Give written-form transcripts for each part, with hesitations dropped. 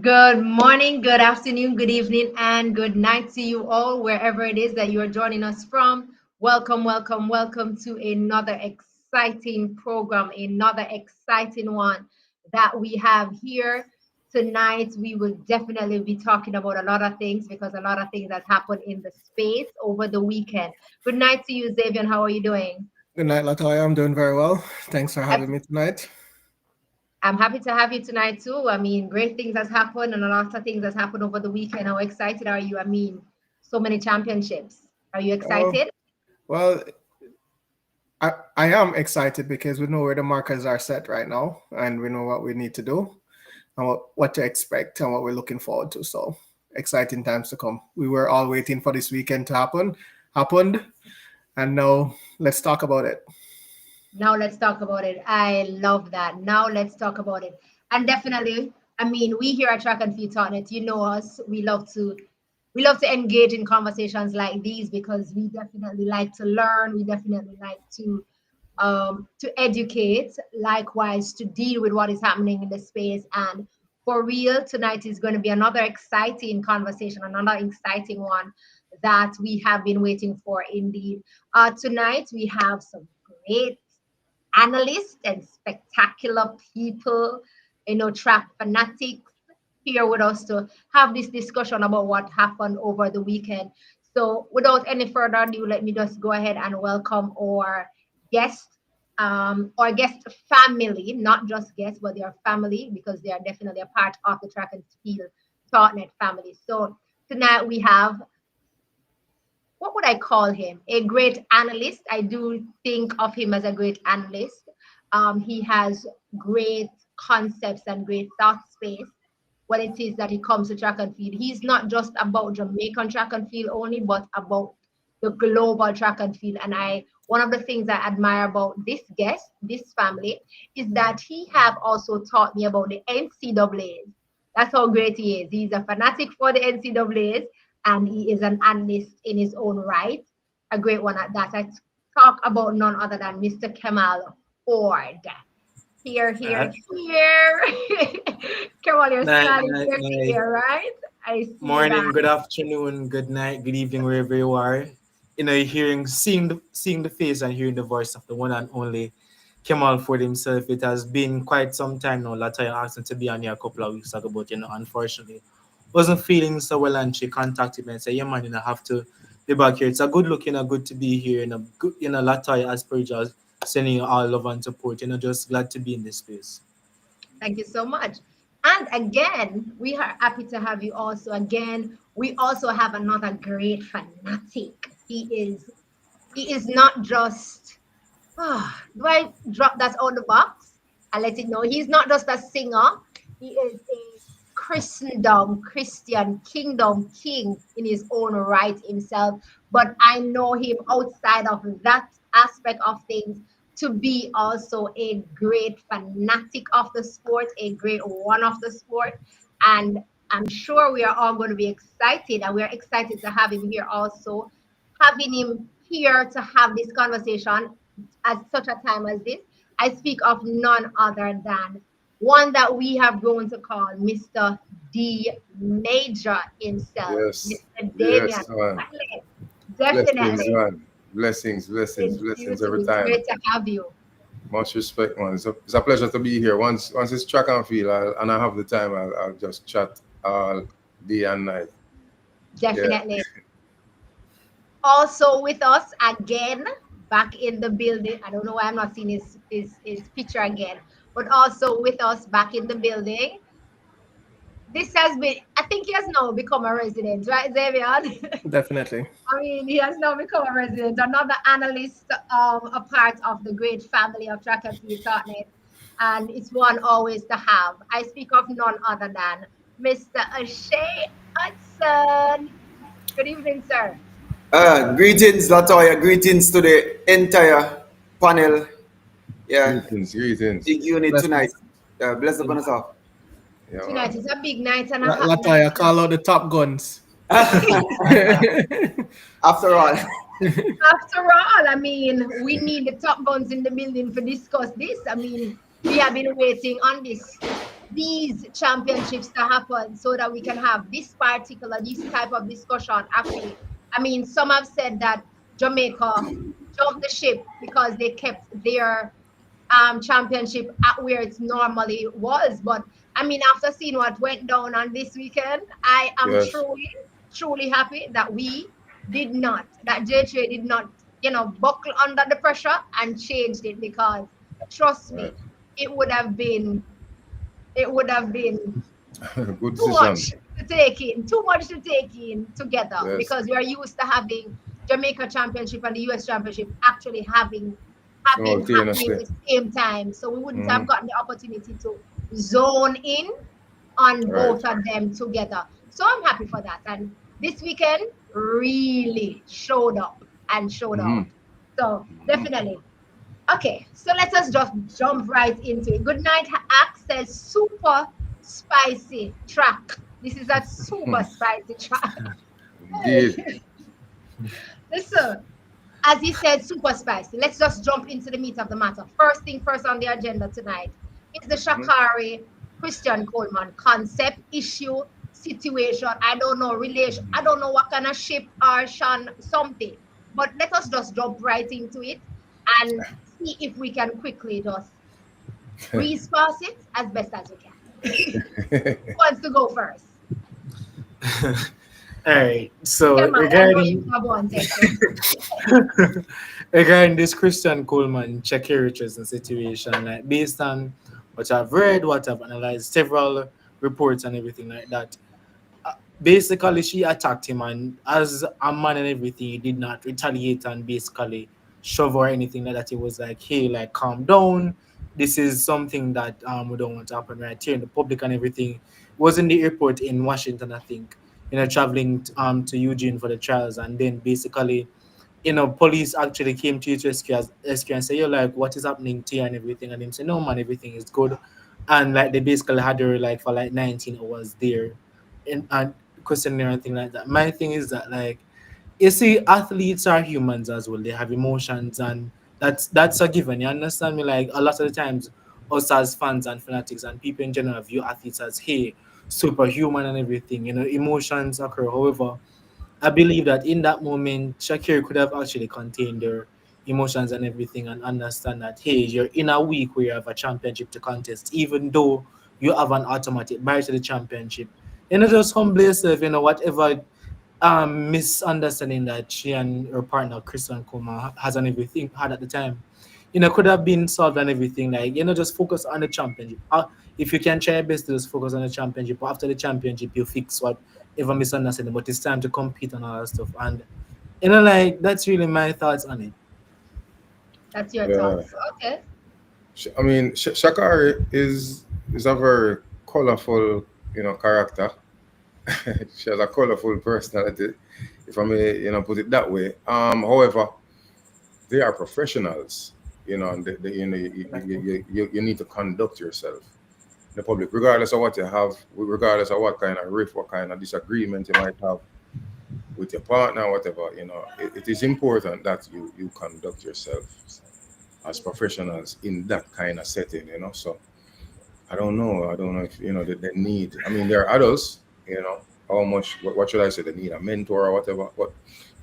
Good morning, good afternoon, good evening, and good night to you all, wherever it is that you are joining us from. Welcome, welcome, welcome to another exciting program, another exciting one that we have here. Tonight, we will definitely be talking about a lot of things because a lot of things that happened in the space over the weekend. Good night to you, Xavier. How are you doing? Good night, Latoya. I'm doing very well. Thanks for having me tonight. I'm happy to have you tonight too. I mean, great things has happened and a lot of things has happened over the weekend. How excited are you? I mean, so many championships. Are you Oh, excited? well, I am excited because we know where the markers are set right now and we know what we need to do and what to expect and what we're looking forward to. So exciting times to come. We were all waiting for this weekend to happened, and now let's talk about it. Now let's talk about it. I love that. Now let's talk about it. And definitely, I mean, we here at Track and Field Talknet, you know us. We love to engage in conversations like these because we definitely like to learn. We definitely like to educate, likewise to deal with what is happening in the space. And for real, tonight is going to be another exciting conversation, another exciting one that we have been waiting for indeed. Tonight we have some great analysts and spectacular people, track fanatics here with us to have this discussion about what happened over the weekend. So, without any further ado, let me just go ahead and welcome guest, our guest family, not just guests, but their family, because they are definitely a part of the Track and Field Thoughtnet family. So, tonight we have, what would I call him? A great analyst. I do think of him as a great analyst. He has great concepts and great thought space when it is that it comes to track and field. He's not just about Jamaican track and field only, but about the global track and field. And one of the things I admire about this guest, this family, is that he have also taught me about the NCAAs. That's how great he is. He's a fanatic for the NCAAs, and he is an analyst in his own right. A great one at that. I talk about none other than Mr. Kemal Ford. Here. Kemal, you're Night, smiling night, ear to night. ear, right? I see Morning, that. good afternoon, good night, good evening, wherever you are. Seeing the face and hearing the voice of the one and only Kemal Ford himself. It has been quite some time now. Last time I asked him to be on here a couple of weeks ago, but unfortunately, wasn't feeling so well, and she contacted me and said, "Yeah, man, I have to be back here. It's a good look, good to be here, good, Latoya as per just sending you all love and support. Just glad to be in this space." Thank you so much. And again, we are happy to have you also. Again, we also have another great fanatic. He is not just, do I drop that out the box? I let it know. He's not just a singer. He is a Christian kingdom king in his own right himself. But I know him outside of that aspect of things to be also a great fanatic of the sport, a great one of the sport. And I'm sure we are all going to be excited, and we're excited to have him here also, having him here to have this conversation at such a time as this. I speak of none other than one that we have grown to call Mr. D Major himself, Yes, Mr. Damian. yes, man. Blessings, Definitely. man. Blessings every It's time. great to have you. Much respect, man. It's a pleasure to be here. Once it's track and field, and I have the time, I'll just chat all day and night. Yeah. Definitely. Also with us again, back in the building. I don't know why I'm not seeing his picture again, but also with us back in the building. This has been, I think he has now become a resident, right, Xavier? Definitely. I mean, he has now become a resident, another analyst, a part of the great family of Track and Field Thoughtnet, and it's one always to have. I speak of none other than Mr. O'Shea Hudson. Good evening, sir. Greetings, Latoya. Greetings to the entire panel. Yeah, Greetings. big unit tonight. Blessings. Bless upon us all. Yeah, Tonight man. is a big night and a hot night. Latoya, call out the top guns. After all, After all, I mean, we need the top guns in the building to discuss this. I mean, we have been waiting on these championships to happen so that we can have this type of discussion. Actually, I mean, some have said that Jamaica jumped the ship because they kept their championship at where it normally was. But I mean, after seeing what went down on this weekend, I am Yes. truly happy that J3 did not, buckle under the pressure and changed it, because trust me, Right. it would have been Good too decision. much too much to take in together, Yes. because we are used to having Jamaica Championship and the US Championship actually happening Simultaneously. at the same time. So we wouldn't have Mhm. gotten the opportunity to zone in on Right. both of them together. So I'm happy for that. And this weekend really showed up and showed out. So definitely. Okay, so let us just jump right into it. Good night, Axe says super spicy track. This is a super spicy track. Indeed. Listen, as he said, super spicy. Let's just jump into the meat of the matter. First thing first on the agenda tonight is the Shakari Christian Coleman concept, issue, situation. I don't know, relation. I don't know what kind of ship or Sean something. But let us just jump right into it and see if we can quickly just breeze past it as best as we can. Who wants to go first? All right. So Come on, regarding regarding this Christian Coleman Shakari Richardson situation, like based on what I've read, what I've analyzed, several reports and everything like that. Basically, she attacked him, and as a man and everything, he did not retaliate and basically shove or anything like that. He was like, "Hey, like, calm down. This is something that we don't want to happen right here in the public and everything." Was in the airport in Washington, I think, traveling to Eugene for the trials, and then basically, police actually came to his rescue and say, "You're like, what is happening to you and everything?" And him say, "No, man, everything is good." And like they basically had her like for like 19 hours there, and questioning and thing like that. My thing is that, like, you see, athletes are humans as well. They have emotions, and that's a given. You understand me? Like, a lot of the times, us as fans and fanatics and people in general view athletes as, hey, superhuman and everything. Emotions occur. However, I believe that in that moment, Shakir could have actually contained their emotions and everything and understand that, hey, you're in a week where you have a championship to contest, even though you have an automatic bye to the championship. Just humble yourself, whatever misunderstanding that she and her partner, Christian Kuma, has and everything had at the time. Could have been solved and everything. Like, just focus on the championship. If you can try your best to just focus on the championship, but after the championship, you fix whatever misunderstanding. But it's time to compete and all that stuff. And, like, that's really my thoughts on it. That's your thoughts. Okay. I mean, Shakari is a very colorful, character. She has a colorful personality, if I may, put it that way. However, they are professionals, and you need to conduct yourself in the public, regardless of what you have, regardless of what kind of rift, what kind of disagreement you might have with your partner, whatever. It is important that you conduct yourself as professionals in that kind of setting. So I don't know if they need. I mean, they're adults. How much? What should I say? They need a mentor or whatever. But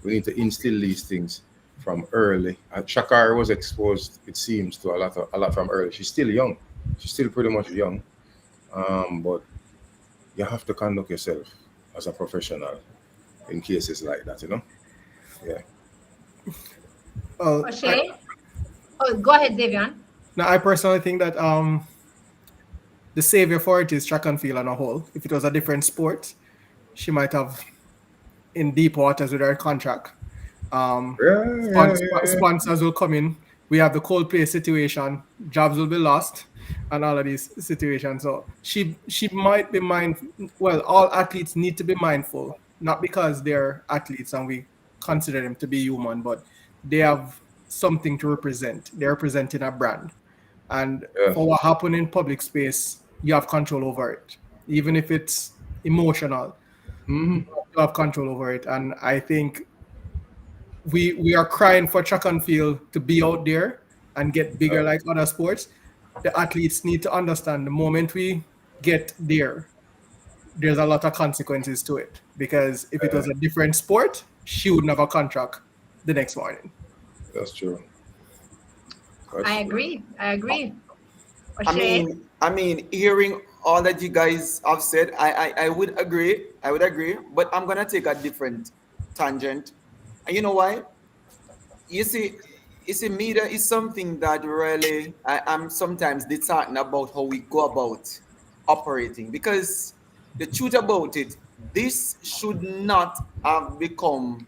we need to instill these things from early. And Shakari was exposed, it seems, to a lot from early. She's still young. She's still pretty much young. But you have to conduct yourself as a professional in cases like that. Yeah. O'Shea? Go ahead, Davian. Now, I personally think that the savior for it is track and field on a whole. If it was a different sport, she might have in deep waters with her contract. Sponsors will come in. We have the Coldplay situation. Jobs will be lost, and all of these situations. So she might be mindful. Well, all athletes need to be mindful, not because they're athletes and we consider them to be human, but they have something to represent. They're representing a brand. And for what happened in public space, you have control over it. Even if it's emotional, you have control over it. And I think we are crying for track and field to be out there and get bigger like other sports. The athletes need to understand the moment we get there, there's a lot of consequences to it. Because if it was a different sport, she would have a contract the next morning. That's true. I agree. I mean, hearing all that you guys have said, I would agree. But I'm gonna take a different tangent. And you know why? You see, media is something that really I'm sometimes disheartened about how we go about operating, because the truth about it, this should not have become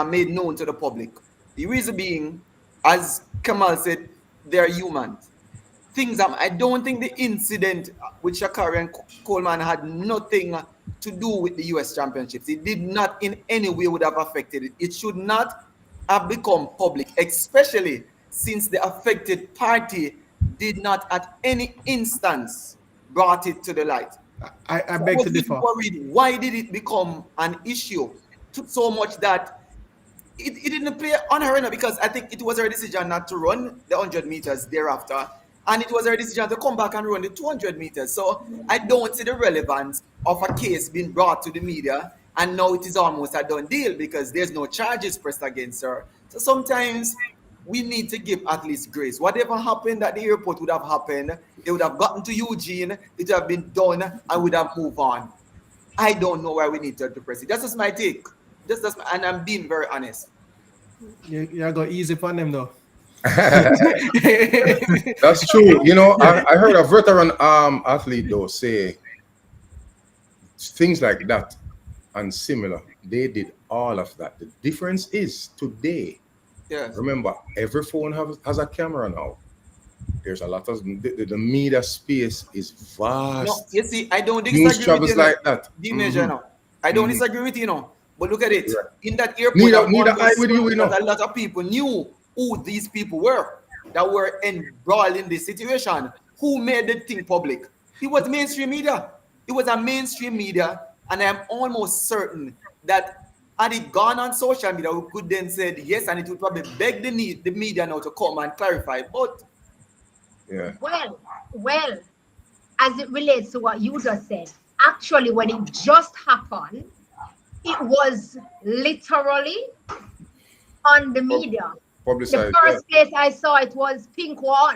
made known to the public. The reason being, as Kamal said, they're humans. I don't think the incident with Shakari and Coleman had nothing to do with the US Championships. It did not in any way would have affected it. It should not have become public, especially since the affected party did not at any instance brought it to the light. I beg to differ. Why did it become an issue so much that it didn't play on her, because I think it was her decision not to run the 100 meters thereafter, and it was her decision to come back and run the 200 meters. So I don't see the relevance of a case being brought to the media, and now it is almost a done deal because there's no charges pressed against her. So sometimes we need to give athletes grace. Whatever happened at the airport would have happened. They would have gotten to Eugene, it would have been done, and would have moved on. I don't know why we need to press it. That's just my take. And I'm being very honest. You go easy on them though. That's true. You know, I heard a veteran athlete though say things like that and similar. They did all of that. The difference is today. Yes. Remember, every phone has a camera now. There's a lot of the media space is vast. No, you see, I don't News disagree travels with you. like that. I don't disagree with you, but look at it. Yeah. In that airport, Neither I with you, a lot of people knew who these people were that were embroiled in this situation. Who made the thing public? It was mainstream media. It was a mainstream media, and I am almost certain that had it gone on social media, we could then said yes, and it would probably beg the media now to come and clarify. But yeah. Well, as it relates to what you just said, actually, when it just happened, it was literally on the media. Publicized, the first place I saw it was Pink Wall.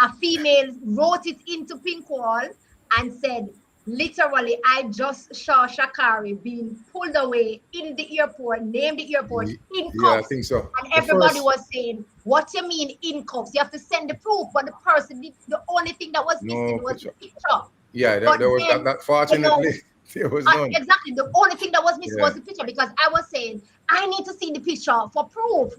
A female wrote it into Pink Wall and said, literally, I just saw Shakari being pulled away in the airport, named the airport, in cuffs. Yeah, I think so. And everybody was saying, what you mean in cuffs? You have to send the proof. But the person, the only thing that was missing was the picture. Yeah, there was then, that fortunately, there was none. Exactly. The only thing that was missing was the picture, because I was saying, I need to see the picture for proof.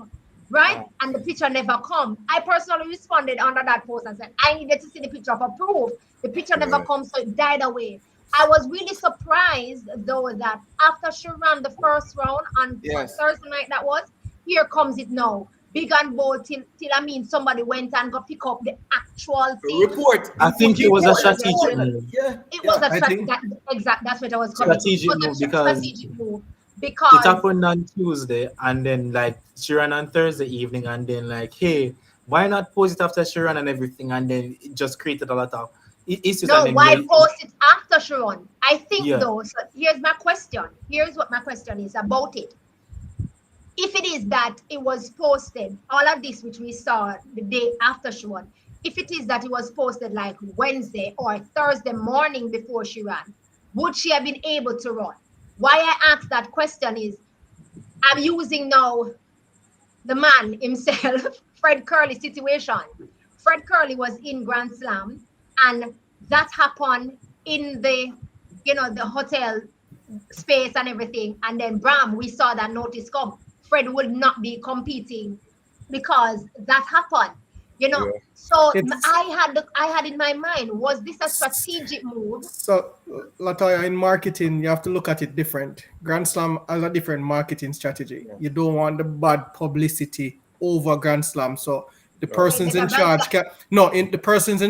Right? And the picture never come. I personally responded under that post and said, I needed to see the picture for proof. The picture never comes, so it died away. I was really surprised, though, that after she ran the first round on Thursday night, that was, here comes it now. Big and bold till somebody went and go pick up the actual thing. Report. I think it was a strategic move. It was a strategic. That's what I was calling. Strategic move because it happened on Tuesday, and then like she ran on Thursday evening, and then like, hey, why not post it after she ran and everything, and then it just created a lot of issues. No, why post it after she ran? I think though. So here's my question. Here's what my question is about it. If it is that it was posted, all of this which we saw the day after she won, if it is that it was posted like Wednesday or Thursday morning before she ran, would she have been able to run? Why I ask that question is, I'm using now the man himself, Fred Curley situation. Fred Curley was in Grand Slam, and that happened in the, the hotel space and everything. And then Bram, we saw that notice come. Fred would not be competing because that happened. So I had in my mind, was this a strategic move? So Latoya, in marketing, you have to look at it different. Grand Slam has a different marketing strategy. You don't want the bad publicity over Grand Slam. So the persons in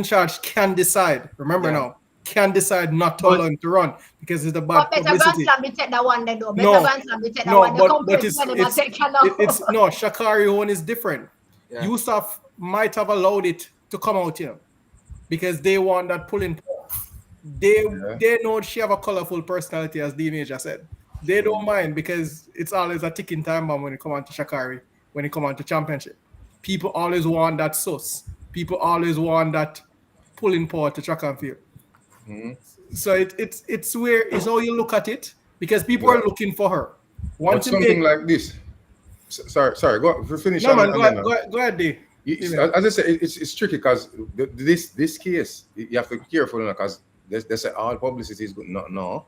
charge can decide. Remember now, can decide not to allow him to run because it's a bad But better Grand publicity. Slam, they take that one then though. Better No. Grand Slam, they take that No, one. but it's no, Shakari one is different. Yeah. USAF might have allowed it to come out here because they want that pulling. They know she have a colorful personality, as D Major said. They don't mind because it's always a ticking time bomb when it come on to Shakari, when it come on to championship. People always want that sauce. People always want that pulling power to track and field. So it's where it's how you look at it because people are looking for her. But something like this. Sorry. Go finish. No man, go ahead, D. As I said, it's tricky because this case you have to be careful because they say all publicity is good. No.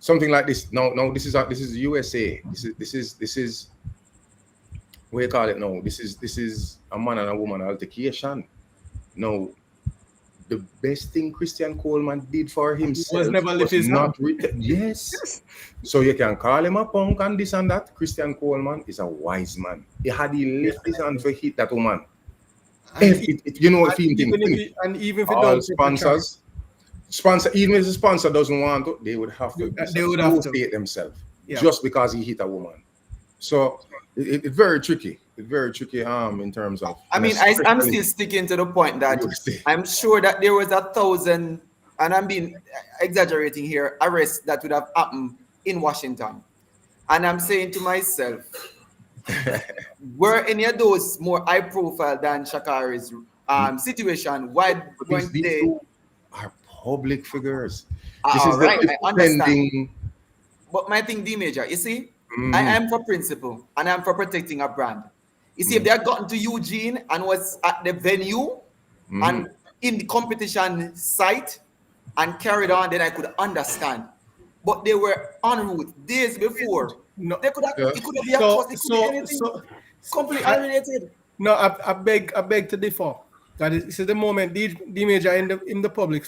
Something like this. No. This is USA. This is what do you call it now? This is a man and a woman altercation. No. The best thing Christian Coleman did for himself was never lift his hand. Yes. So you can call him a punk and this and that. Christian Coleman is a wise man. Had he left his hand for hit that woman. If even if he all don't sponsor, even if the sponsor doesn't want to, they would have to state themselves just because he hit a woman. So it's very tricky. It's very tricky in terms of. I mean, I'm still sticking to the point that I'm sure that there was 1,000, and I'm being exaggerating here, arrests that would have happened in Washington. And I'm saying to myself, were any of those more high profile than Shakari's situation? Why weren't these they? two are public figures. This is right, I understand. But But my thing, D Major, you see, I am for principle and I'm for protecting a brand. You see, if they had gotten to Eugene and was at the venue and in the competition site and carried on, then I could understand. But they were en route days before. No, They could have, it could have been a cause, it could be anything completely unrelated. No, I beg to differ. That is the moment D Major in the public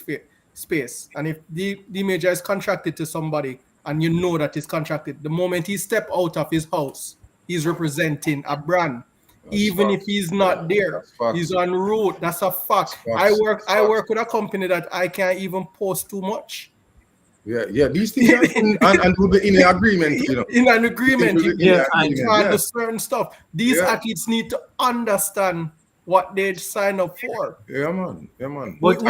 space, and if D Major is contracted to somebody, and you know that he's contracted, the moment he step out of his house, he's representing a brand. Even if he's not there, he's en route. That's a fact. I work with a company that I can't even post too much. Yeah. These things are in an agreement, you know. In an agreement, and certain stuff. These athletes need to understand what they sign up for. Yeah, man. But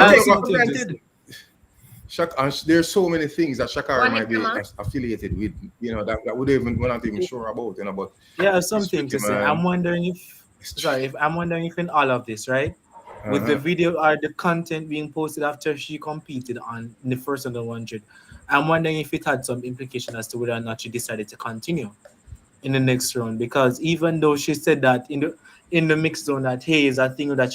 there's so many things that Shakari might be affiliated with, you know, that we're not even sure about, you know. But yeah, something to say. I'm wondering if in all of this, right, with the video or the content being posted after she competed in the first under 100, I'm wondering if it had some implication as to whether or not she decided to continue in the next round. Because even though she said that in the mixed zone that hey, is a thing that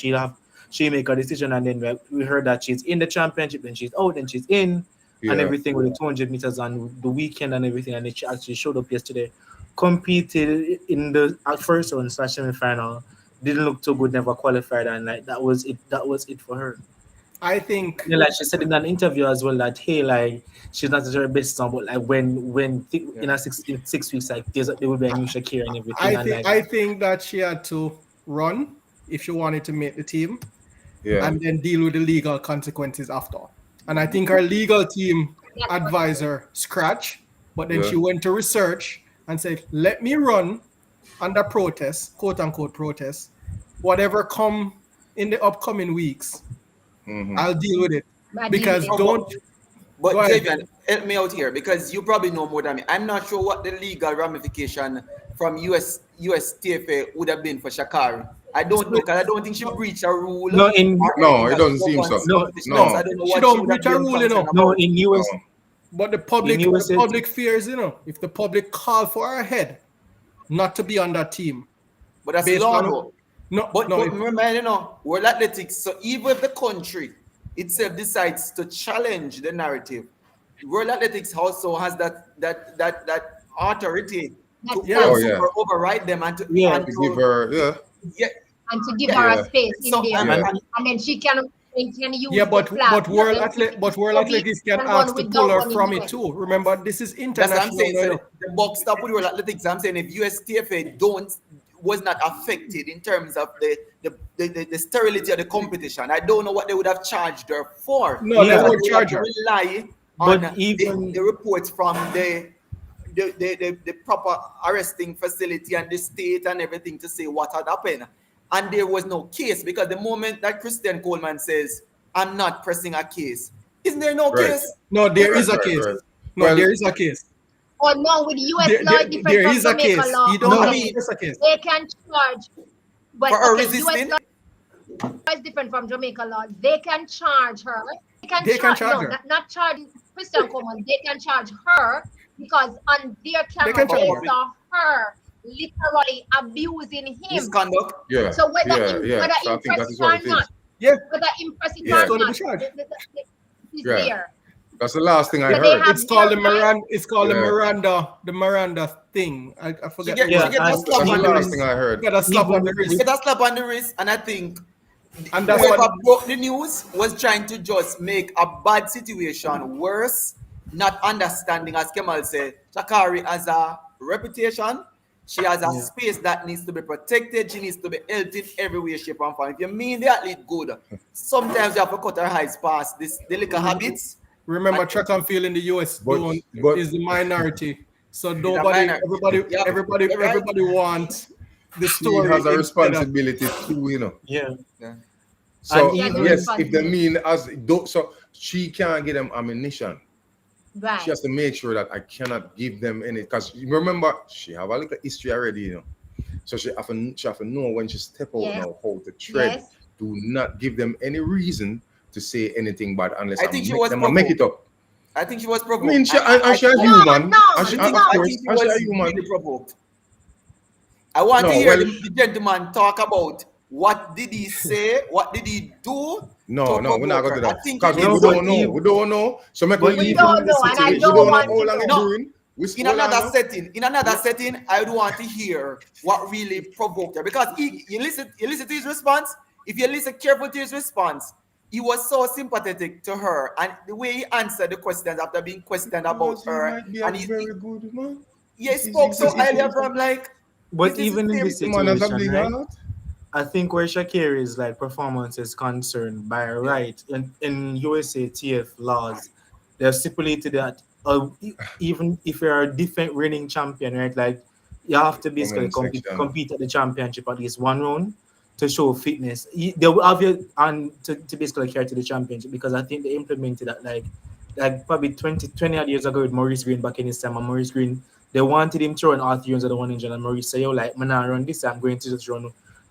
she make a decision, and then we heard that she's in the championship, then she's out, then she's in, and everything with the 200 meters on the weekend and everything, and then she actually showed up yesterday, competed in the first round / semi-final, didn't look too good, never qualified, and like that was it for her. I think like she said in an interview as well that hey, like she's not at her best now, but like when in 6 weeks, like there will be a new Shakira and everything. I think that she had to run if she wanted to make the team. And then deal with the legal consequences after. And I think our legal team advisor scratched, but then she went to research and said, let me run under protest, quote unquote protest, whatever come in the upcoming weeks, I'll deal with it. Because But Javian, help me out here because you probably know more than me. I'm not sure what the legal ramification from USATF would have been for Shakari. I don't know because I don't think she breached a rule. No, it doesn't seem so. No, I don't know what she don't breach a rule, you know. No, in US. But the public fears, you know, if the public call for her head, not to be on that team. But that's law. But remember, you know, World Athletics. So even if the country itself decides to challenge the narrative, World Athletics also has that authority to override them and to give her and to give her a space in there, and then she can use but World Athletics can ask to pull her from it too. Remember, this is international. That's what I'm saying. So the box stop with World Athletics. I'm saying if USATF don't, was not affected in terms of the sterility of the competition. I don't know what they would have charged her for. No, they Yeah. won't charge her. Rely But on even- the reports from the proper arresting facility and the state and everything to say what had happened. And there was no case, because the moment that Christian Coleman says, I'm not pressing a case, isn't there no Right. case? No, there is a Right, case. right. No, Well- there is a case. Oh no, with US law, different There from is a Jamaica case. law. You don't No. have Okay. there's a case. They can charge, but For her okay, resisting? US law is different from Jamaica law. They can charge her. They can charge no, her. not charge Christian Coleman. They can charge her because on their camera can charge they her. saw her literally abusing him. Misconduct. Yeah. So whether yeah. whether So I think that impressed is or what it is. not, Yeah. whether impressed Yeah. or It's gonna not, be charged. it's Yeah. there. That's the last thing I But they heard. have- It's called the their right. Miranda. It's called Yeah. the Miranda thing. I She forget. get, the Yeah, she get a and- slap That's on the the last wrist. thing I heard. Get a slap on the She wrist. get a slap on the wrist, and I think And that's whoever what broke the news was trying to just make a bad situation worse, not understanding, as Kemal said, Shakari has a reputation. She has a space that needs to be protected. She needs to be held in every way, shape, and form. If you mean the athlete good, sometimes you have to cut her eyes past this delicate habits. remember track and field in the US But- but- is the minority. So minority. everybody Yeah, everybody you're right. everybody wants the She story. has a instead of- responsibility too, you know. Yeah. So And even- yes, if they mean so she can't get them ammunition. Right. She has to make sure that I cannot give them any, because remember she have a little history already, you know. So she have to know when she step out Yes. now how to tread. Yes. Do not give them any reason to say anything bad unless I I think she make was them and make it up. I think she was I provoked. mean, she a No, human. no, And she, no. of I course, think she and she was a human. really provoked. I want No, to hear well- the gentleman talk about what did he say, what did he do. No, to we're not provoke going to her. do I think that. Because it we is don't so know. evil. We don't know. So make But we leave we don't it. know, and I We don't don't know want how to long it's know. doing. In another setting, I would want to hear what really provoked her, because you listen to his response. If you listen carefully to his response, he was so sympathetic to her, and the way he answered the questions after being questioned about her, and he good man. spoke so highly of her. I'm like, But This is even in this the The man has a situation, big right, heart. I think where Shakari's like performance is concerned, by right in USATF laws, they've stipulated that even if you're a different reigning champion, right, like you have to basically Women's section. compete at the championship at least one round to show fitness. They will have you and to basically carry to the championship, because I think they implemented that like probably 20 odd years ago with Maurice Green back in his time. And Maurice Green, they wanted him to run all 3 rounds of the 100, and Maurice said, yo, like, man, I run this, I'm going to just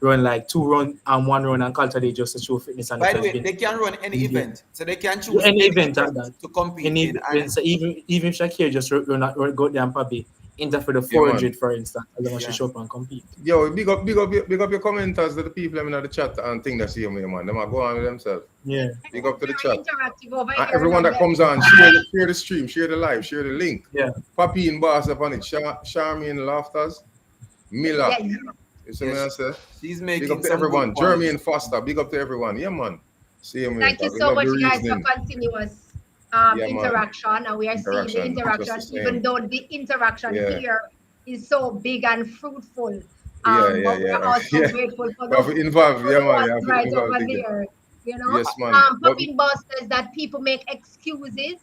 run like 2 rounds and 1 round and call today just to show fitness. And by it the has way, been- they can run any Yeah. event, so they can choose any event at that. to compete any in. event, so even if Shakir just go there and probably enter for the Yeah, man. 400, for instance, as long as Yeah. she show up and compete. Yo, big up your commenters to the people in the chat and think that see me, man. Them are go on with themselves. Yeah. Big up to the Very chat. interactive over And here. everyone that comes on, share the stream, share the live, share the link. Yeah. Papi and Boss up on it. Charmy and Laughters. Mila. Yeah. You see me I say? She's Big making up to some everyone. good points. Jeremy and Foster. Big up to everyone. Yeah, man. See you, man. Thank you We so love much, the guys, for reasoning. continuous Yeah, man. interaction. And we are seeing the Interaction, interaction, just the same. even though the interaction Yeah. here is so big and fruitful. Yeah, But we're also yeah. grateful for You have to involve, yeah, man. You have ones to right involve over the- there. You know, Yes, man. But- Popping Boss says that people make excuses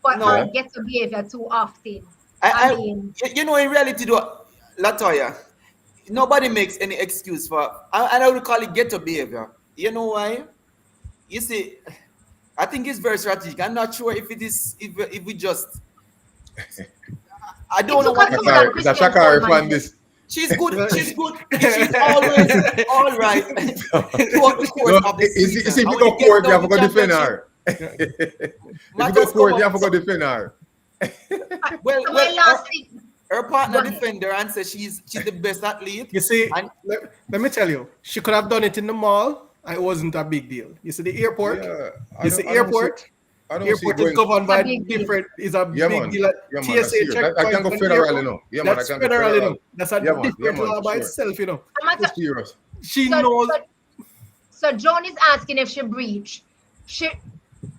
for No. get to behavior too often. I I mean, you know, in reality, though, Latoya, nobody makes any excuse for, and I would call it ghetto behavior. You know why? You see, I think it's very strategic. I'm not sure if it is, if we just, I don't It's know what. because- Shakari, is a Christian Shakari Coleman. fan this? She's good. She's good. She's always all right. Throughout the course No, of the is season. if you And when go it gets court, you down have to to go defend championship, her. If you matters go come court, you up. have to go defend her. Well, my well, last thing, her partner defender and says she's the best athlete. You see, And- let me tell you, she could have done it in the mall. And it wasn't a big deal. You see, the airport. Yeah, You see, airport. I don't see Airport is going. governed by A big deal. different. Is a Yeah, big man. deal. Yeah, man. That's TSA serious. checkpoint. I can go and federal, airport. you know. Yeah, man. I That's can go federal, you federal. know. That's a Yeah, man. different Yeah, man, law for by sure. itself, you know. I'm not It's serious. She so, knows so Joan is asking if she breached. She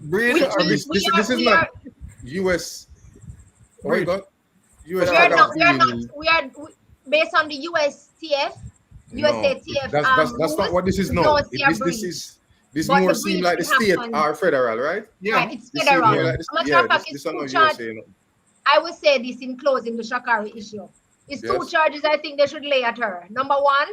breed which or means This is we not are US. Oh my Breed. God. US we are Tag not Team. based on the USTF. USATF That's rules, not what this is you now. don't see a This breach. is this But more the seem breach like the will state happen. or federal, right? Yeah. Right, it's This seem federal. more like As a matter yeah, of fact, this it's is two not charges. USA, you know. I would say this in closing the Shakari issue. It's two Yes. charges I think they should lay at her. Number one,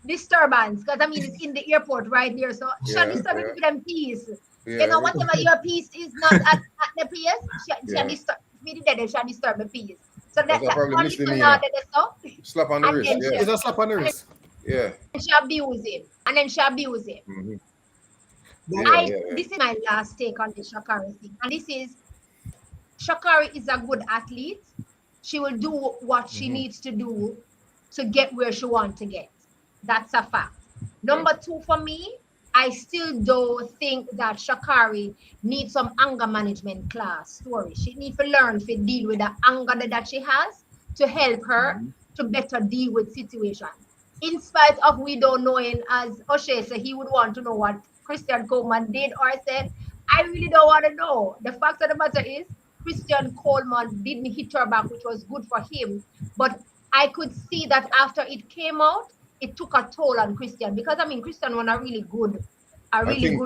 disturbance, because I mean it's in the airport right there. So she Yeah, disturbing yeah. with them peace. Yeah, You know, whatever your peace is not at the place, she Yeah. disturb me the she disturb the peace. So That's that probably one misdemeanor. little not there, so Slap on the and wrist, then yes. It's a slap on the wrist. Yeah. she abuse him. And then she abuse him. Mhm. I Yeah. This is my last take on the Shakari thing. And this is Shakari is a good athlete. She will do what she needs to do to get where she wants to get. That's a fact. Number two, for me, I still don't think that Shakari needs some anger management class story. She needs to learn to deal with the anger that she has to help her to better deal with situation. In spite of we don't knowing, as O'Shea said, he would want to know what Christian Coleman did or said. I really don't want to know. The fact of the matter is, Christian Coleman didn't hit her back, which was good for him. But I could see that after it came out, it took a toll on Christian, because I mean Christian was a really good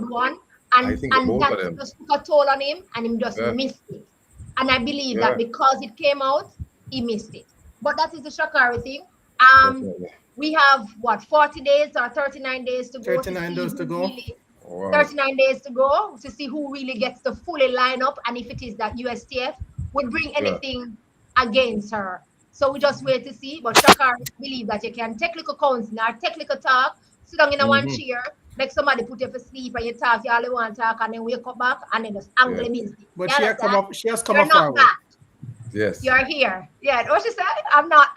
one, and both of that them. just took a toll on him, and he just missed it. And I believe that because it came out, he missed it. But that is the Shakari thing. Definitely. We have what, 40 days or 39 days to go. 39 days to go. Wow. 39 days to go to see who really gets to fully line up, and if it is that USTF would bring anything against her. So we just wait to see. But Shakari believe that you can take little counseling or take little talk, sit down in a one chair, make somebody put you for sleep, and you talk, you all you want to talk, and then wake up back and then just angle music. But she has come up You're not forward. back. Yes. You're here. Yeah. What she said? I'm not.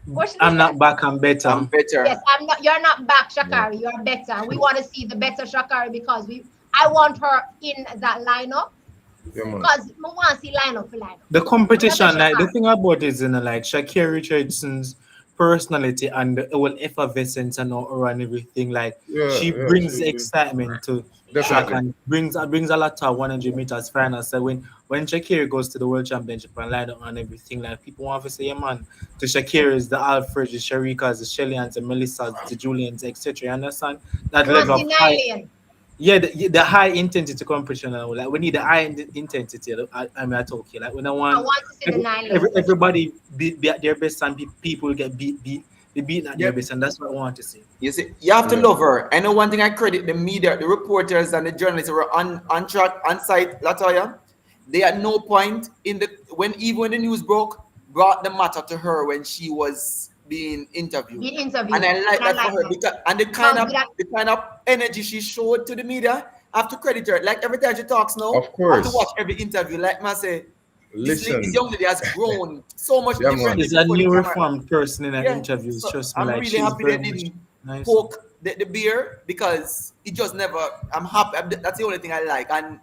What she I'm said? not back, I'm better. I'm better. Yes, I'm not. You're not back, Shakari. You're better. We want to see the better Shakari, because I want her in that lineup. Yeah, man. Because we want to see lineup for lineup. The competition, That's like the Shakari. thing about it is, like Shakari Richardson's personality and the whole effervescence and all and everything, like she brings excitement to track and brings a lot to 100 meters final. So when Shakari goes to the World Championship and line up and everything, like people want to say, yeah, man, the Shakari's, the Alfred, the Sharikas, the Shellyans, the Melissas, the Julians, etc. You understand that You level want of to see high, Nylian. yeah, the high intensity competition. Like we need the high intensity. I mean, I talk here. Like when I I want want to see the Nylian. everybody be at their best and people get beat at their best, and that's what I want to see. You see, you have to love her. I know one thing I credit the media, the reporters and the journalists who were on track, on site, Latoya. They at no point when the news brought the matter to her when she was being interviewed. And I like that for her because the kind of energy she showed to the media. I have to credit her. Like every time she talks now, Of course. I have to watch every interview. Like I say, this Listen. young lady has grown so much Yeah, different. man. He's a new reformed person in her interviews. So Trust me, I'm like really she's happy very they didn't nice. poke the beer, because it just never. I'm happy. That's the only thing I like, and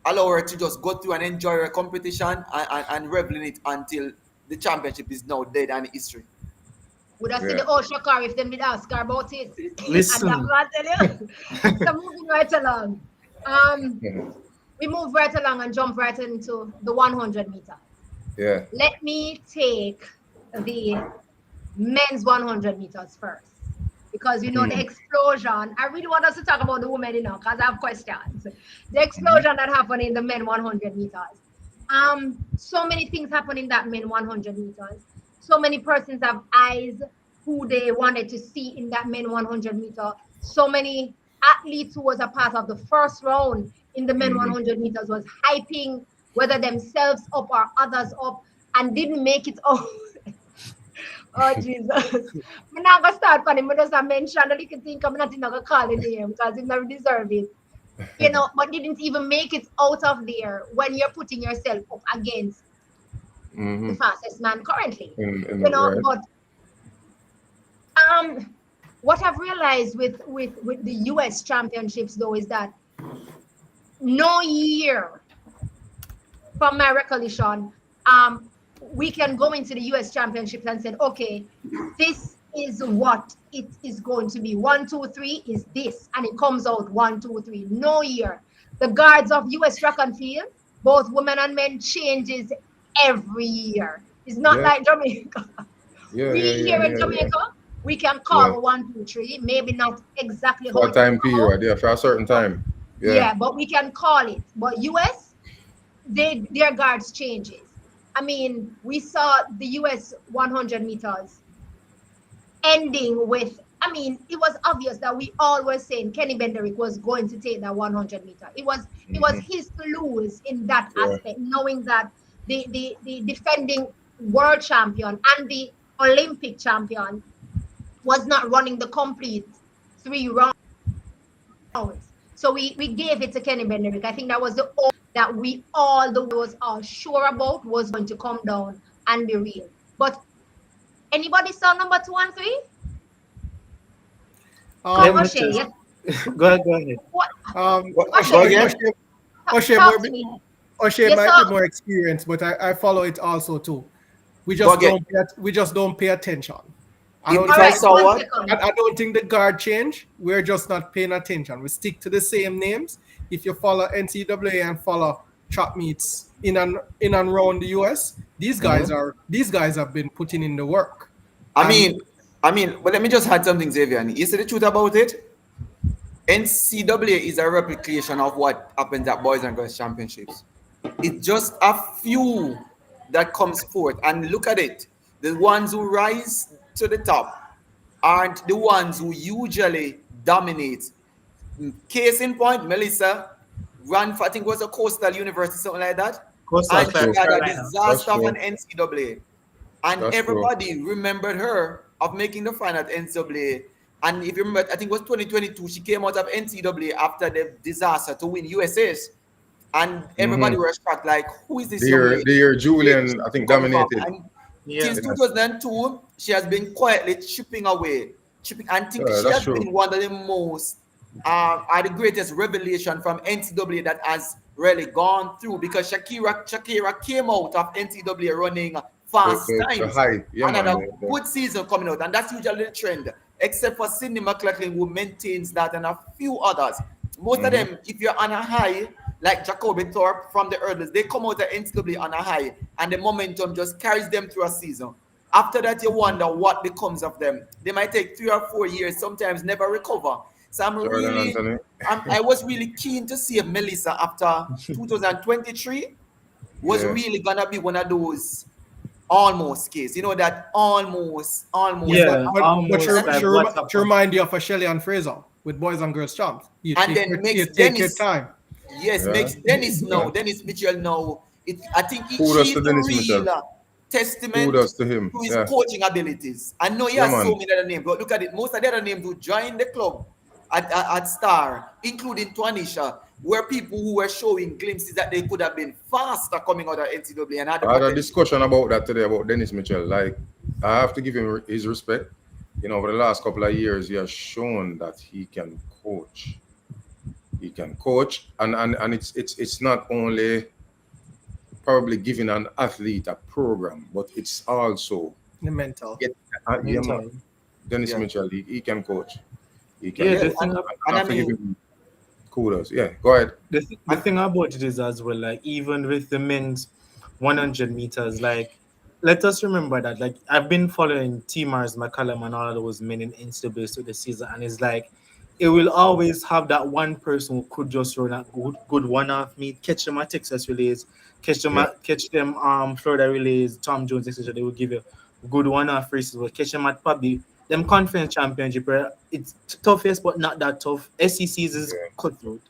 allow her to just go through and enjoy her competition and revel in it until the championship is now dead and history. Would I see the old Shakari if them did ask her about it? Listen. And that tell you. So moving right along. We move right along and jump right into the 100 meter. Yeah. Let me take the men's 100 meters first, because the explosion. I really want us to talk about the women, because I have questions. The explosion that happened in the men 100 meters. So many things happen in that men 100 meters. So many persons have eyes who they wanted to see in that men 100 meter. So many athletes who was a part of the first round in the men 100 meters was hyping whether themselves up or others up, and didn't make it out. Oh Jesus! I'm not gonna start for him. I just mention that you can think I'm not gonna call his name because he never deserve it. But didn't even make it out of there when you're putting yourself up against the fastest man currently. But what I've realized with the US championships though is that no year, from my recollection, we can go into the US championships and say, okay, this is what it is going to be. 1, 2, 3 is this, and it comes out 1, 2, 3. No year. The guards of US track and field, both women and men, changes every year. It's not like Jamaica. Here in Jamaica, We can call Yeah. 1, 2, 3, maybe not exactly how For a it time will come out. period, yeah, for a certain time. Yeah, but we can call it. But US, their guards changes. I mean, we saw the US 100 meters ending with, I mean, it was obvious that we all were saying Kenny Bednarek was going to take that 100 meter. It was his to lose in that Yeah. aspect, knowing that the defending world champion and the Olympic champion was not running the complete 3 rounds. So we gave it to Kenny Bednarek. I think that was the all that we all the was all sure about was going to come down and be real. But anybody saw number 2 and 3? Let me O'Shea, just- yes. Go ahead. What? O'Shea Talk might to me. O'Shea Yes, might sir. be more experienced, but I follow it also too. We Bucket. just don't pay attention. I If don't, I Alright, saw one what? second. I don't think the guard change. We're just not paying attention. We stick to the same names. If you follow NCAA and follow track meets in and around the US, these guys have been putting in the work. I mean, but let me just add something, Xavier. You see the truth about it? NCAA is a replication of what happens at Boys and Girls Championships. It's just a few that comes forth. And look at it. The ones who rise to the top aren't the ones who usually dominate. Case in point, Melissa ran for, I think it was a Coastal University, something like that. Coastal And she had a Carolina. disaster of That's an NCAA. And That's everybody remembered her of making the final at NCAA. And if you remember, I think it was 2022, she came out of NCAA after the disaster to win USAs. And everybody was shocked, like, who is this The young year, lady? the year Julian, I think, Come from? dominated. And Yeah. since 2002, she has been quietly chipping away. And I think Yeah, she that's has true. been one of the most, are the greatest revelation from NCAA that has really gone through, because Shakira came out of NCAA running fast The times hype, yeah, and had man. a good season coming out, and that's usually the trend, except for Sydney McLaughlin, who maintains that, and a few others. Most of them, if you're on a high, like Jacoby Thorpe from the hurdles, they come out of NCAA on a high, and the momentum just carries them through a season. After that, you wonder what becomes of them. They might take 3 or 4 years, sometimes never recover. So I was really keen to see if Melissa after 2023 was really gonna be one of those almost case. You know, that almost. Yeah, But almost like what's up. to remind you of a Shelley and Fraser with Boys and Girls Champs. You And take then your, makes you take your Dennis- time. Yes, Yeah. makes Dennis know. Yeah. Dennis Mitchell know. I think Kudos she's to the Dennis real Mitchell. testament Kudos to him. to his Yeah. coaching abilities. I know he Yeah, has man. so many other names, but look at it. Most of the other names who joined the club at Star, including Twanisha, were people who were showing glimpses that they could have been faster coming out of NCAA and had the I had a potential. discussion about that today about Dennis Mitchell. Like, I have to give him his respect. You know, over the last couple of years, he has shown that he can coach. He can coach, and it's not only probably giving an athlete a program, but it's also The mental. yeah, man. Dennis Yeah. Mitchell, he can coach. He can. Yeah, coach. the thing, and I I have to give mean, him kudos. Yeah, go ahead. the thing about it is as well, like even with the men's 100 meters, like let us remember that, like I've been following T Mars, McCallum, and all of those men in Insta through the season, and it's like it will always have that one person who could just run a good one-off meet, catch them at Texas relays, catch them Florida relays, Tom Jones, etc. They will give you good one-off races, but catch them at probably them conference championship where it's toughest but not that tough. SECs is cutthroat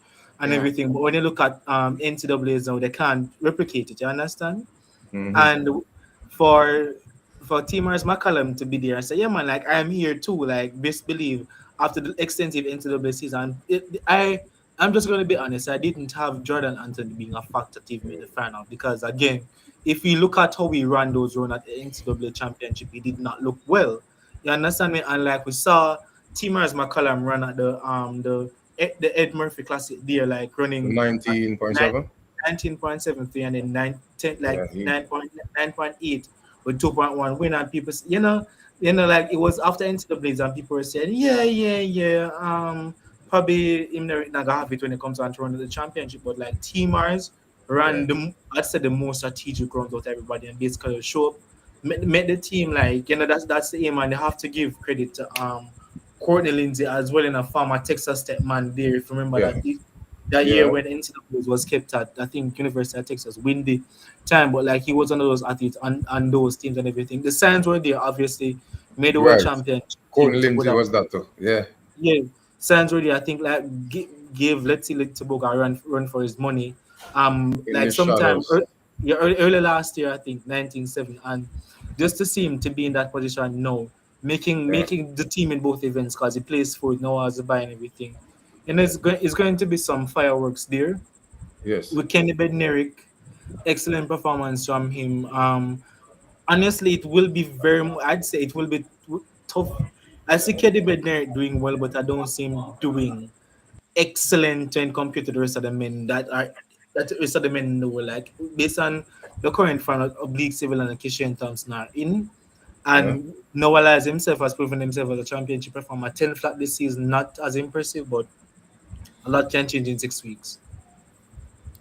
and everything, but when you look at NCAAs now, they can't replicate it. You understand? Mhm. And for Teamers McCallum to be there and say, yeah, man, like I'm here too, like best believe after the extensive NCAA season, I'm just going to be honest, I didn't have Jordan Anthony being a factor to even make the final, because again, if we look at how we ran those runs at the NCAA championship, it did not look well. You understand me? And like we saw Teamers McCallum run at the Ed Murphy Classic there, like running 19.7. 19.73 and then 9.8 with 2.1 win, and people, like it was after NCAAs and people were saying, probably him not gonna have it when it comes on to run the championship, but like Teamers ran I'd say the most strategic runs out of everybody and basically show up made the team like, you know, that's the aim, and they have to give credit to Courtney Lindsay as well, in a former Texas Tech man there. If you remember that year when NCAA was kept at, I think, University of Texas, windy time, but like he was one of those athletes on those teams and everything. The signs were there, obviously, made the world champion. Courtney Lindsay was that too. Yeah, signs were there. I think like gave Let's See Toboga run for his money. Like sometime early last year, I think 1970, and just to see him to be in that position now, making the team in both events, because he plays for it now as a buy and everything. And it's going to be some fireworks there. Yes. With Kenny Bednarek, excellent performance from him. Honestly, it will be I'd say it will be tough. I see Kenny Bednarek doing well, but I don't see him doing excellent when compared to the rest of the men that the rest of the men in the world. Like, based on the current fan of Oblique Civil and Kishan Thompson are in. And Noah Lyles himself has proven himself as a championship performer. 10 flat this season, not as impressive, but a lot can change in 6 weeks.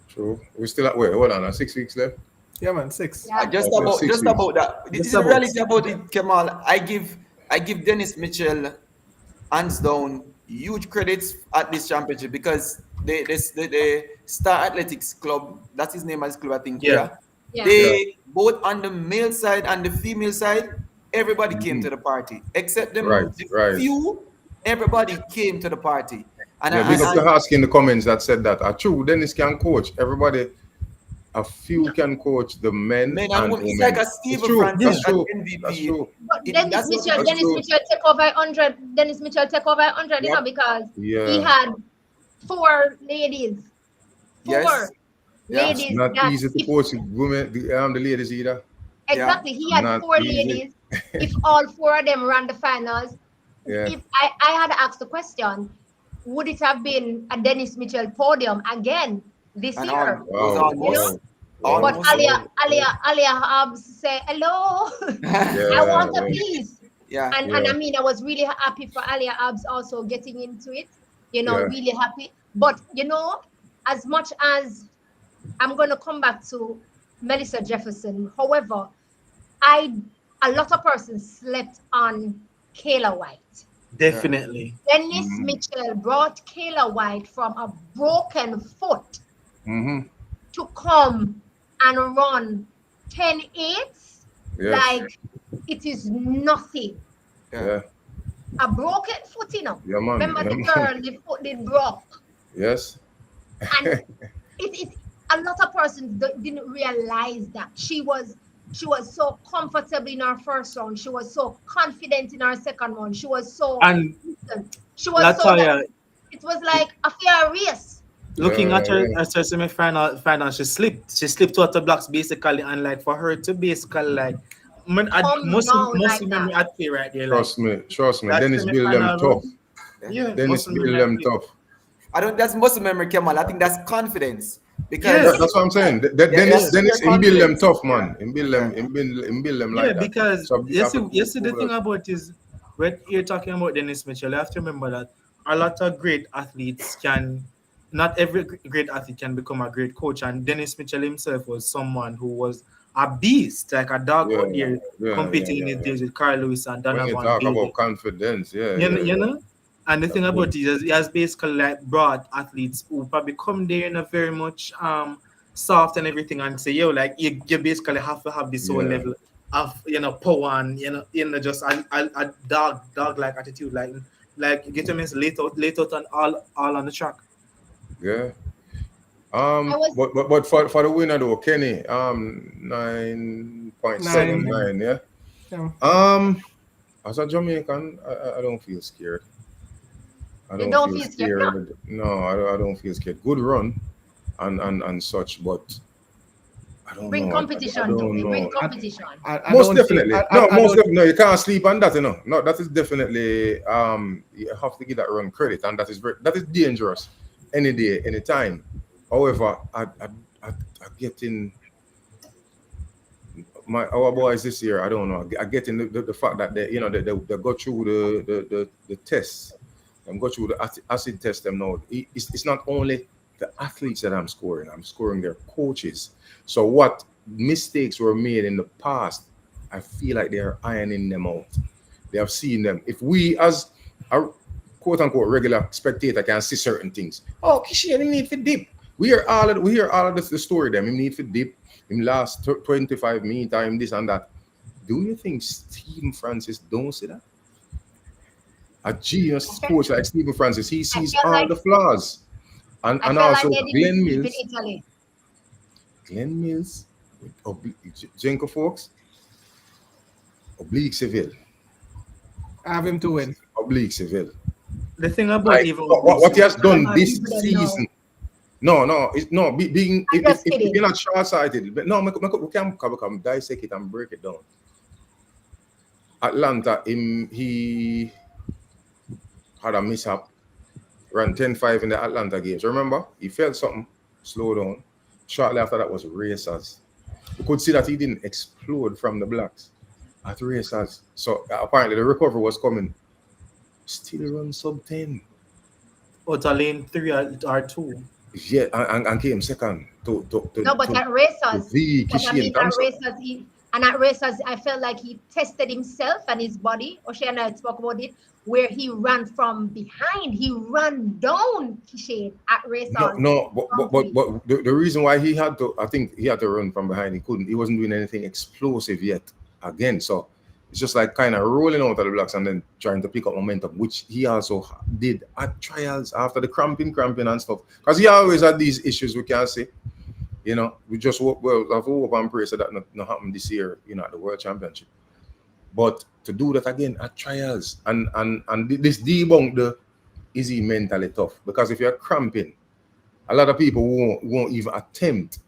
True. We're still at where? Hold on, 6 weeks left. Yeah, man, 6. Yeah. Just about that. This is the reality about it, Kemal. I give Dennis Mitchell hands down huge credits at this championship, because the Star Athletics Club, that's his name as club, I think. Yeah. They both on the male side and the female side, everybody came to the party except them few. Everybody came to the party. And big up to Husky in the comments that said that. True, Dennis can coach. Everybody, a few can coach the men and women. It's like a Steve Francis MVP. That's true. But Dennis Mitchell take over 100. Dennis Mitchell take over 100, you know, because he had 4 ladies. 4 ladies. It's not easy to coach women, the ladies either. Exactly. He had 4 ladies. If all 4 of them ran the finals, if I had asked the question, would it have been a Dennis Mitchell podium again this year? But Alia Hobbs said, hello, I want a piece. And I mean, I was really happy for Alia Hobbs also getting into it, you know, really happy. But, you know, as much as I'm going to come back to Melissa Jefferson, however, a lot of persons slept on Kayla White. Definitely. Dennis Mitchell brought Kayla White from a broken foot to come and run 10.8. Like, it is nothing. A broken foot, you know. Remember the girl, the foot did broke. Yes. And it a lot of persons didn't realize that she was so comfortable in her first round. She was so confident in her second round. She was so it was like a fair race. Looking at her semi-final, she slipped out the blocks basically, and like for her to basically like most memory at play right there. Trust me. Dennis build them tough. Dennis build them tough. That's muscle memory, Kemal. I think that's confidence. Because that's what I'm saying. Dennis he build them tough, man. He build them like that. Because the thing about is when you're talking about Dennis Mitchell, you have to remember that a lot of great athletes not every great athlete can become a great coach. And Dennis Mitchell himself was someone who was a beast, like a dog out there competing in his days with Carl Lewis and Donovan. When you talk about confidence, you know? And the thing about it is he has basically like brought athletes who probably come there in a very much soft and everything and say, yo, like you basically have to have this whole level of, you know, power and, you know, just a dog-like attitude, like you get to miss late out and all on the track. Yeah. But for the winner though, Kenny, 9.79, as a Jamaican, I don't feel scared. I don't feel scared. No, I don't feel scared. Good run and such, but I don't bring know. Competition. I don't bring know. competition. Most definitely. No, you can't sleep on that, you know. No, that is definitely you have to give that run credit, and that is dangerous any day, any time. However, I get in our boys this year. I don't know. I get in the fact that they go through the tests. I'm going through the acid test them now. It's not only the athletes that I'm scoring their coaches. So what mistakes were made in the past I feel like they're ironing them out. They have seen them. If we, as a quote unquote regular spectator, can see certain things. Oh, Kishian, he need to dip. We hear all of the story. Them, he need to dip. Him last 25 meters, him this and that. Do you think Stephen Francis don't see that? A genius coach like Stephen Francis, he sees all the flaws. And also Glenn Mills, Jenko Folks, Oblique Seville. I have him to win. Oblique Seville. The thing about like, even what he has done this season. If you're not short-sighted, but no, we can dissect it and break it down. Atlanta, he had a mishap, ran 10-5 in the Atlanta games. Remember, he felt something, slow down. Shortly after that was Racers. You could see that he didn't explode from the blocks at Racers. So apparently the recovery was coming. Still run sub 10. Out of lane 3 or 2. Yeah, and came second to at Racers, at Racers, I felt like he tested himself and his body. O'Shea and I spoke about it, where he ran from behind. He ran down Kishen at Racers. But the reason why he had to, I think he had to run from behind. He couldn't. He wasn't doing anything explosive yet. Again, so it's just like kind of rolling out of the blocks and then trying to pick up momentum, which he also did at trials after the cramping and stuff. Because he always had these issues we can see. You know, we just hope and pray so that not happen this year, you know, at the World Championship. But to do that again at trials and this debunk the is he mentally tough? Because if you're cramping, a lot of people won't even attempt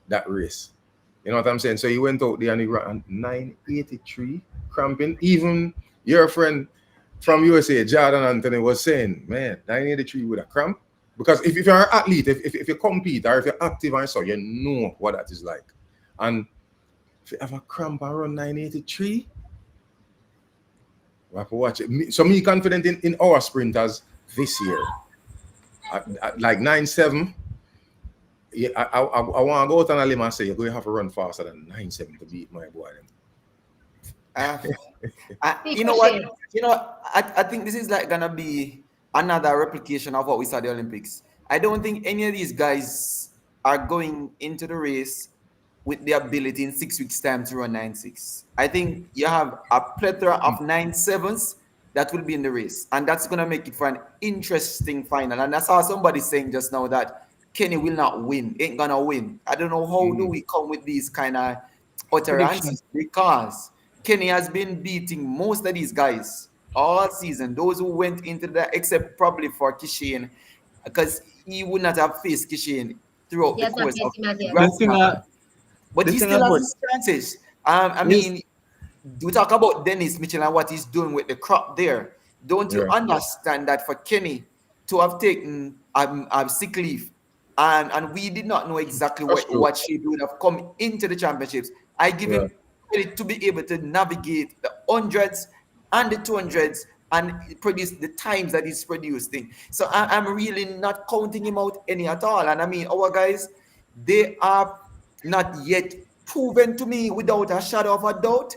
that race. You know what I'm saying? So he went out there and he ran 983 cramping. Even your friend from USA, Jordan Anthony, was saying, man, 983 with a cramp. Because if you're an athlete, if you compete or if you're active and so, you know what that is like. And if you have a cramp around 983, we have to watch it. So me confident in our sprinters this year. At like 9.7, yeah, I want to go out on a limb and say you're going to have to run faster than 9.7 to beat my boy. You know what? I think this is like gonna be another replication of what we saw at the Olympics. I don't think any of these guys are going into the race with the ability in 6 weeks' time to run 9.6. I think you have a plethora of 9.7s that will be in the race, and that's gonna make it for an interesting final. And I saw somebody saying just now that Kenny will not win, ain't gonna win. I don't know how do we come with these kind of utterances, because Kenny has been beating most of these guys all season. Those who went into that, except probably for Kishen, because he would not have faced Kishen throughout the course of the but he still has his chances. I mean, we talk about Dennis Mitchell and what he's doing with the crop there. Don't you understand that for Kenny to have taken a sick leave, and we did not know exactly what shape he would have come into the championships. I give him credit to be able to navigate the 100s and the 200s and produce the times that he's producing. So I'm really not counting him out any at all. And I mean, our guys, they are not yet proven to me without a shadow of a doubt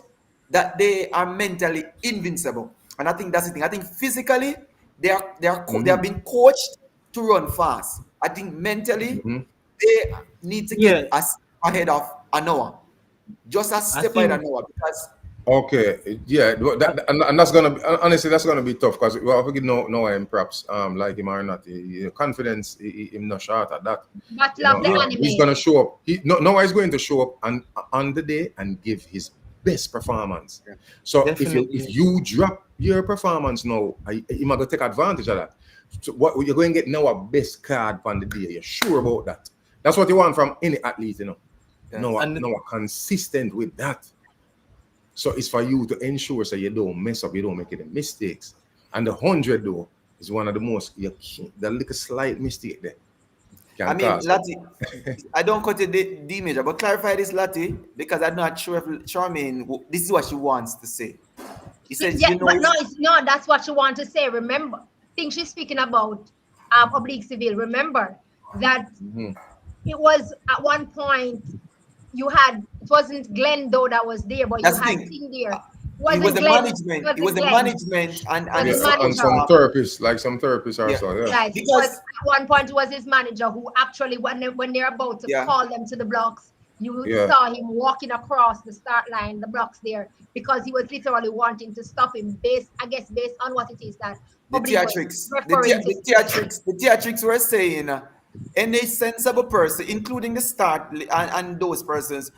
that they are mentally invincible. And I think that's the thing. I think physically they have been coached to run fast. I think mentally they need to get us ahead of Anoa. Just a step ahead of Anoa, because and that's gonna be, honestly, that's gonna be tough, because well, if we know him perhaps like him or not, confidence him not short at that. But he's gonna show up. Noah is going to show up on the day and give his best performance. So if you drop your performance now, you might take advantage of that. So what you're going to get now a best card on the day. You're sure about that. That's what you want from any athlete, you know. Noah consistent with that. So it's for you to ensure so you don't mess up, you don't make any mistakes. And the 100 though is one of the most, the little slight mistake there. I mean, Lati, I don't cut it D major, but clarify this, Lati, because I'm not sure if Charmaine, this is what she wants to say. He says, but no, that's what she wants to say. Remember, I think she's speaking about Oblique Seville. Remember that it was at one point it wasn't Glenn though that was there, but That's you the had thing. Ting there. It Wasn't was the Glenn. management. It was the Glenn. management and Was his Yeah, and manager. some therapists, like some therapists Yeah. also. Yeah. Right. Because- Because at one point it was his manager who actually, when they're about to Yeah. call them to the blocks, you Yeah. saw him walking across the start line, the blocks there, because he was literally wanting to stop him based on what it is that The public was theatrics, referring to. the theatrics were saying any sensible person, including the start and those persons.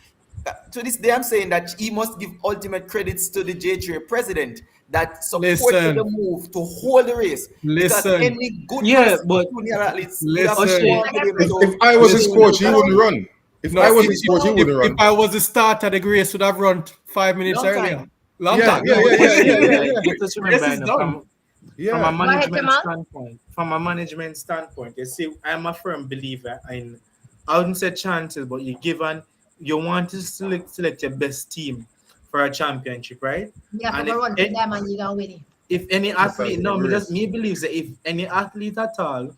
To this day, I'm saying that he must give ultimate credits to the J3 president that supported Listen. the move to hold the race. Because Listen. any good Yeah, person, but- junior athletes would have Listen. wanted him to- If I was his Listen. coach, he wouldn't run. If No, I was if- his coach, he if, wouldn't run. if I was the starter, the Grace would have run 5 minutes Long earlier. time. Long Yeah, time. yeah, No, yeah, yeah, yeah, yeah. Let us remember, This is you know, done. Yeah. from a management Kemal. standpoint, you see, I'm a firm believer in, I wouldn't say chances, but you want to select your best team for a championship, right? You have And to if run to them and you can win it. If any athlete, no, Yes. me believes that if any athlete at all,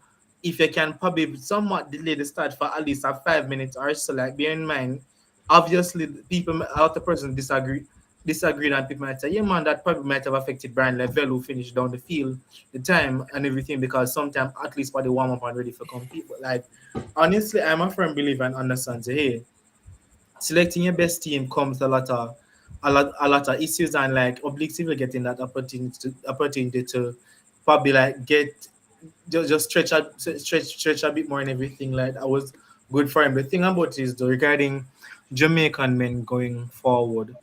if you can probably somewhat delay the start for at least a 5 minutes or so, like bear in mind, obviously people out the person disagree, and people might say, yeah man, that probably might have affected Brian Level who finished down the field, the time and everything, because sometimes athletes for the warm up and ready for compete. But like honestly, I'm a firm believer and understand say, hey, selecting your best team comes a lot of issues, and like obliquely getting that opportunity to probably like get just stretch a bit more and everything. Like that was good for him. The thing about it is though, regarding Jamaican men going forward,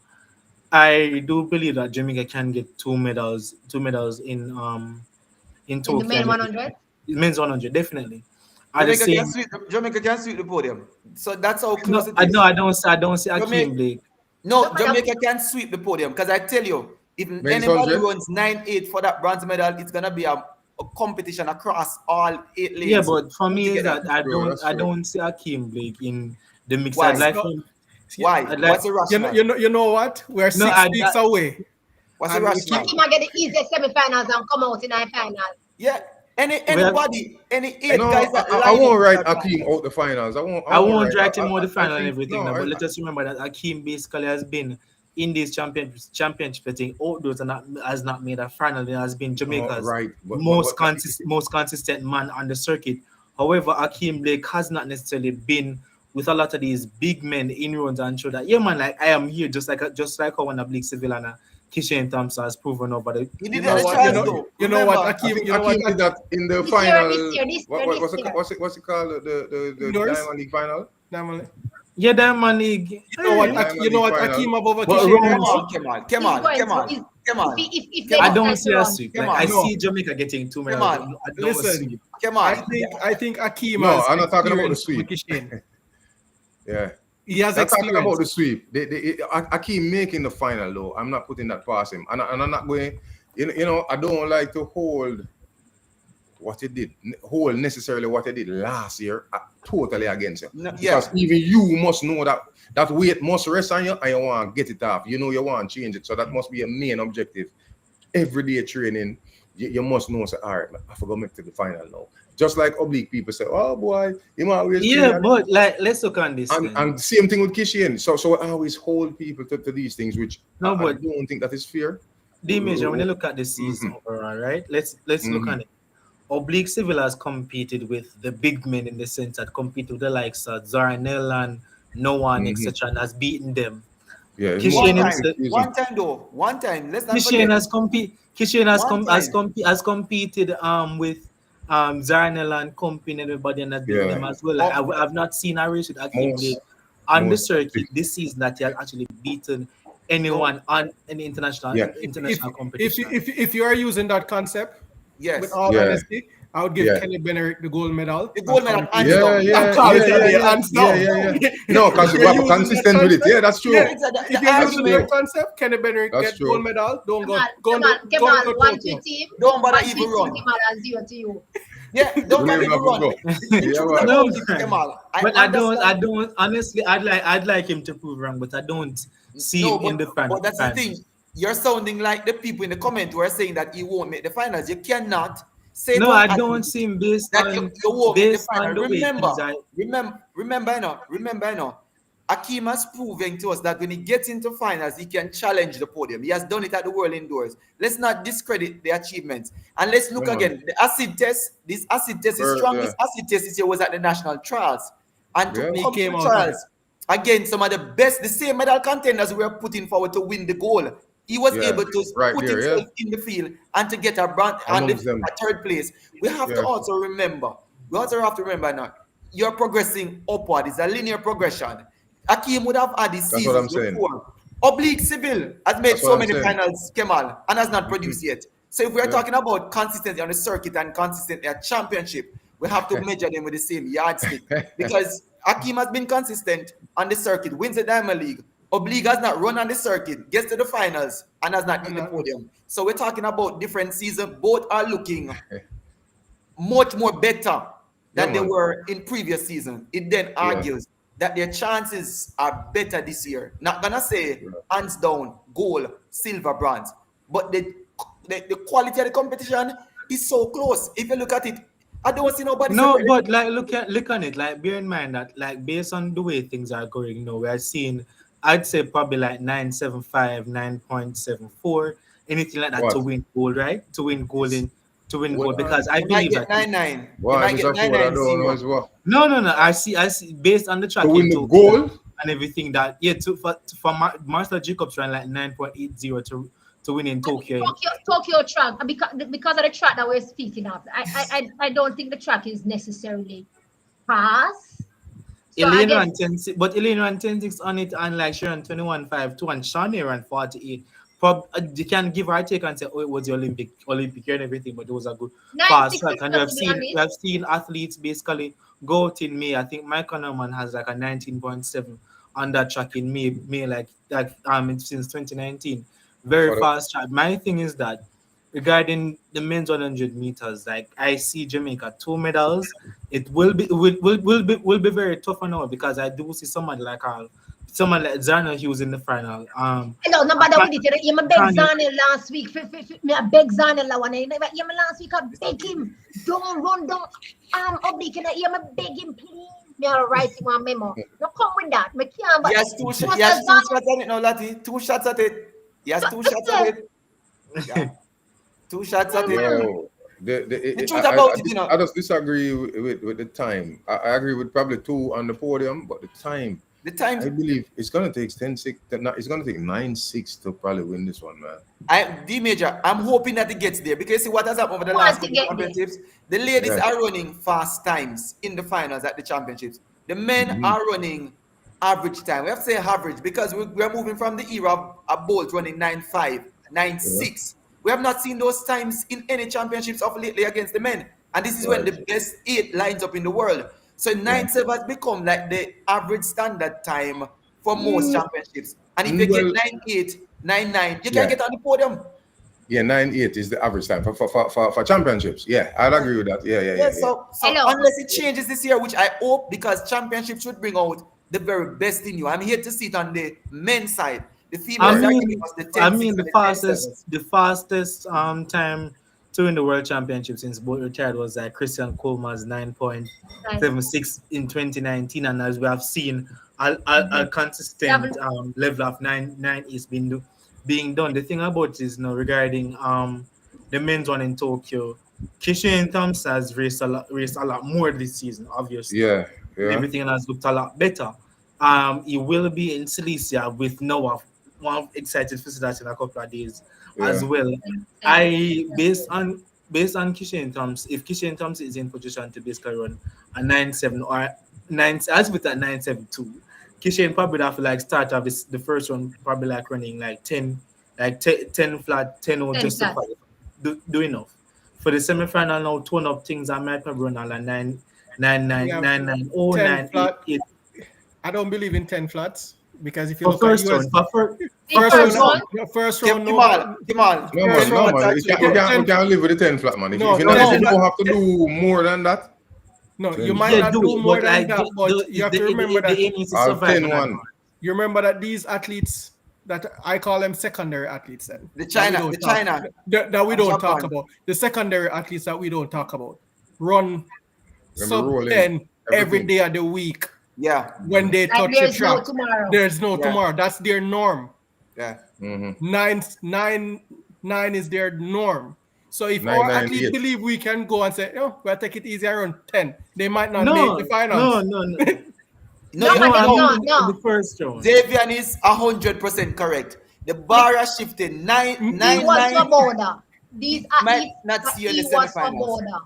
I do believe that Jamaica can get two medals in Tokyo. In the main 100. Men's 100, definitely. At the Jamaica can sweep the podium. So that's how no, close it I is. know I don't see Akeem Jamaica- Blake. No, Jamaica can sweep the podium because I tell you, if anybody 100? runs 9.8 for that bronze medal, it's gonna be a competition across all 8 lanes. Yeah, but for me is Together. that I That's true. don't see Akeem Blake in the mix. Why? I'd like No. him. Why? I'd like- What's the rationale? You know what? We're 6 weeks away. What's the and we rationale? He might get the easiest semi-finals and come out in the final. Yeah. Anybody, any 8 No, guys that I line won't up write that- Akeem out the finals. I won't drag him out the final and think- everything, no, now, but I- let us remember that Akeem basically has been in this championship thing outdoors and has not made a final. He has been Jamaica's right, but- most but- consistent man on the circuit. However, Akeem Blake has not necessarily been with a lot of these big men in runs and show that, yeah man, like I am here just like how when a Blake Civil and a Kishan Thompson has proven over the. He You did know that what? trials You though. know what? Remember, I Akeem, think you know what? Akeem did that in the This final. year, this year. What's it called? The North? Diamond League final. Diamond. Yeah, that man league. You know what? Diamond You know what? League final. Akeem above But Akeem. Ron- Come on. If they I decide don't to see a run. sweep. Come Like, I on. No. see Jamaica getting 2 medals. Come on. I don't Listen. see. Come I on. think Akeem No, has I'm not talking about the experience with sweep. Kishan. Yeah. He has I'm talking about the experience. sweep. Akeem making the final though. I'm not putting that past him, and I'm not going. You know, I don't like to hold necessarily what he did last year. Totally against him. No, yeah. Because even you must know that weight must rest on you, and you want to get it off. You know, you want to change it, so that must be a main objective. Everyday training, you must know. Say, all right, I forgot to make to the final now. Just like oblique people say, oh boy, you might always Yeah, but like let's look on this. then. and same thing with Kishan. So I always hold people to these things, which No, I but- don't think that is fair. The major, when you look at the season overall, right? Let's look at it. Oblique Civil has competed with the big men in the sense that compete with the likes of Zaranel and Noah, etc., and has beaten them. Yeah, Kishan One time. Let's not Kishan forget. has competed with Zaranel and company and everybody and has beaten Yeah. them as well. Like, I've not seen a race with Akeem Blake on the most- circuit this season that he has actually beaten anyone on any international competition. If you are using that concept, Yes. with all Yeah. honesty, I would give Yeah. Kenny Bednarek the gold medal. The gold medal, hands Yeah, down. yeah, call it yeah, a day, yeah, hands down. yeah. No, because If you're we're using consistent that with it. Yeah, that's true. Yeah. It's a- If the you're using argument- that concept, Kenny Bednarek That's get true. gold medal. Don't go. Come on, 1-2 team. Don't bother 1-2 even team, run. Kemal, and 0 to you. Yeah, don't bother Leave even him run. go. The Yeah, truth man. about No, it, Kemal, But I understand- don't. Honestly, I'd like him to prove wrong, but I don't see No, him in the final. But that's the thing. You're sounding like the people in the comment who are saying that he won't make the finals. You cannot say No, to an I don't athlete see him based that on you won't make the based on final. the way Remember, things are. remember, you know. Akeem has proven to us that when he gets into finals, he can challenge the podium. He has done it at the World Indoors. Let's not discredit the achievements. And let's look again. The acid test, this acid test, his strongest acid test this year was at the national trials. And to come to the trials, again, some of the best, the same medal contenders we were putting forward to win the gold. He was able to put himself in the field and to get a brand and a third place. We have to also remember, now, you're progressing upward. It's a linear progression. Akeem would have had his seasons before. Oblique Civil has made so many finals, Kemal, and has not produced yet. So if we're talking about consistency on the circuit and consistency at championship, we have to measure them with the same yardstick. Because Akeem has been consistent on the circuit, wins the Diamond League. Oblique has not run on the circuit, gets to the finals, and has not hit the podium. So we're talking about different seasons. Both are looking much more better than they were in previous season. It then argues that their chances are better this year. Not gonna say hands down, gold, silver, bronze, but the quality of the competition is so close. If you look at it, I don't see nobody. No, but like look on it. Like bear in mind that like based on the way things are going, we are seeing, I'd say probably like 9.75, 9.74, anything like that to win gold, right? To win gold because I believe that 9.9. Why is that what I don't know as well? No. I see. Based on the track to win the gold and everything that for Master Jacobs ran like 9.80 to win in Tokyo. Tokyo track because of the track that we're speaking of. I don't think the track is necessarily fast. So Elena ran 10.6, but Elena ran 10.6 on it, and like she ran 21.52, and Shani ran 48. You can give her a take and say, oh, it was the Olympic year and everything, but it was a good fast track. And we have seen athletes basically go out in May. I think Michael Norman has like a 19.7 on that track in May like since 2019. Very fast track. My thing is that regarding the men's 100 meters, like I see Jamaica 2 medals. It will be very tough now because I do see someone like Zana, he was in the final. Hello, nobody with it. You beg Zana last week. I beg Zana last week. I beg him. Don't run down oblique. I beg him, please. Me are writing one memo. No come with that. Me can't. But yes, two shots at it now, Lati. 2 shots at it. Yes, 2 shots at it. Yeah. 2 shots at it. The truth about it, I just disagree with the time. I agree with probably 2 on the podium, but the time, I believe it's gonna take 10.6. It's gonna take 9.6 to probably win this one, man. D Major, I'm hoping that it gets there because see what has happened over the last couple championships. The ladies are running fast times in the finals at the championships. The men are running average time. We have to say average because we're moving from the era of Bolt running 9.5, 9.6. We have not seen those times in any championships of lately against the men. And this is when the best 8 lines up in the world. So 9.7 has become like the average standard time for most championships. And if you get 9.8, 9.9, you can get on the podium. Yeah, 9.8 is the average time for championships. Yeah, I'd agree with that. Yeah. So unless it changes this year, which I hope, because championships should bring out the very best in you. I'm here to see it on the men's side. The females the fastest time to win the world championship since both retired was like Christian Coleman's 9.76 in 2019, and as we have seen, a consistent level of 9 is being done. The thing about it is regarding the men's one in Tokyo, Kishan Thompson has raced a lot more this season, obviously. Yeah. Everything has looked a lot better. He will be in Silesia with Noah. One excited for that in a couple of days as well. Based on Kishan Thompson, if Kishan Thompson is in position to basically run a 9.7 or 9, as with that 9.72, Kishan probably have to like start off the first one probably like running like 10 flat, 10 or just to do enough. For the semi-final now, tone up things, I might probably run on like 9, 9, 9, 9, 9, 9, 8, 8. I don't believe in 10 flats. Because if you look first at round, first round, come on. We can't live with the 10 flat, man. If you don't have to do more than that. No, you might not do more than that, but you have to remember that. 10-1. You remember that these athletes, that I call them secondary athletes, then the China that we don't talk about. The secondary athletes that we don't talk about run sub 10 every day of the week. Yeah. When they Like touch the there's no track, tomorrow. there's no Yeah. tomorrow. That's their norm. Yeah. Nine is their norm. So if 9, our 9, athletes 8. believe we can go and say, oh, we'll take it easy around 10, they might not make No, the finals. no. No, No, I mean no, in no. the first round. Xavier is 100% correct. The bar has shifted. He 9, was 9. Svoboda. These are Might it, not but see you in he the was semifinals. Svoboda.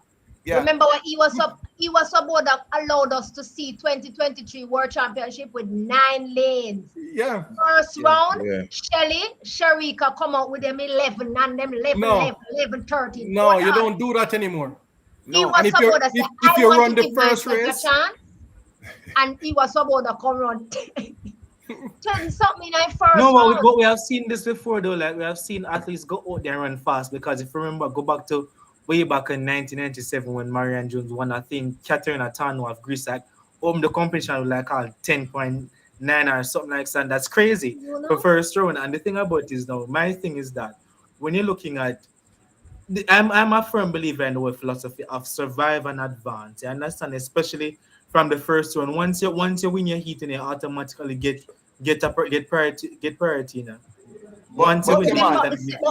Yeah. Remember what he was Svoboda allowed us to see 2023 World Championship with 9 lanes. Yeah. First round, Yeah. Shelly, Sharika come out with them 11 and them 11, No. 11, 13. No, you don't do that anymore. He No. was And if you Svoboda say, if I you want run to the give first myself race, a chance. And he was Svoboda come run 10 something in the first No, round. but we have seen this before though. Like we have seen athletes go out there and run fast because if you remember, go back to way back in 1997 when Marianne Jones won, I think Katerina Tano of Greece like the competition with like 10.9 or something like that. That's crazy You know? for first round. And the thing about is now, my thing is that when you're looking at I'm a firm believer in the whole philosophy of survive and advance. You understand, especially from the first one. Once you win your heat, and you automatically get priority now. Once you But win,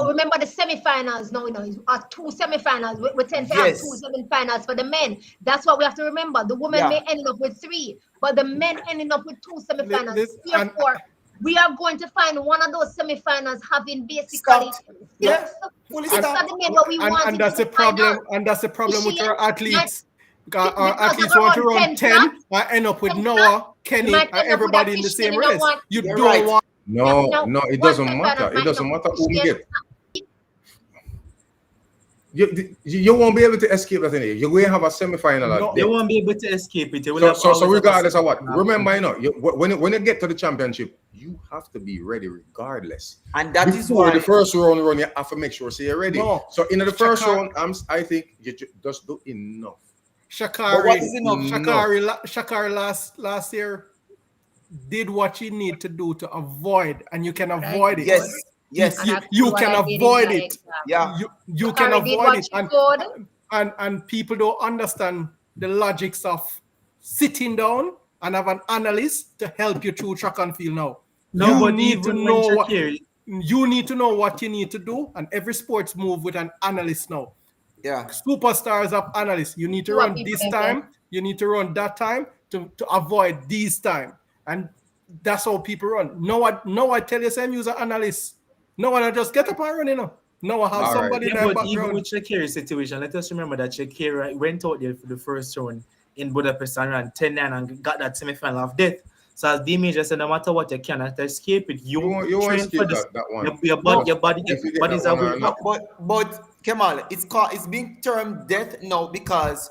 Remember the semifinals. No, it's 2 semifinals. We tend to Yes. have 2 semifinals for the men. That's what we have to remember. The women Yeah. may end up with 3, but the men ending up with 2 semifinals. And- Therefore, we are going to find one of those semifinals having basically Stopped. Yeah. six Fully of stopped. the men what we want. and that's the problem. And that's the problem with our athletes. Because our Because athletes they want to run run 10 10 and end up with 10 Noah, Kenny, might and end up with everybody a in the Christian same in a race. one. You You're don't right. want. No, No, it one doesn't matter. semifinal It doesn't might matter not who we share. get. You won't be able to escape that anyway. You're going to have a semi-final. No. you won't be able to escape it. You will have So always have a regardless of what, semifinal. remember, when you get to the championship, you have to be ready regardless. And that is Before why the first round run, you have to make sure you're ready. No. So in the first Shakari- round, I think you just do enough. But what is enough? Shakari last year did what you need to do to avoid, and you can avoid it. Yes. Yes. You can avoid it. Yeah. You can Shakari did avoid what it, she could. and people don't understand the logics of sitting down and have an analyst to help you through track and field now. No, You but need to even know when what Shakiri, you need to know what you need to do, and every sports move with an analyst now. Yeah. Superstars have analysts. You need to You are run people this that time. You need to run that time to avoid these time, and that's how people run. No, I tell you, same user analyst. No one just get up and run, No one have All somebody in yeah, their but even background. with Shakiri's situation, let us remember that Shakira went out there for the first round in Budapest and ran 10-9 and got that semi-final of death. So as the major said, no matter what, you cannot escape it. You won't train escape for this. that one. Your body If you get is that one aware. or not. But Kemal, it's being termed death now because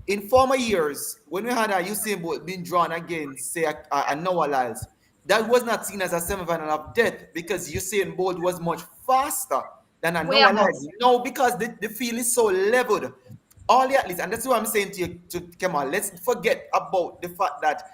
in former years, when we had a Usain Bolt being drawn against, say, a Noah Lyles, that was not seen as a semi-final of death because Usain Bolt was much faster than a Where Noah Lyles. No, because the field is so leveled. All the athletes, and that's what I'm saying to you, to Kemal, let's forget about the fact that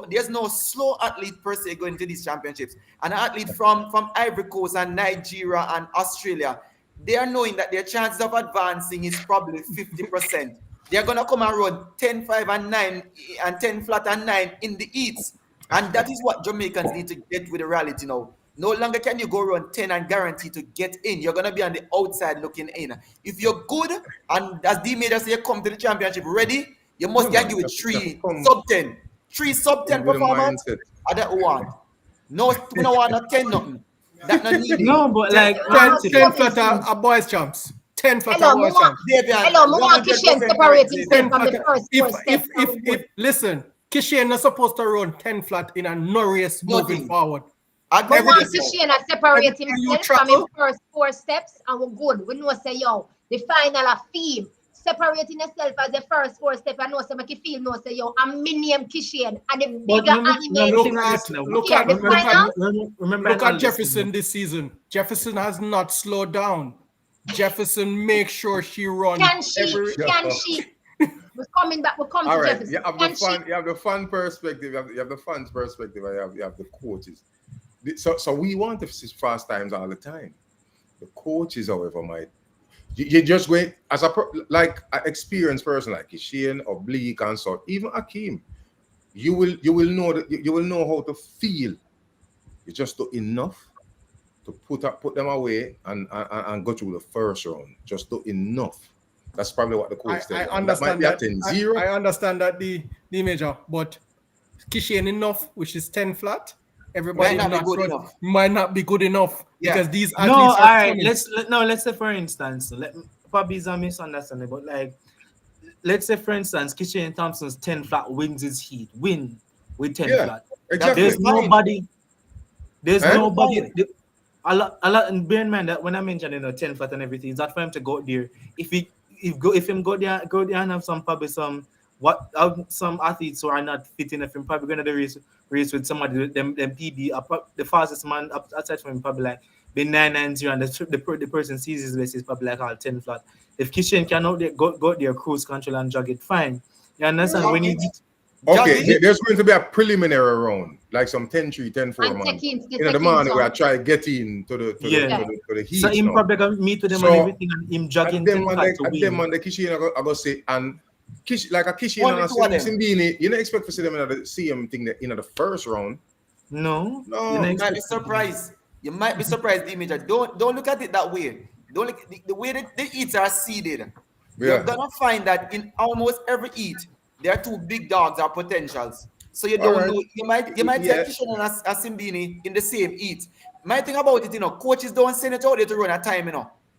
there's no slow athlete per se going to these championships. An athlete from Ivory Coast and Nigeria and Australia, they are knowing that their chances of advancing is probably 50%. They're gonna come and run 10, 5, and 9 and 10 flat and 9 in the heats. And that is what Jamaicans need to get with the reality now. No longer can you go run 10 and guarantee to get in. You're gonna be on the outside looking in. If you're good, and as D Major say, you come to the championship ready, you must get you with 3 sub 10. 3 sub 10 With a performance. mindset. I don't want. No, we don't want not 10 nothing. That not needed. No, but like 10 flat are boys champs. 10 flat are boys champs. Hello, more Kishen separate himself from the first step. If listen, Kishen not supposed to run 10 flat in a no race moving Nothing. forward. But Every once day. Kishen separate Every time you himself from his travel- first 4 steps, and we're good. We know say, yo, the final of field. Separating yourself as the first 4 step, I know say make you feel no say yo, I'm Minium Kishen and the bigger animal. Look at Jefferson this season. Jefferson has not slowed down. Jefferson makes sure she runs. Can she? We're coming back. We'll come All to right, Jefferson. you have the fun perspective, you have the fans perspective, and you have the coaches. So we want to see fast times all the time. The coaches, however, might you just wait as an experienced person like Kishen or Bleak and so even Akeem. you will know that you will know how to feel. You just do enough to put them away and go through the first round. Just do enough. That's probably what the coach said. I understand that. That. I understand that the major, but Kishian enough, which is 10 flat. Everybody might not be good enough because these athletes all right. coming. Let's say for instance, probably is a misunderstanding, but like let's say for instance, Kishian Thompson's 10 flat wins his heat. Win with 10 flat. Exactly. There's nobody. A lot, and bear in mind that when I mentioned 10 flat and everything, it's not for him to go there. If him go there and have some some athletes who are not fit enough, him probably going to the race with somebody them PB the fastest man outside from him probably like be 990 and the person sees his best is probably like all 10 flat. If Kishian cannot go there cruise control and jog it, fine. You understand? When you there's going to be a preliminary round, like some 10-3, 10-4 man. The man where I try to get in to the heat. So him probably gonna meet with them and everything and him jogging 10 flat to win. Them on the Kishian I go say and like a Kishian and a Simbini, you don't expect to see them in the same thing in the first round. No. You might be surprised. You might be surprised, the major. Don't look at it that way. Don't look the way that the heats are seeded. You're gonna find that in almost every heat there are two big dogs or potentials. So you don't know. You might take Kishian and a Simbini in the same heat. My thing about it, coaches don't send it out there to run a time,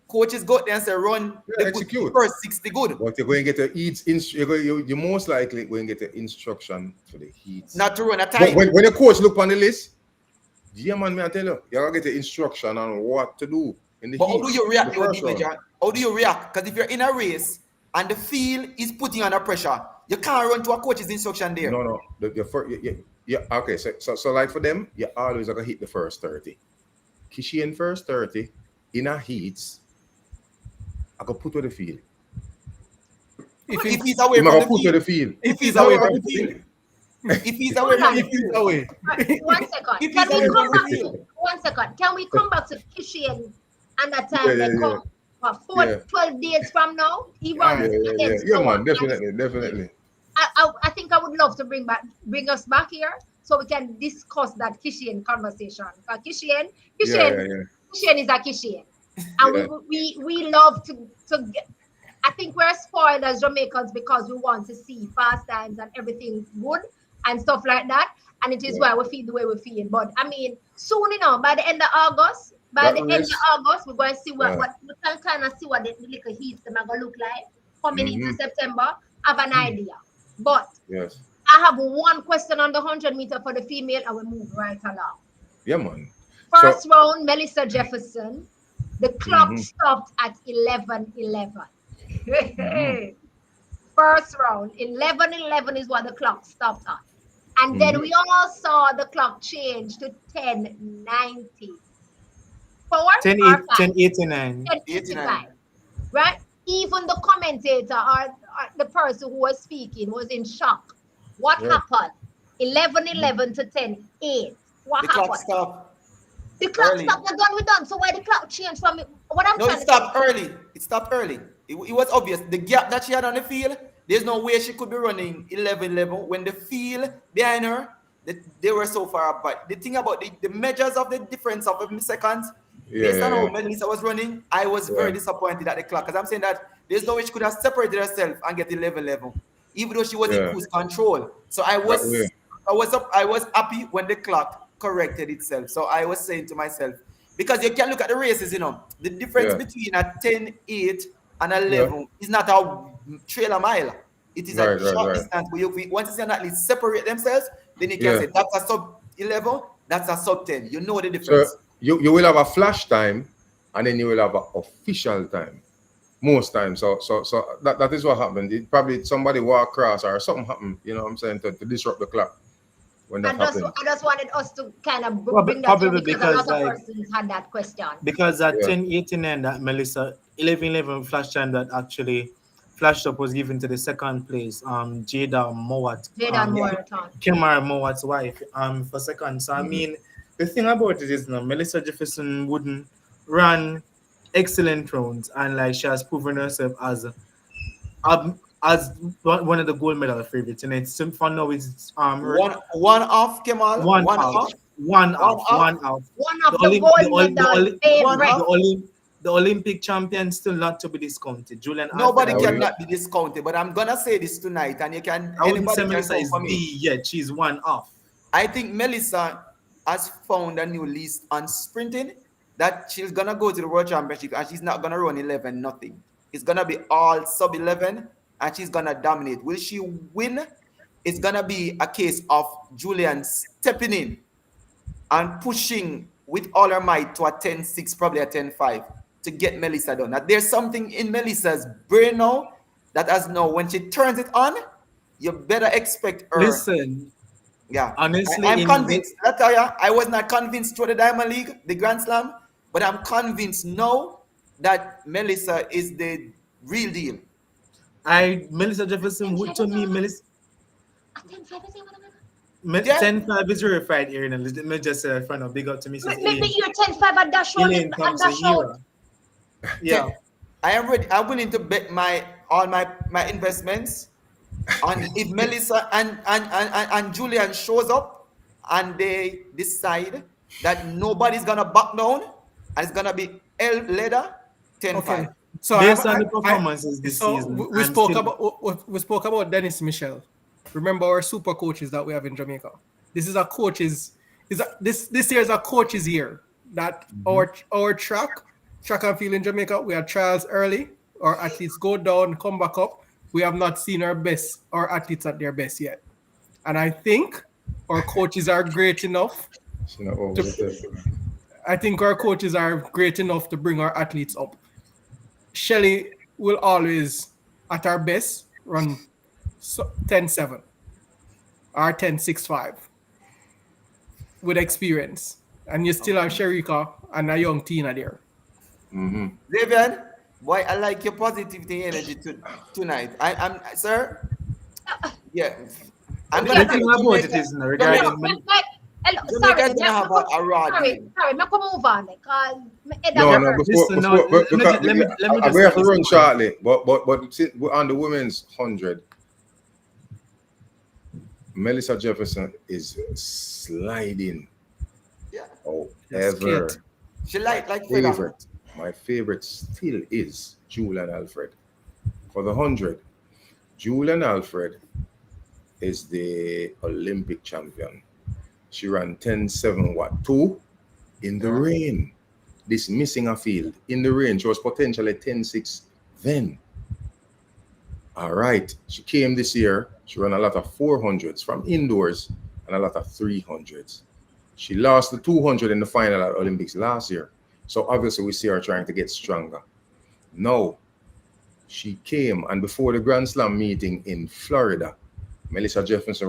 Coaches go there and say run the first 60 good. But you're going to get the heats. You're most likely going to get the instruction for the heats. Not to run a time. When the coach look on the list, man, I tell you, you're going to get the instruction on what to do in the heat. How do you react? How do you react? Because if you're in a race and the field is putting under pressure, you can't run to a coach's instruction there. No. Okay, so like for them, you always going to hit the first 30. Kishian first 30 in a heats. I can put to the field. If he's away from the field. If he's away from the field. If he's away from the field. 1 second. Can we come back to 1 second? Can we come back to Kishian and that time they come 12 days from now? He runs against man, definitely. I think I would love to bring us back here so we can discuss that Kishian conversation. Kishian is a Kishian. And we love to get, I think we're spoiled as Jamaicans because we want to see fast times and everything good and stuff like that. And it is why we feel the way we feel. But I mean, soon by the end of August, we're going to see what we can kind of see what the little heats are going to look like coming into September. Have an idea. But I have one question on the 100 meter for the female and we move right along. Yeah, man. First round, Melissa Jefferson. The clock stopped at 11:11. First round, 11:11 is what the clock stopped at. And then we all saw the clock change to 10:90. 10:89. 10:55. Right? Even the commentator or the person who was speaking was in shock. What happened? 11:11 to 10:08. What happened? Clock stopped. The clock stopped. We're done. So why the clock changed from it? It stopped early. It stopped early. It was obvious. The gap that she had on the field, there's no way she could be running 11:11 when the field behind her, they were so far apart. The thing about the measures of the difference of seconds, based on how Melissa was running, I was very disappointed at the clock because I'm saying that there's no way she could have separated herself and get 11:11, even though she was in cruise control. So I was happy when the clock corrected itself. So I was saying to myself, because you can look at the races, the difference between a 10:8 and 11 is not a trailer mile. It is a short distance. Once you see an athlete separate themselves, then you can say that's a sub 11, that's a sub 10. You know the difference. So you will have a flash time and then you will have an official time. Most times. So that is what happened. It probably somebody walk across or something happened, you know what I'm saying, to disrupt the clock. I just wanted us to kind of bring that up because a lot of persons had that question. Because at 10:89 that Melissa 11:11 flash time that actually flashed up was given to the second place, Jada Mowat. Kemar Mowat's wife, for second. So I mean, the thing about it is Melissa Jefferson Wooden ran excellent rounds and like she has proven herself as as one of the gold medal favorites, and it's for now it's one off, Kemal. one One off, off. one off. One of the Olymp- gold the Ol- the medal Oli- favorites. the Olympic champion still not to be discounted. Julian Nobody Alfred, cannot be discounted, but I'm gonna say this tonight, and you can. I wouldn't say Anybody can Melissa vote is for me. the yet. She's one off. I think Melissa has found a new list on sprinting that she's gonna go to the World Championship and she's not gonna run 11 nothing. It's gonna be all sub 11 and she's gonna dominate. Will she win? It's gonna be a case of Julian stepping in and pushing with all her might to a 10-6, probably a 10-5 to get Melissa done. Now, there's something in Melissa's brain now that as now when she turns it on, you better expect her. Listen, Yeah, honestly, I'm convinced. I tell you, I was not convinced through the Diamond League, the Grand Slam, but I'm convinced now that Melissa is the real deal. Melissa Jefferson Wood to me, Melissa. A 10-5 is it, what am I- Yeah. 10-5 is verified here. And let me just say, friend, big up to Mrs. Maybe you're 10-5 at that show. Elaine At Thompson that show. era. Yeah. I am ready. I'm willing to bet all my investments on if Melissa and Julian shows up and they decide that nobody's gonna back down and it's gonna be leather 10-5. Okay. So Based on the performances this so season. we and spoke still- we spoke about Dennis Michel. Remember our super coaches that we have in Jamaica. This is a coaches. This year is a coaches year. That our track and field in Jamaica, we had trials early. Our athletes go down, come back up. We have not seen our athletes at their best yet. And I think our coaches are great enough. I think our coaches are great enough to bring our athletes up. Shelly will always, at our best, run 10-7 or 10-6-5 with experience. And you still have Sherika and a young Tina there. David, boy, I like your positivity energy tonight. I'm sir. Yeah. I'm gonna think about it is regarding Jamaica's gonna have a rod. Sorry, me come move on because we have to run shortly. But since we're on the women's 100, Melissa Jefferson is sliding. Yeah. However, She like favorite. My favorite still is Julian Alfred. For the 100, Julian Alfred is the Olympic champion. She ran 10-7-2 in the rain. This missing a field in the rain. She was potentially 10-6 then. All right. She came this year. She ran a lot of 400s from indoors and a lot of 300s. She lost the 200 in the final at Olympics last year. So obviously we see her trying to get stronger. Now, she came, and before the Grand Slam meeting in Florida, Melissa Jefferson,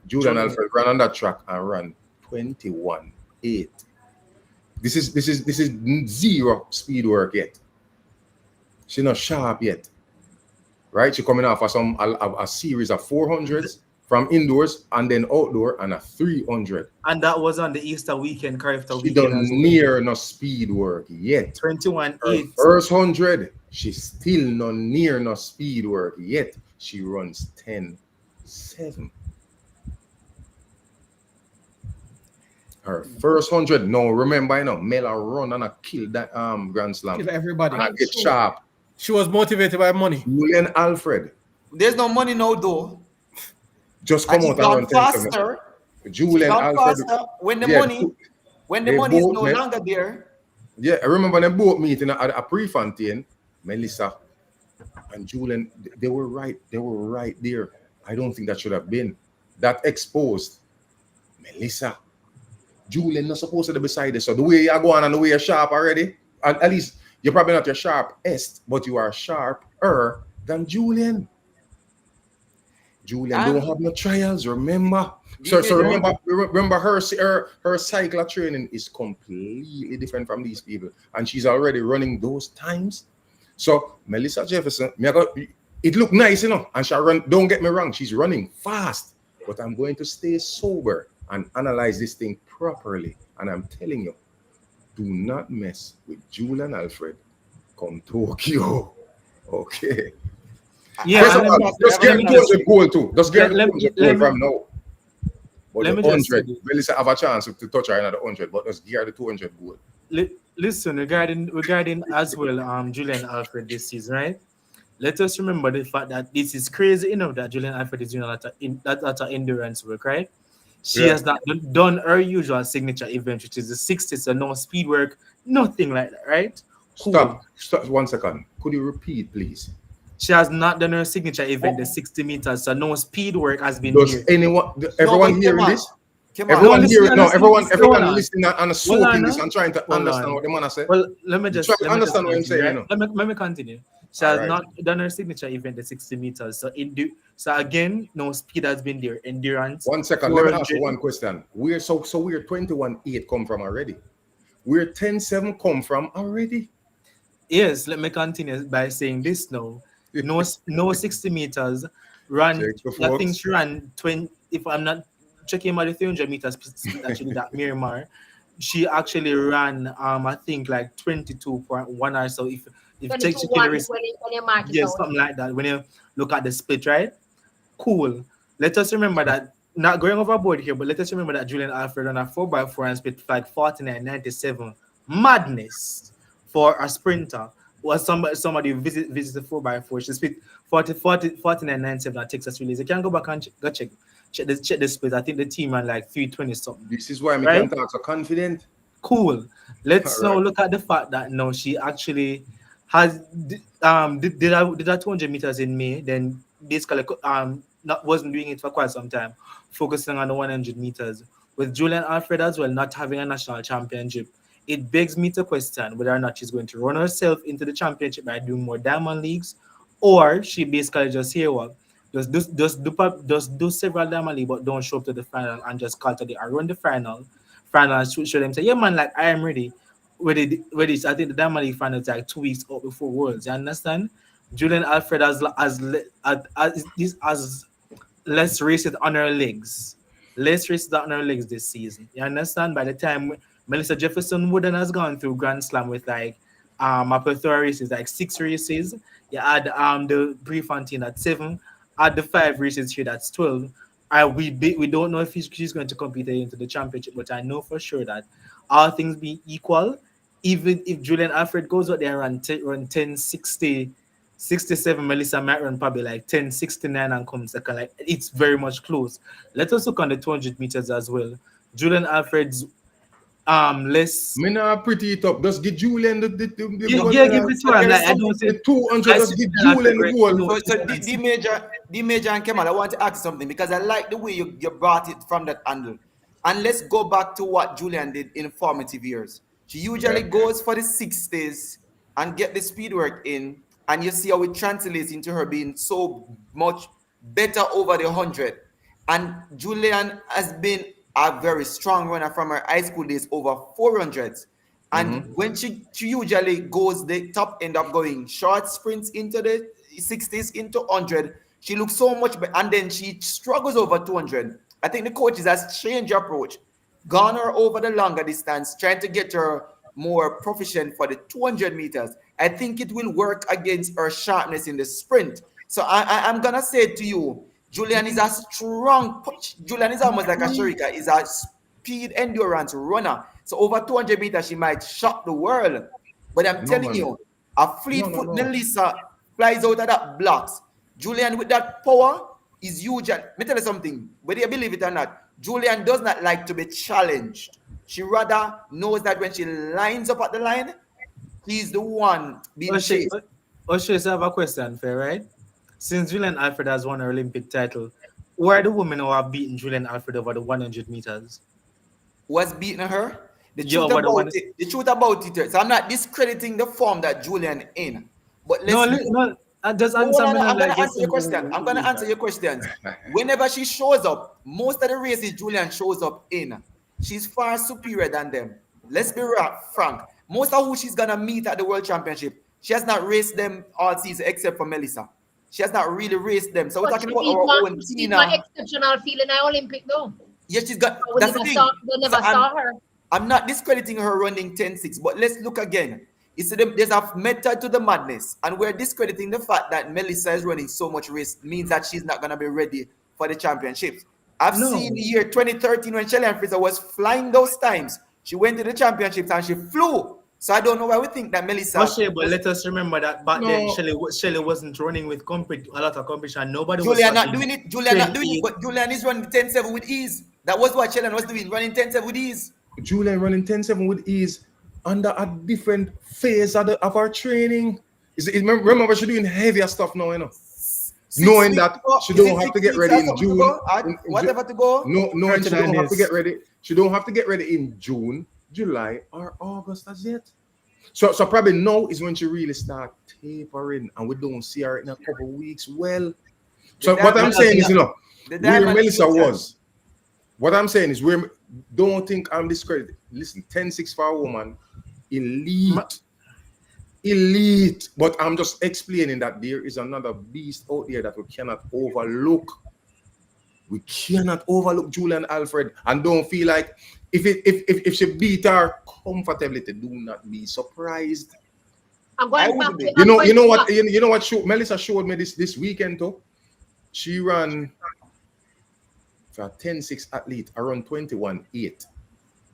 Julian Alfred ran on that track and ran 21-8. This is zero speed work yet. She's not sharp yet, right? She's coming off of a series of 400s from indoors and then outdoor and a 300. And that was on the Easter weekend, Carifta She weekend. don't near no speed work yet. 21-8. First 100, she's still not near no speed work yet. She runs 10-7. Her first 100. No, remember, Mela run and I killed that Grand Slam. Kill everybody. And I get sharp. She was motivated by money. Julian Alfred There's no money now though. just come And out she's gone and run 10-7. faster. Julian Gone Alfred. faster when the Yeah, money is no longer there. Yeah, I remember them both meeting at a Prefontaine. Melissa and Julian, they were right. They were right there. I don't think that should have been. That exposed Melissa. Julian not supposed to be beside us. So the way you go on and the way you're sharp already, at least you're probably not your sharpest, but you are sharper than Julian. Julian don't have no trials, remember? So remember her cycle of training is completely different from these people, and she's already running those times. So Melissa Jefferson, it looked nice, and she run. Don't get me wrong, she's running fast, but I'm going to stay sober and analyze this thing properly. And I'm telling you, do not mess with Julian Alfred come Tokyo. Okay. Yeah, First of and all, let me- just get the 200 goal too. Just get the Let- 200 let goal me- from now. But let the me just say 100, this. Melissa have a chance to touch her another 100, but just get the 200 goal. Listen, regarding as well, Julian Alfred this season, right? Let us remember the fact that this is crazy enough that Julian Alfred is doing a lot of endurance work, right? She Yeah. has not done her usual signature event, which is the 60, so no speed work, nothing like that, right? Cool. Stop 1 second. Could you repeat, please? She has not done her signature event, the 60 meters, so no speed work has been Does here. anyone, No, everyone but hearing come on. this? Come on. Everyone listen, hearing, no, listen, everyone listen, hold on. listening and Hold soaking on, this and trying to hold understand on. what the man has said. Well, let me You just try to understand what I'm continue, saying, right? you know. Let me continue. She All has right. not done her signature event, the 60 meters. So again, no speed has been there. Endurance. 1 second, let me ask you 400. one question. We're 21.8 come from already. Where 10.7 come from already? Yes, let me continue by saying this now. No 60 meters run. Check the I think folks. she ran 20. If I'm not checking about the 300 meters speed that she did at Miramar, she actually ran I think like 22.1 or so. If you take 22 she one can risk, when you mark it yes, out. something like that. When you look at the split, right? Cool. Let us remember that, not going overboard here, but let us remember that Julian Alfred on a 4x4 and split like 49.97. Madness for a sprinter. Was somebody visit the 4x4. She split 49.97 at Texas Release. You can go back and check the split. I think the team ran like 320 something. This is why I Right? can talk so confident. Cool. Let's All now right. look at the fact that now she actually has did that 200 meters in May, then basically wasn't doing it for quite some time, focusing on the 100 meters. With Julian Alfred as well not having a national championship, it begs me to question whether or not she's going to run herself into the championship by doing more diamond leagues, or she basically just here what just do several diamond league but don't show up to the final and just call today or run the final and show them say, yeah man, like I am ready. Ready. I think the Diamond League final is like 2 weeks out before Worlds. You understand? Julian Alfred has less races on her legs. Less races on her legs this season. You understand? By the time Melissa Jefferson Wooden has gone through Grand Slam with like a plethora of races, like 6 races. You add the Prefontaine at 7, add the 5 races here, that's 12. We don't know if she's going to compete into the championship, but I know for sure that all things being equal, even if Julian Alfred goes out there and run 10:60, 67, Melissa might run probably like 10:69 and comes second. Like it's very much close. Let us look on the 200 meters as well. Julian Alfred's less. Me not pretty it up. Just give Julian the goal. Yeah, give it to her. Like, I don't say The 200, I just see give that Julian the right. goal. No, So the major and Kemal, I want to ask something because I like the way you brought it from that angle. And let's go back to what Julian did in formative years. She usually goes for the 60s and get the speed work in, and you see how it translates into her being so much better over the 100. And Julian has been a very strong runner from her high school days over 400s. And when she usually goes, the top end up going short sprints into the 60s into 100. She looks so much better, and then she struggles over 200. I think the coaches has changed approach, gone her over the longer distance, trying to get her more proficient for the 200 meters. I think it will work against her sharpness in the sprint. So I'm gonna say to you, Julian is a strong. Julian is almost like a Sharika. Is a speed endurance runner. So over 200 meters, she might shock the world. But I'm telling you, a fleet-foot Melissa flies out of that blocks. Julian with that power is huge. Let me tell you something, whether you believe it or not, Julian does not like to be challenged. She rather knows that when she lines up at the line, he's the one being chased. O'Shea, I have a question for you, right? Since Julian Alfred has won her Olympic title, who are the women who have beaten Julian Alfred over the 100 meters? Was beating her? The Yeah, truth over the about one- it, the truth about it, so I'm not discrediting the form that Julian in. But No, let's just No, answer no, me. no, I'm like, gonna answer your question. I'm gonna answer your questions. Whenever she shows up, most of the races Julian shows up in, she's far superior than them. Let's be frank. Most of who she's gonna meet at the World Championship, she has not raced them all season except for Melissa. She has not really raced them. So we're But talking she about beat our own she beat my Tina. exceptional field in the Olympic though. Yeah, she's got. We That's the never thing. saw, they never So saw her. I'm not discrediting her running 10-6, but let's look again. There's a method to the madness, and we're discrediting the fact that Melissa is running so much race means that she's not gonna be ready for the championships. I've seen the year 2013 when Shelly Fraser was flying those times. She went to the championships and she flew. So I don't know why we think that Melissa. But let us remember that back then Shelly wasn't running with a lot of competition. Nobody Julia was not doing it. Julia not doing it. But Julian is running 10-7 with ease. That was what Shelly was doing, running 10-7 with ease. Julian running 10-7 with ease under a different phase of our training. Remember, she's doing heavier stuff now, you know. Knowing that she don't have to get ready in June. Whatever to go. No, she don't have to get ready. She don't have to get ready in June, July, or August as yet. So probably now is when she really start tapering, and we don't see her in a couple of weeks. Well, so what I'm saying is, you know, where Melissa was. What I'm saying is, don't think I'm discredited. Listen, 10-6 for a woman, elite. But I'm just explaining that there is another beast out there that we cannot overlook. We cannot overlook Julian Alfred, and don't feel like if she beat her comfortably, do not be surprised. I'm going back to, you know what Melissa showed me this weekend too. She ran for a 10-6 athlete around 21.8.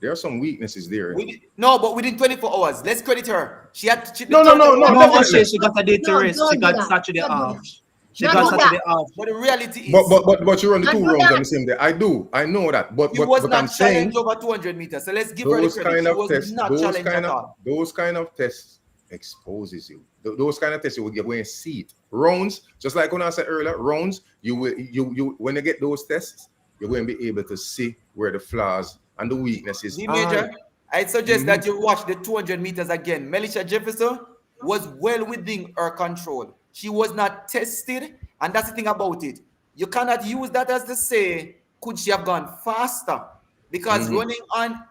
There are some weaknesses there. But within 24 hours, let's credit her. She had She got a day to rest. She got Saturday off. She got Saturday off. But the reality is, but you run the 2 rounds on the same day. I know that. But I'm saying over 200 meters. So let's give her the credit. Those kind of tests exposes you. Those kind of tests you will get when you see it. Rounds, just like when I said earlier, rounds. You when you get those tests, you're going to be able to see where the flaws and the weaknesses are. Major, I suggest that you watch the 200 meters again. Melissa Jefferson was well within her control. She was not tested, and that's the thing about it. You cannot use that as to say, could she have gone faster? Because running on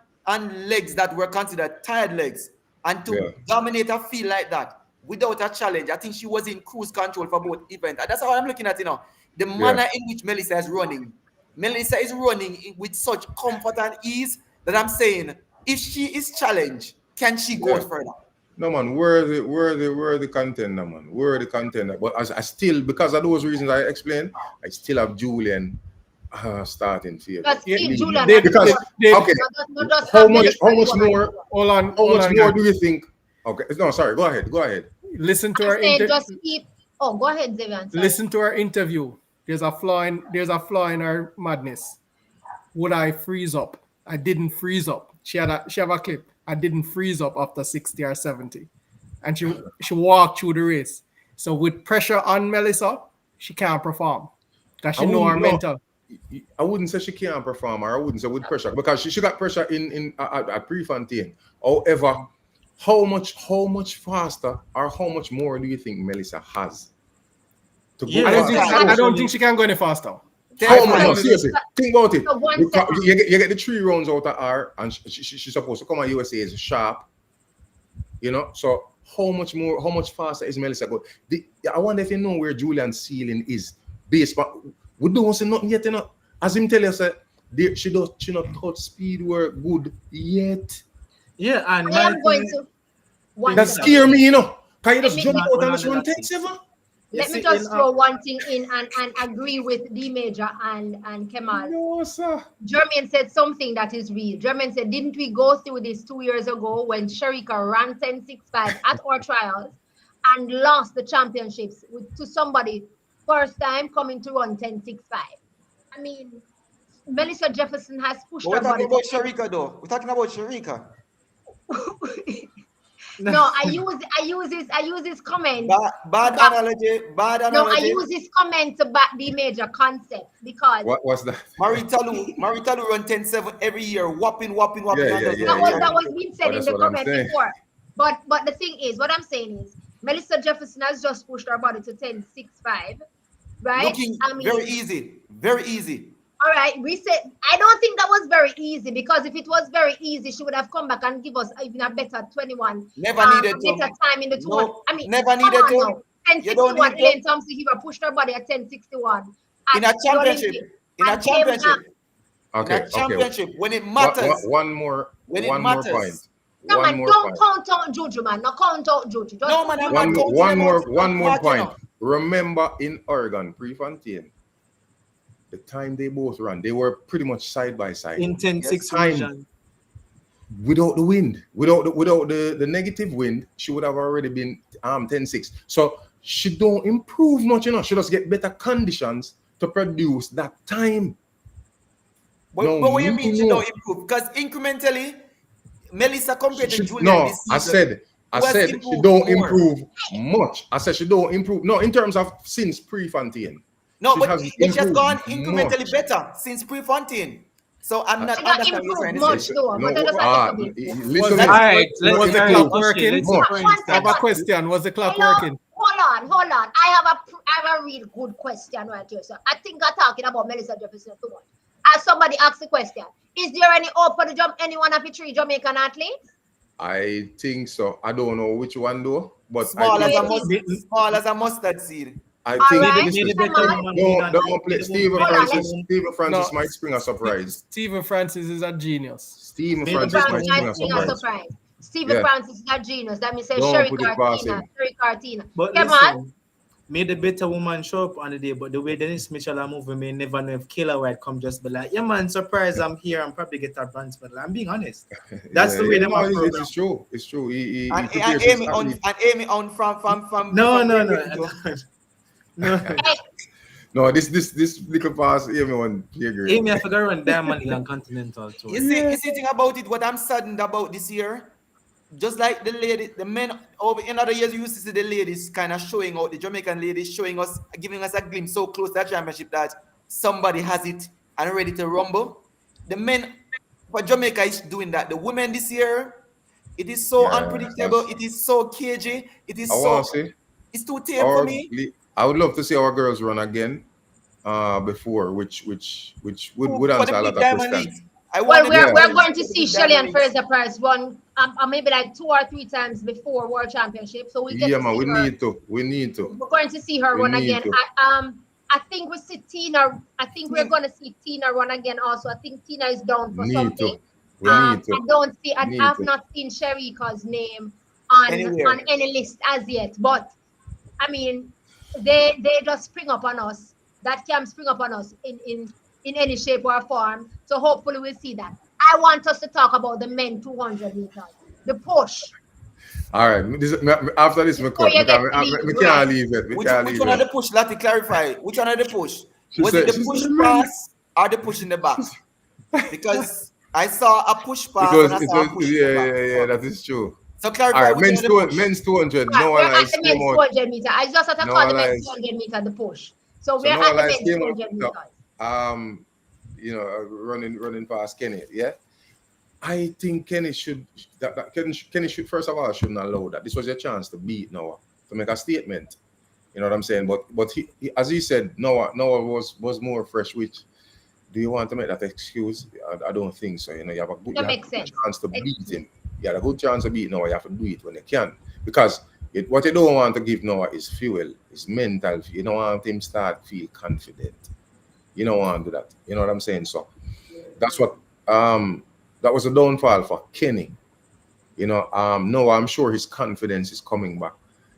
legs that were considered tired legs, and to dominate a field like that without a challenge, I think she was in cruise control for both events. And that's how I'm looking at it now. The manner in which Melissa is running. Melissa is running with such comfort and ease that I'm saying, if she is challenged, can she go further? No man, we're the contender, man. We're the contender. But I still, because of those reasons I explained, I still have Julian starting field. Because how much more? Hold on. How much more do you think? Okay, no, sorry. Go ahead. Listen to her interview. Go ahead, Xavier. Listen to her interview. There's a flaw in her madness. Would I freeze up? I didn't freeze up. She have a clip. I didn't freeze up after 60 or 70. And she walked through the race. So with pressure on Melissa, she can't perform. Because she know her mental. I wouldn't say she can't perform, or I wouldn't say with pressure, because she got pressure at Prefontaine. However, how much faster or how much more do you think Melissa has? I don't think she can go any faster. How much? Seriously, think about it. You get the 3 rounds out of her, and she's supposed to come on USA is sharp. You know, so how much faster is Melissa go? I wonder if you know where Julian's ceiling is based, but we don't see nothing yet. You know, as him tell us, she not touch speed work good yet. Yeah, and I am going to. That scare me, you know. Can you just jump out and just run 10-7? Let me just throw one thing in and agree with D Major and Kemal. No, sir. Jermaine said something that is real. Jermaine said, didn't we go through this 2 years ago when Sharika ran 10.65 at our trials and lost the championships to somebody first time coming to run 10.65? I mean, Melissa Jefferson has pushed her body. We're talking about Sharika though. We're talking about Sharika. No, I use his comment. Bad analogy. No, I use his comment to back the major concept because what's that? Maritalu run 10-7 every year, whopping. That was being said in the comment before. But the thing is, what I'm saying is, Melissa Jefferson has just pushed her body to 10.65, right? Looking very easy. All right, we said I don't think that was very easy, because if it was very easy, she would have come back and give us even a better 21. Never needed to. Better time in the 2. No, I mean, never needed to. 10.61. Elaine Thompson-Heaver pushed her body at 10.61. In a championship. Okay. When it matters. One more point. No, one man, more don't point. count out Juju, man. No count out Juju. Just No, man, I'm not counting One more Mark, you point. know. Remember in Oregon, Prefontaine, the time they both ran, they were pretty much side by side. In 10-6 Time region. without the wind, without the negative wind, she would have already been 10-6. So she don't improve much, you know. She just get better conditions to produce that time. But what you mean she don't improve? Because incrementally, Melissa compared to Julian this season. I said she don't improve much. I said she don't improve. No, in terms of since Prefontaine. No, but she has gone incrementally better since Prefontaine. So I'm not understanding what you're trying to say. Though, but I just had to listen. All right, Was the clock working? I have a question. Was the clock working? Hold on. I have a real good question right here, sir. I think I'm talking about Melissa Jefferson too much. As somebody asked the question, is there any hope for any one of the 3 Jamaican athletes? I think so. I don't know which one though, but small as a mustard seed. I Right. think don't play. Steven Francis might spring a surprise. Steven Francis is a genius. Steven Francis might spring a surprise. Steven Francis is a genius. That means say Don't Sherry put it past Cartina. him. Sherry Cartina. But Come listen, on. may the better woman show up on the day, but the way Dennis Mitchell are moving, may never know if Kayla White come just be like, yeah man, surprise, I'm here and probably get a bronze medal. I'm being honest. That's the way them are programmed. It's true. It's true. And Amy on from No. No, this little pass Amy on playground. Amy, I forgot run Diamond League and Continental too. You see the thing about it, what I'm saddened about this year, just like the men over in other years, you used to see the ladies kind of showing out, the Jamaican ladies showing us, giving us a glimpse so close to that championship that somebody has it and ready to rumble. The men for Jamaica is doing that. The women this year, it is so unpredictable. It is so cagey. It is it's too tame for me. I would love to see our girls run again before, which would answer a lot of questions. We're going to see Shelly and Fraser Price run maybe like 2 or 3 times before World Championship. So we need to. We're going to see her run again. I think we see Tina. I think we're going to see Tina run again also. I think Tina is down for something. I have not seen Sherika's name on any list as yet. But I mean, they just spring up on us. That can spring up on us in any shape or form. So hopefully we'll see that. I want us to talk about the men 200 meters, the push. All right. After this, we can't leave it. Which one of the push? Let me clarify. Which one of the push? Was it the push pass or the push in the back? Because I saw a push pass and I saw a push in the back. Yeah, that is true. So clarify. All right, men's 200. No one has the men's 200 meter. I just had to call the men's 200 meter the push. So we're at the men's 200 meters. Running past Kenny, yeah. I think Kenny should Kenny should first of all shouldn't allow that. This was your chance to beat Noah, to make a statement. You know what I'm saying? But he as he said, Noah was more fresh. Which do you want to make that excuse? I don't think so. You know, you have a good chance to beat him. You have a good chance to beat Noah. You have to do it when you can, because what you don't want to give Noah is fuel, is mental. You don't want him start feel confident. You don't want to do that. You know what I'm saying? So that's what that was a downfall for Kenny. You know, Noah, I'm sure his confidence is coming back.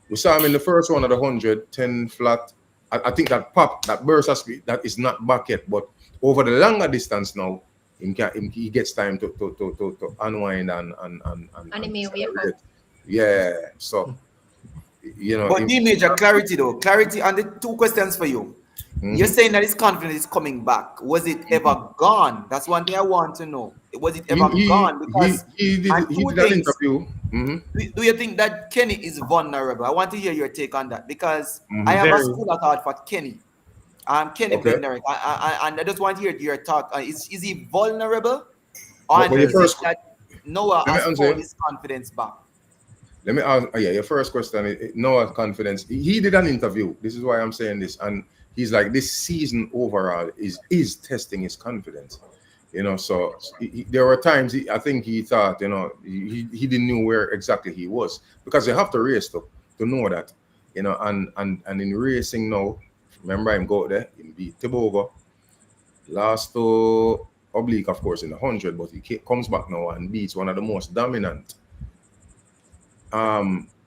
We saw him in the first one of the 100, 10 flat. I think that burst of speed, that is not back yet. But over the longer distance now, he gets time to unwind and yeah. So you know. But major clarity though. Clarity on the 2 questions for you. Mm-hmm. You're saying that his confidence is coming back. Was it ever gone? That's one thing I want to know. Was it ever gone? Because he did an interview. Mm-hmm. Do you think that Kenny is vulnerable? I want to hear your take on that, because I have a school of thought for Kenny. Kenny Bednarek. And I just want to hear your thought. Is he vulnerable? Or that Noah has pulled his confidence back? Let me ask. Your first question. Noah's confidence. He did an interview. This is why I'm saying this. And he's like, this season overall is testing his confidence. You know, so there were times I think he thought, you know, he didn't know where exactly he was, because you have to race to know that, you know, and in racing now, remember him go there, he beat Tobago, last to Oblique, of course, in the 100, but he comes back now and beats one of the most dominant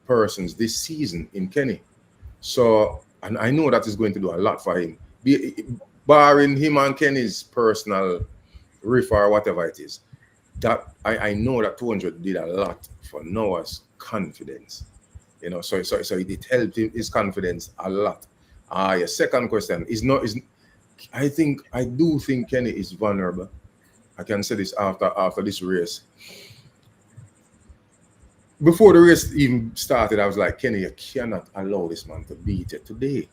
persons this season in Kenny. So, and I know that is going to do a lot for him. Barring him and Kenny's personal riff or whatever it is, that I know that 200 did a lot for Noah's confidence. You know, so it helped him, his confidence a lot. Your second question is I do think Kenny is vulnerable. I can say this after this race. Before the race even started, I was like, Kenny, you cannot allow this man to beat it today.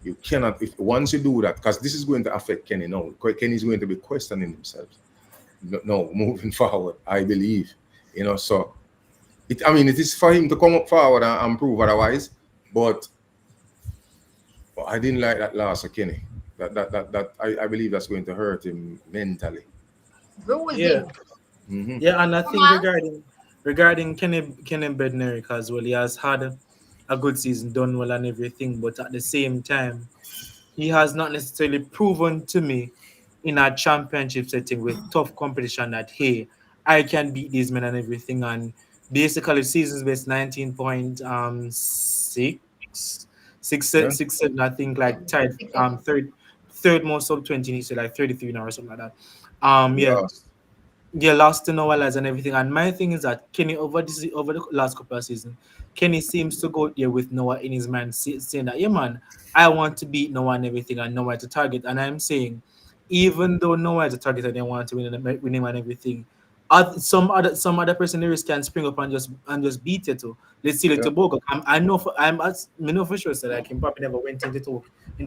You cannot, once you do that, because this is going to affect Kenny now. Kenny's going to be questioning himself. No, moving forward, I believe. You know, so it is for him to come up forward and prove otherwise. But I didn't like that loss of Kenny. That I believe that's going to hurt him mentally. Yeah. Mm-hmm. Yeah, and I think regarding Kenny Bednarek as well, he has had a good season, done well and everything, but at the same time, he has not necessarily proven to me in a championship setting with tough competition that, hey, I can beat these men and everything. And basically, season's best 19.6, I think, like tied third most sub 20, so like 33 now or something like that. Yeah, lost to Noah Lyles and everything. And my thing is that Kenny over the last couple of seasons, Kenny seems to go there with Noah in his mind, saying that, yeah, man, I want to beat Noah and everything, and Noah to target. And I'm saying, even though Noah is a target and they want to win him and everything, some other person in the race can spring up and just beat it too. Let's see the Tobago. I know for sure that like him probably never went into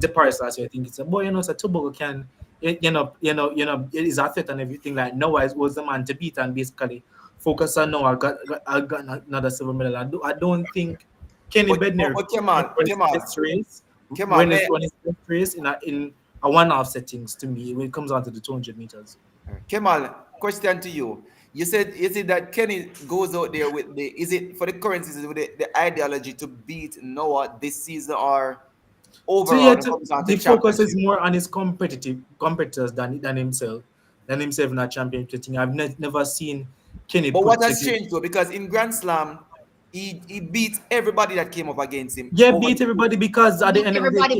Paris last year. I think it's a boy, you know, so Tobago can. It is a threat and everything. Like Noah was the man to beat and basically focus on Noah. I got another silver medal. I don't think Kenny Bednarek when it's race in a one-off settings to me when it comes down to the 200 meters. Kemal, question to you. You said that Kenny goes out there with is it for the current season with the ideology to beat Noah this season or overall? The focus is more on his competitors than himself in a championship thing. I've never seen Kenny. But what has changed though? Because in Grand Slam, he beat everybody that came up against him. Yeah, beat everybody because at the end of the day,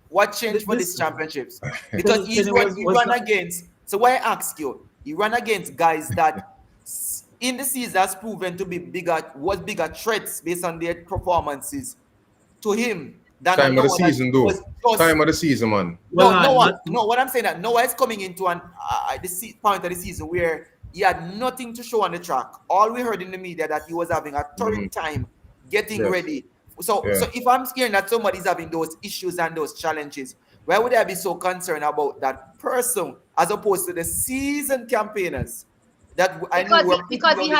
what changed for these championships? Because he ran against. So why I ask you? He ran against guys that in the season has proven to be bigger threats based on their performances to him. Time of the season, though. Time of the season, man. No, what I'm saying that Noah is coming into the point of the season where he had nothing to show on the track. All we heard in the media that he was having a torrid time getting ready. So if I'm scared that somebody's having those issues and those challenges, why would I be so concerned about that person as opposed to the seasoned campaigners? Because he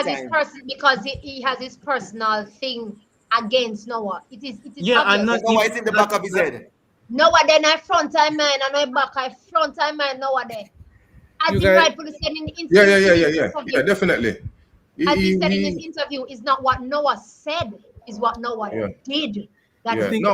has his personal thing against Noah. It is and Noah is in the back of his head. Noah then I front time man and I back I front time man Noah there. As he rightfully said in the interview. Yeah, definitely. As he said in his interview, is not what Noah said, is what Noah did. I think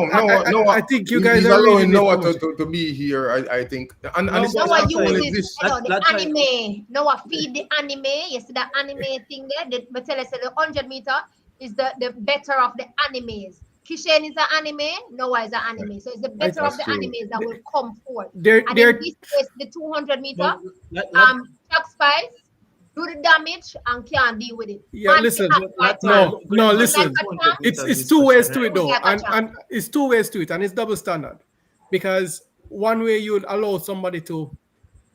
you guys are allowing Noah to be here. I think, and it's Noah uses the anime. Noah feed the anime. You see that anime thing there. But tell us that the 100 meter is the better of the animes. Kishen is an anime. Noah is an anime. So it's the better of the animes that will come forth. And in this case, the 200 meter, Chuck Spice do the damage and can't deal with it. Yeah, listen. No, listen. It's two ways to it though, and it's two ways to it, and it's double standard. Because one way you would allow somebody to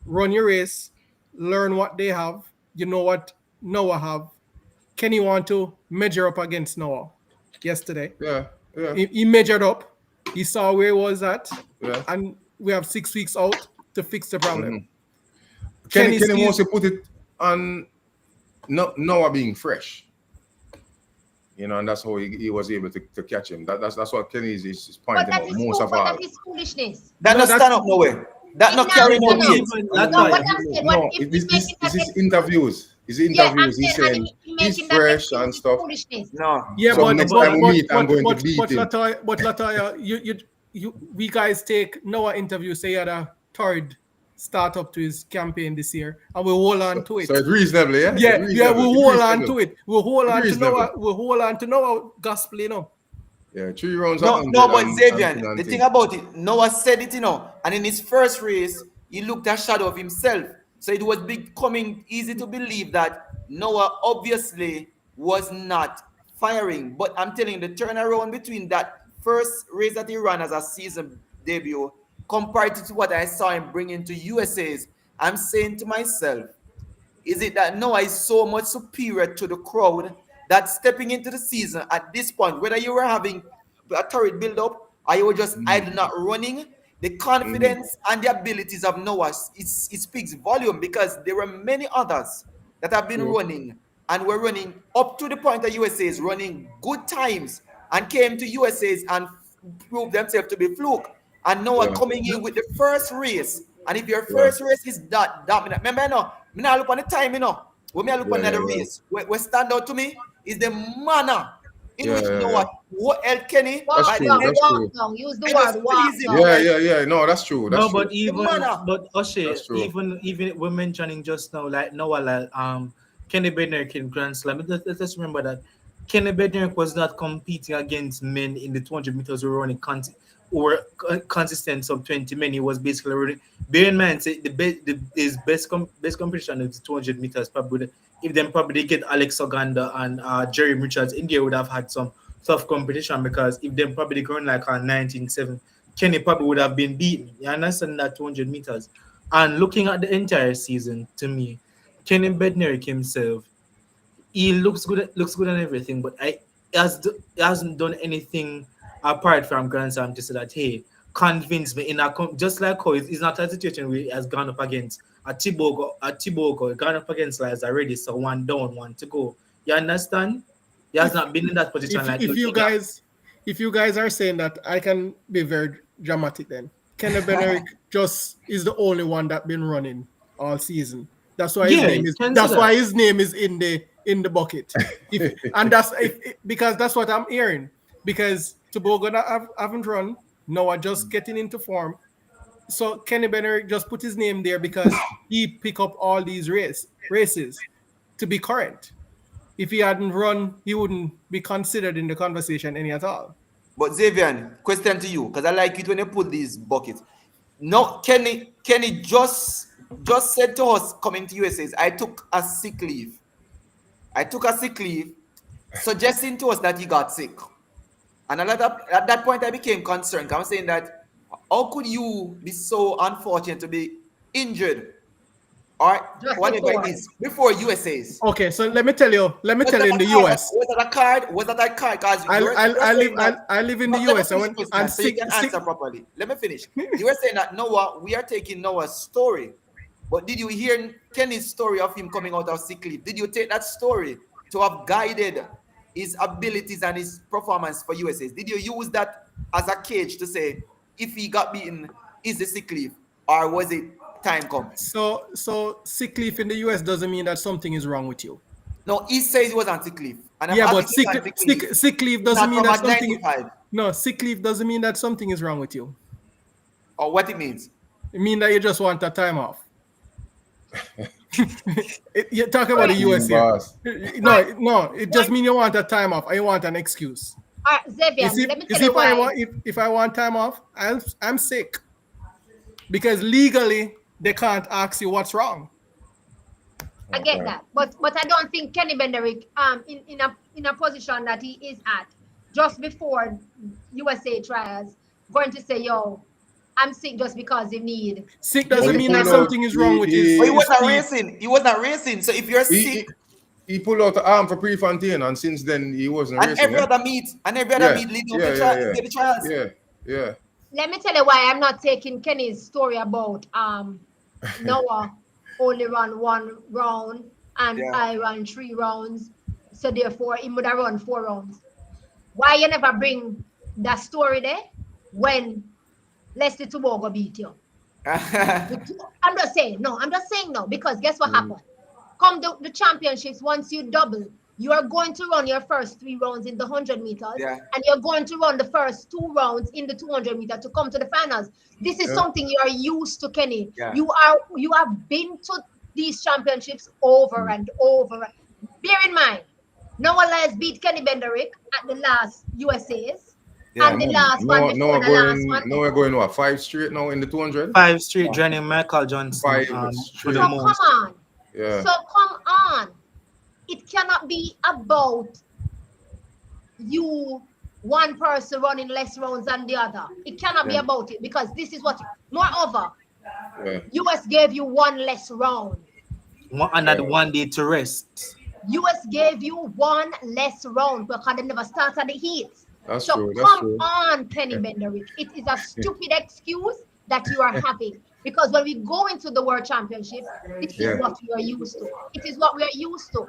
run your race, learn what they have, you know what Noah have. Kenny want to measure up against Noah yesterday. Yeah. He measured up. He saw where he was at, and we have 6 weeks out to fix the problem. Kenny wants to put it on Noah being fresh, and that's how he was able to catch him. That's what Kenny is pointing out most of all. That is foolishness. That not stand up nowhere. That not carry no weight. This is interviews. His interviews, he's saying he's fresh and stuff. No. Yeah, so but next time we meet, I'm going to beat him. Latoya, we guys take Noah interview, say he had a torrid start up to his campaign this year, and we'll hold on to it. So it's reasonable, yeah? Yeah, It's yeah, we'll reasonable. hold It's on reasonable. to it. We'll hold on to Reasonable. Noah. We'll hold on to Noah gospel, you know. Yeah, 3 rounds. No, at no, 100 but and Xavier, the 90. thing about it, Noah said it, and in his first race, he looked at shadow of himself. So it was becoming easy to believe that Noah obviously was not firing. But I'm telling you, the turnaround between that first race that he ran as a season debut compared to what I saw him bring into USA's, I'm saying to myself, is it that Noah is so much superior to the crowd that stepping into the season at this point, whether you were having a turret build up or you were just idle not running, the confidence and the abilities of Noah, it speaks volume, because there were many others that have been running and were running up to the point that USA is running good times and came to USA's and proved themselves to be fluke. And Noah coming in with the first race. And if your first race is that dominant, remember, me not look on the time, when I look on the race, what stand out to me is the manner in which Noah, what El Kenny, Walk true, down, that's walk true. down. Use the It was word walk pleasing. down. Yeah. No, that's true. That's No, true. but even manner. but Oshay, That's true. even we're mentioning just now, like Noah, like Kenny Bednarek in Grand Slam. Let's remember that Kenny Bednarek was not competing against men in the 200 meters who were running consistent sub 20 men. He was basically running. Bear in mind, say his best competition is 200 meters. Probably if them probably get Alex Oganda and Jerry Richards, India would have had some tough competition, because if them probably going like 19.7, Kenny probably would have been beaten. You understand that 200 meters? And looking at the entire season, to me, Kenny Bednarek himself, he looks good and everything, but he hasn't done anything apart from Grand Slam to say that, hey, convince me in just like how it's not a situation where he has gone up against a Tibogo, gone up against Lyles already, so one down, one to go. You understand? He has not been in that position. If you guys are saying that, I can be very dramatic then. Kenny Bednarek just is the only one that been running all season. That's why his name is. That's why his name is in the bucket. Because that's what I'm hearing. Because Tobago haven't run. Noah just getting into form. So Kenny Bednarek just put his name there because he pick up all these races to be current. If he hadn't run, he wouldn't be considered in the conversation any at all. But Xavier, question to you, because I like it when you put these buckets. No, Kenny just said to us coming to USA, I took a sick leave. Suggesting to us that he got sick. And at that point, I became concerned. I'm saying that, how could you be so unfortunate to be injured or Just whatever before. it is before USA's? Okay, so let me tell you in the US. Was that a card? Was that a card? Because I live in the US. So you can answer properly. Let me finish. You were saying that Noah, we are taking Noah's story. But did you hear Kenny's story of him coming out of sick leave? Did you take that story to have guided his abilities and his performance for USA? Did you use that as a cage to say, if he got beaten, is the sick leave? Or was it time come? So sick leave in the US doesn't mean that something is wrong with you. No, he says he was on sick leave. And yeah, but sick leave doesn't mean that something. 95. No, sick leave doesn't mean that something is wrong with you. Or what it means? It means that you just want a time off. You're talking about the US here. No, it just means you want a time off. I want an excuse. Xavier, let me tell you why. If I want time off, I'm sick. Because legally, they can't ask you what's wrong. I get that, but I don't think Kenny Bednarek in a position that he is at just before USA trials going to say, yo, I'm sick just because you need. Sick doesn't mean that something is wrong with you. He was not racing. He was not racing. So if you're sick, he pulled out the arm for Prefontaine, and since then he wasn't racing. Every other meet leading up the trials. Yeah. Let me tell you why I'm not taking Kenny's story about Noah only run one round and I run 3 rounds, so therefore he would have run 4 rounds. Why you never bring that story there when Leslie Tobago beat you? I'm just saying no, because guess what happened? Come the championships, once you double, You are going to run your first 3 rounds in the 100 meters, Yeah. and you're going to run the first 2 rounds in the 200 meter to come to the finals. This is something you are used to, Kenny. Yeah. You have been to these championships over and over. Bear in mind, Noah Lyles beat Kenny Bednarek at the last USA's, and the last one before the last one. No, we're going what 5 straight now in the 200. 5 straight, joining Michael Johnson 5 for straight. the So most. come on. Yeah. So come on. It cannot be about you, one person running less rounds than the other. It cannot be about it, because this is what. Moreover, US gave you 1 less round. Another 1 day to rest. US gave you 1 less round because they never started the heat. That's So true. That's come true. on, Kenny Bednarek. It is a stupid excuse that you are having. Because when we go into the World Championship, it is what we are used to. It is what we are used to.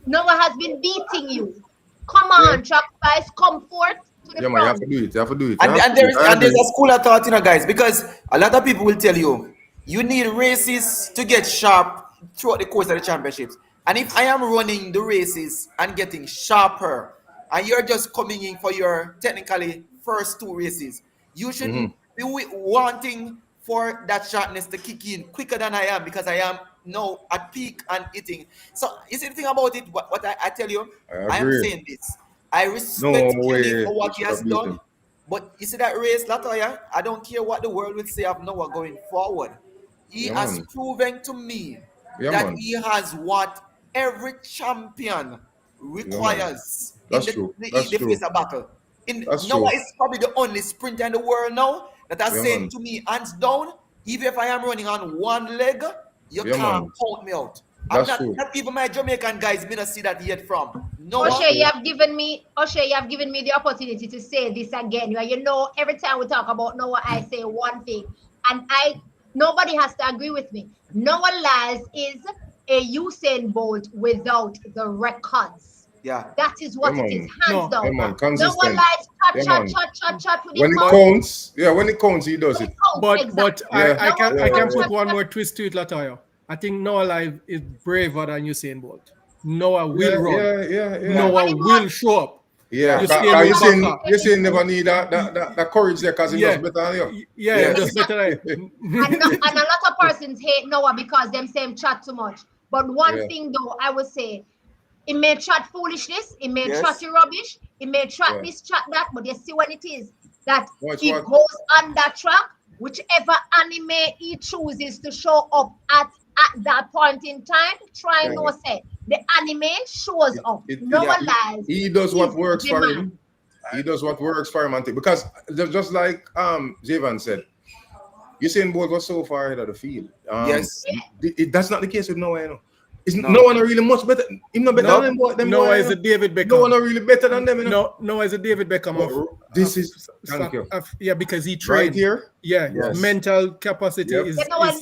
Noah has been beating you. Come on, track guys, come forth to the Yeah, man, front. you have to do it. You have to do it. And there's a school of thought, guys, because a lot of people will tell you, you need races to get sharp throughout the course of the championships. And if I am running the races and getting sharper, and you're just coming in for your technically first 2 races, you should be wanting for that sharpness to kick in quicker than I am, because I am now at peak and eating. So you see the thing about it, what I tell you, I am saying this. I respect Kenny for what he has done. But you see that race, Latoya, I don't care what the world will say of Noah going forward. He has proven to me that he has what every champion requires in the face of battle. Noah is probably the only sprinter in the world now that are saying to me, hands down, even if I am running on 1 leg, you can't count me out. Not even my Jamaican guys may not see that yet from. No. O'Shea, you have given me the opportunity to say this again. You know, every time we talk about Noah, I say one thing, and nobody has to agree with me. Noah Lyles is a Usain Bolt without the records. Yeah. That is what it is, hands down. Noah Lyles chat with when it counts, when it counts, he does it. But I can put one more twist to it, Latoya. I think Noah Lyles is braver than Usain Bolt. Noah will run. Noah will show up. Yeah, you saying never need that courage there because he does better than you. Yeah, he does better than you. And a lot of persons hate Noah because them say him chat too much. But one thing though, I would say, it may chat foolishness, it may chat rubbish, it may chat this, chat that, but you see when it is that he goes on that track, whichever anime he chooses to show up at that point in time, try no say the anime shows up. Noah Lyles. He does what works for him. He does what works for him, because just like Javan said, Usain Bolt was so far ahead of the field. That's not the case with Noah. You know. No one are really much better. He's not better than them. Noah is a David Beckham. No one are really better than them. You know? Noah is a David Beckham. Thank you. Because he trained right here. Yeah, mental capacity is. Noah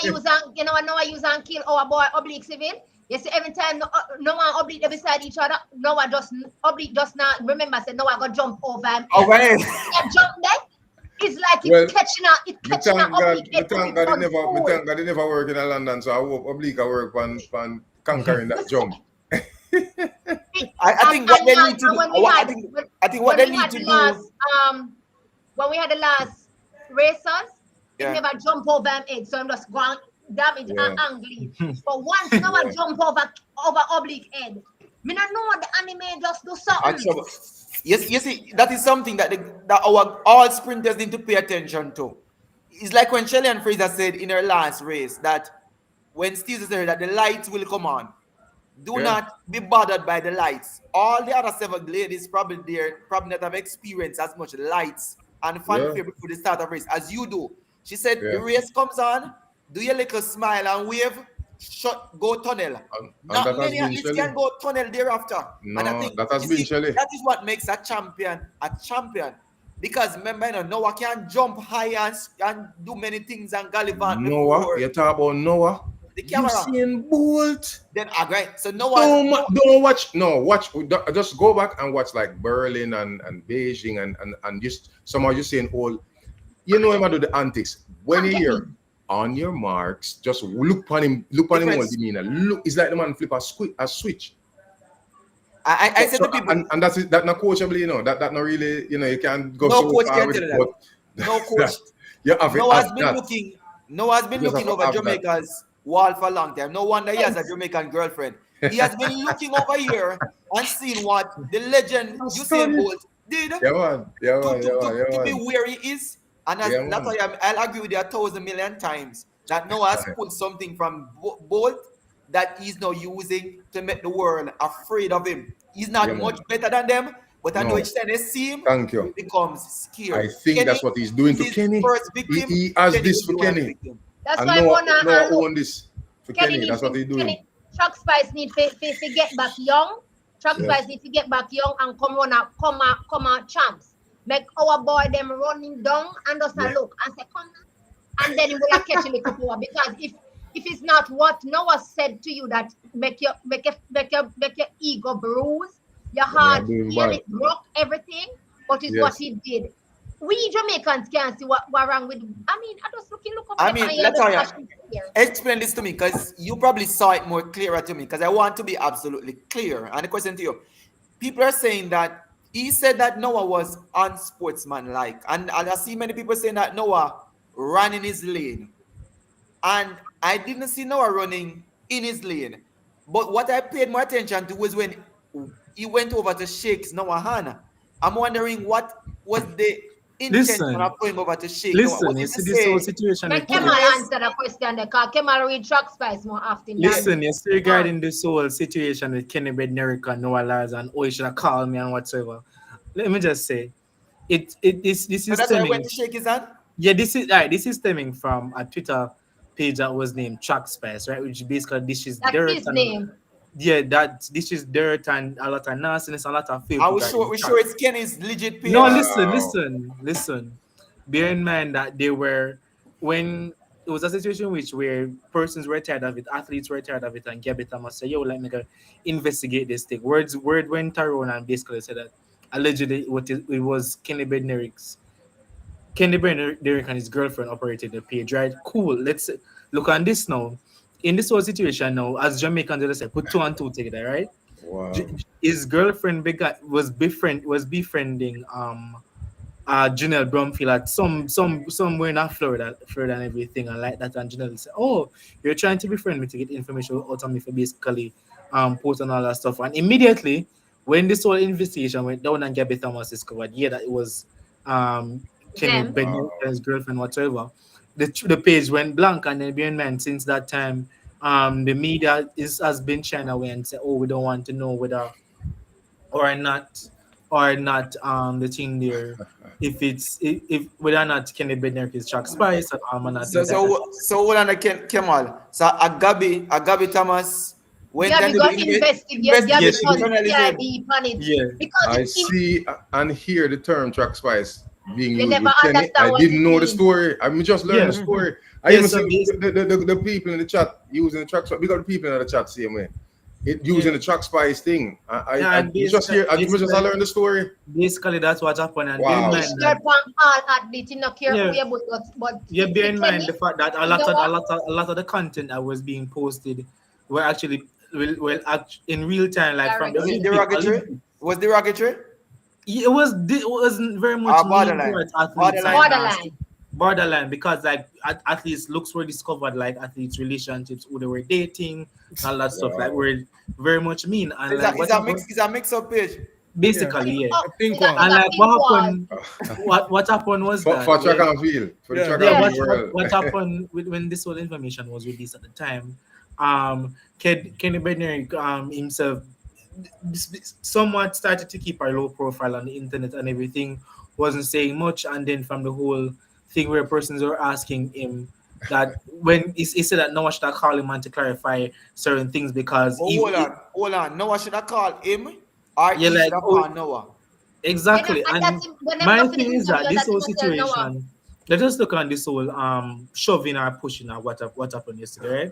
use and kill our boy oblique civil. You see, every time Noah oblique they beside each other, Noah just oblique just not remember. Say Noah go jump over him. Okay. Jump there. It's like it's catching out. It's catching out oblique. Thank God he never work in London, so I hope oblique work on conquering that jump. I think what they need to do. I think what they need to do. When we had the last racers, he never jump over him head, so I'm just going damage and angle. But once Noah jump over oblique head, me not know the anime just do something. Yes, you see, that is something that our all sprinters need to pay attention to. It's like when Shelly and Fraser said in her last race that when Steve said that the lights will come on, do not be bothered by the lights. All the other 7 ladies probably not have experienced as much lights and fanfare before the start of race as you do. She said the race comes on, do your little smile and wave, go tunnel. Not many athletes can go tunnel thereafter. No, and I think that has been Shelly. That is what makes a champion a champion. Because remember, Noah can jump high and do many things and gallivant. Noah, you talk about Noah. The camera. Usain Bolt. Then agree. So Noah. Don't watch. No, watch. Just go back and watch like Berlin and Beijing and just somehow you're saying all. You know him do the antics when he here. On your marks, just look on him. Look on him. What you mean? Look, it's like the man flip a switch. I said to people, and that's that not coachable, you know. That not really, you know, you can't go no so coach far can with tell it, you that. but No coach. you have it Noah's as been that. looking. Noah's been You just looking have to over have that. Jamaica's wall for a long time. No wonder he has a Jamaican girlfriend. He has been looking over here and seeing what the legend Usain Bolt did Yeah, man. Yeah, man. to be where he is. And Yeah, that's man. why I'll agree with you 1,000,000,000 times that Noah has pulled something from Bolt that he's now using to make the world afraid of him. He's not Yeah, man. much better than them, but I know No. each time they see him, Thank he you. becomes scared. I think that's what he's doing to is his Kenny. first victim. He has Kenny this will for be one Kenny. victim. That's And why Noah own this for Kenny. That's what he's doing. Chuck Spice need to get back young. Chuck Spice need to get back young and come out champs. Make our boy them running down and just look and say come on. And then he will catch a little power because if it's not what Noah said to you that make your ego bruise, your heart feel it broke everything, but it's what he did. We Jamaicans can't see what wrong with. I mean, I just look up. I mean, explain this to me because you probably saw it more clearer to me because I want to be absolutely clear. And the question to you, people are saying that he said that Noah was unsportsmanlike, and I see many people saying that Noah ran in his lane, and I didn't see Noah running in his lane. But what I paid more attention to was when he went over to shake Noah's hand. I'm wondering what was the intention of going over to shake Noah. Listen, you see this whole situation. Let Kemal answer the question because Kemal read Chuck Spice more often. Listen, you see regarding this whole situation with Kenny Bednarek and Noah Lyles and oh, you should have called me and whatsoever. Let me just say, this is so that's why I went to shake his hand? Yeah, this is stemming from a Twitter page that was named Chuck Spice, right? Which basically this is that's dirt his and, name. Yeah, this is dirt and a lot of nastiness, a lot of filth. Are we sure it's Kenny's legit page? No, listen. Bear in mind that when it was a situation where persons were tired of it, athletes were tired of it, and Gabby Thomas said, yo, let me go investigate this thing. Word went around and basically said that allegedly it was Kenny Bednarek and his girlfriend operated the page, right? Cool. Let's look on this now. In this whole situation now, as Jamaicans, they say, put 2 and 2 together, right? Wow. His girlfriend was befriending Janelle Brumfield at somewhere in Florida and everything, and like that. And Janelle said, "Oh, you're trying to befriend me to get information out of me for basically post and all that stuff." And immediately, when this whole investigation went down and Gabby Thomas discovered, that it was Kenny Bednarek's girlfriend whatsoever, the page went blank. And then bear in mind, since that time, the media has been shying away and said, "Oh, we don't want to know whether or not the thing there, if whether or not Kenny Bednarek is Chuck Spice or not." So what on the Kemal? So Gabby Thomas went Gabby got investigate. Gabby because I see and hear the term Chuck Spice being used with Kenny. I didn't know the story. I just learned the story. I even see the people in the chat using the Chuck Spice. We got the people in the chat same way. Using the Chuck Spice thing. I just learned the story. Basically, that's what happened. And wow. Bear in mind the fact that a lot of the content that was being posted were actually in real time, like from the derogatory. Was derogatory? It was very much borderline because like athletes looks were discovered, like athletes relationships, who they were dating, all that stuff, like were very much mean. And it's a mix-up page. Basically, I think and like what happened was that for track and field, for the track and field. What happened when this whole information was released at the time, Kenny Bednarek himself somewhat started to keep a low profile on the internet and everything, wasn't saying much, and then from the whole thing where persons were asking him that when he said that Noah should have called him and to clarify certain things because hold on, Noah should have called him or he should have called Noah. Exactly. And my thing is that this whole situation, let us look on this whole shoving or pushing or what happened yesterday, right?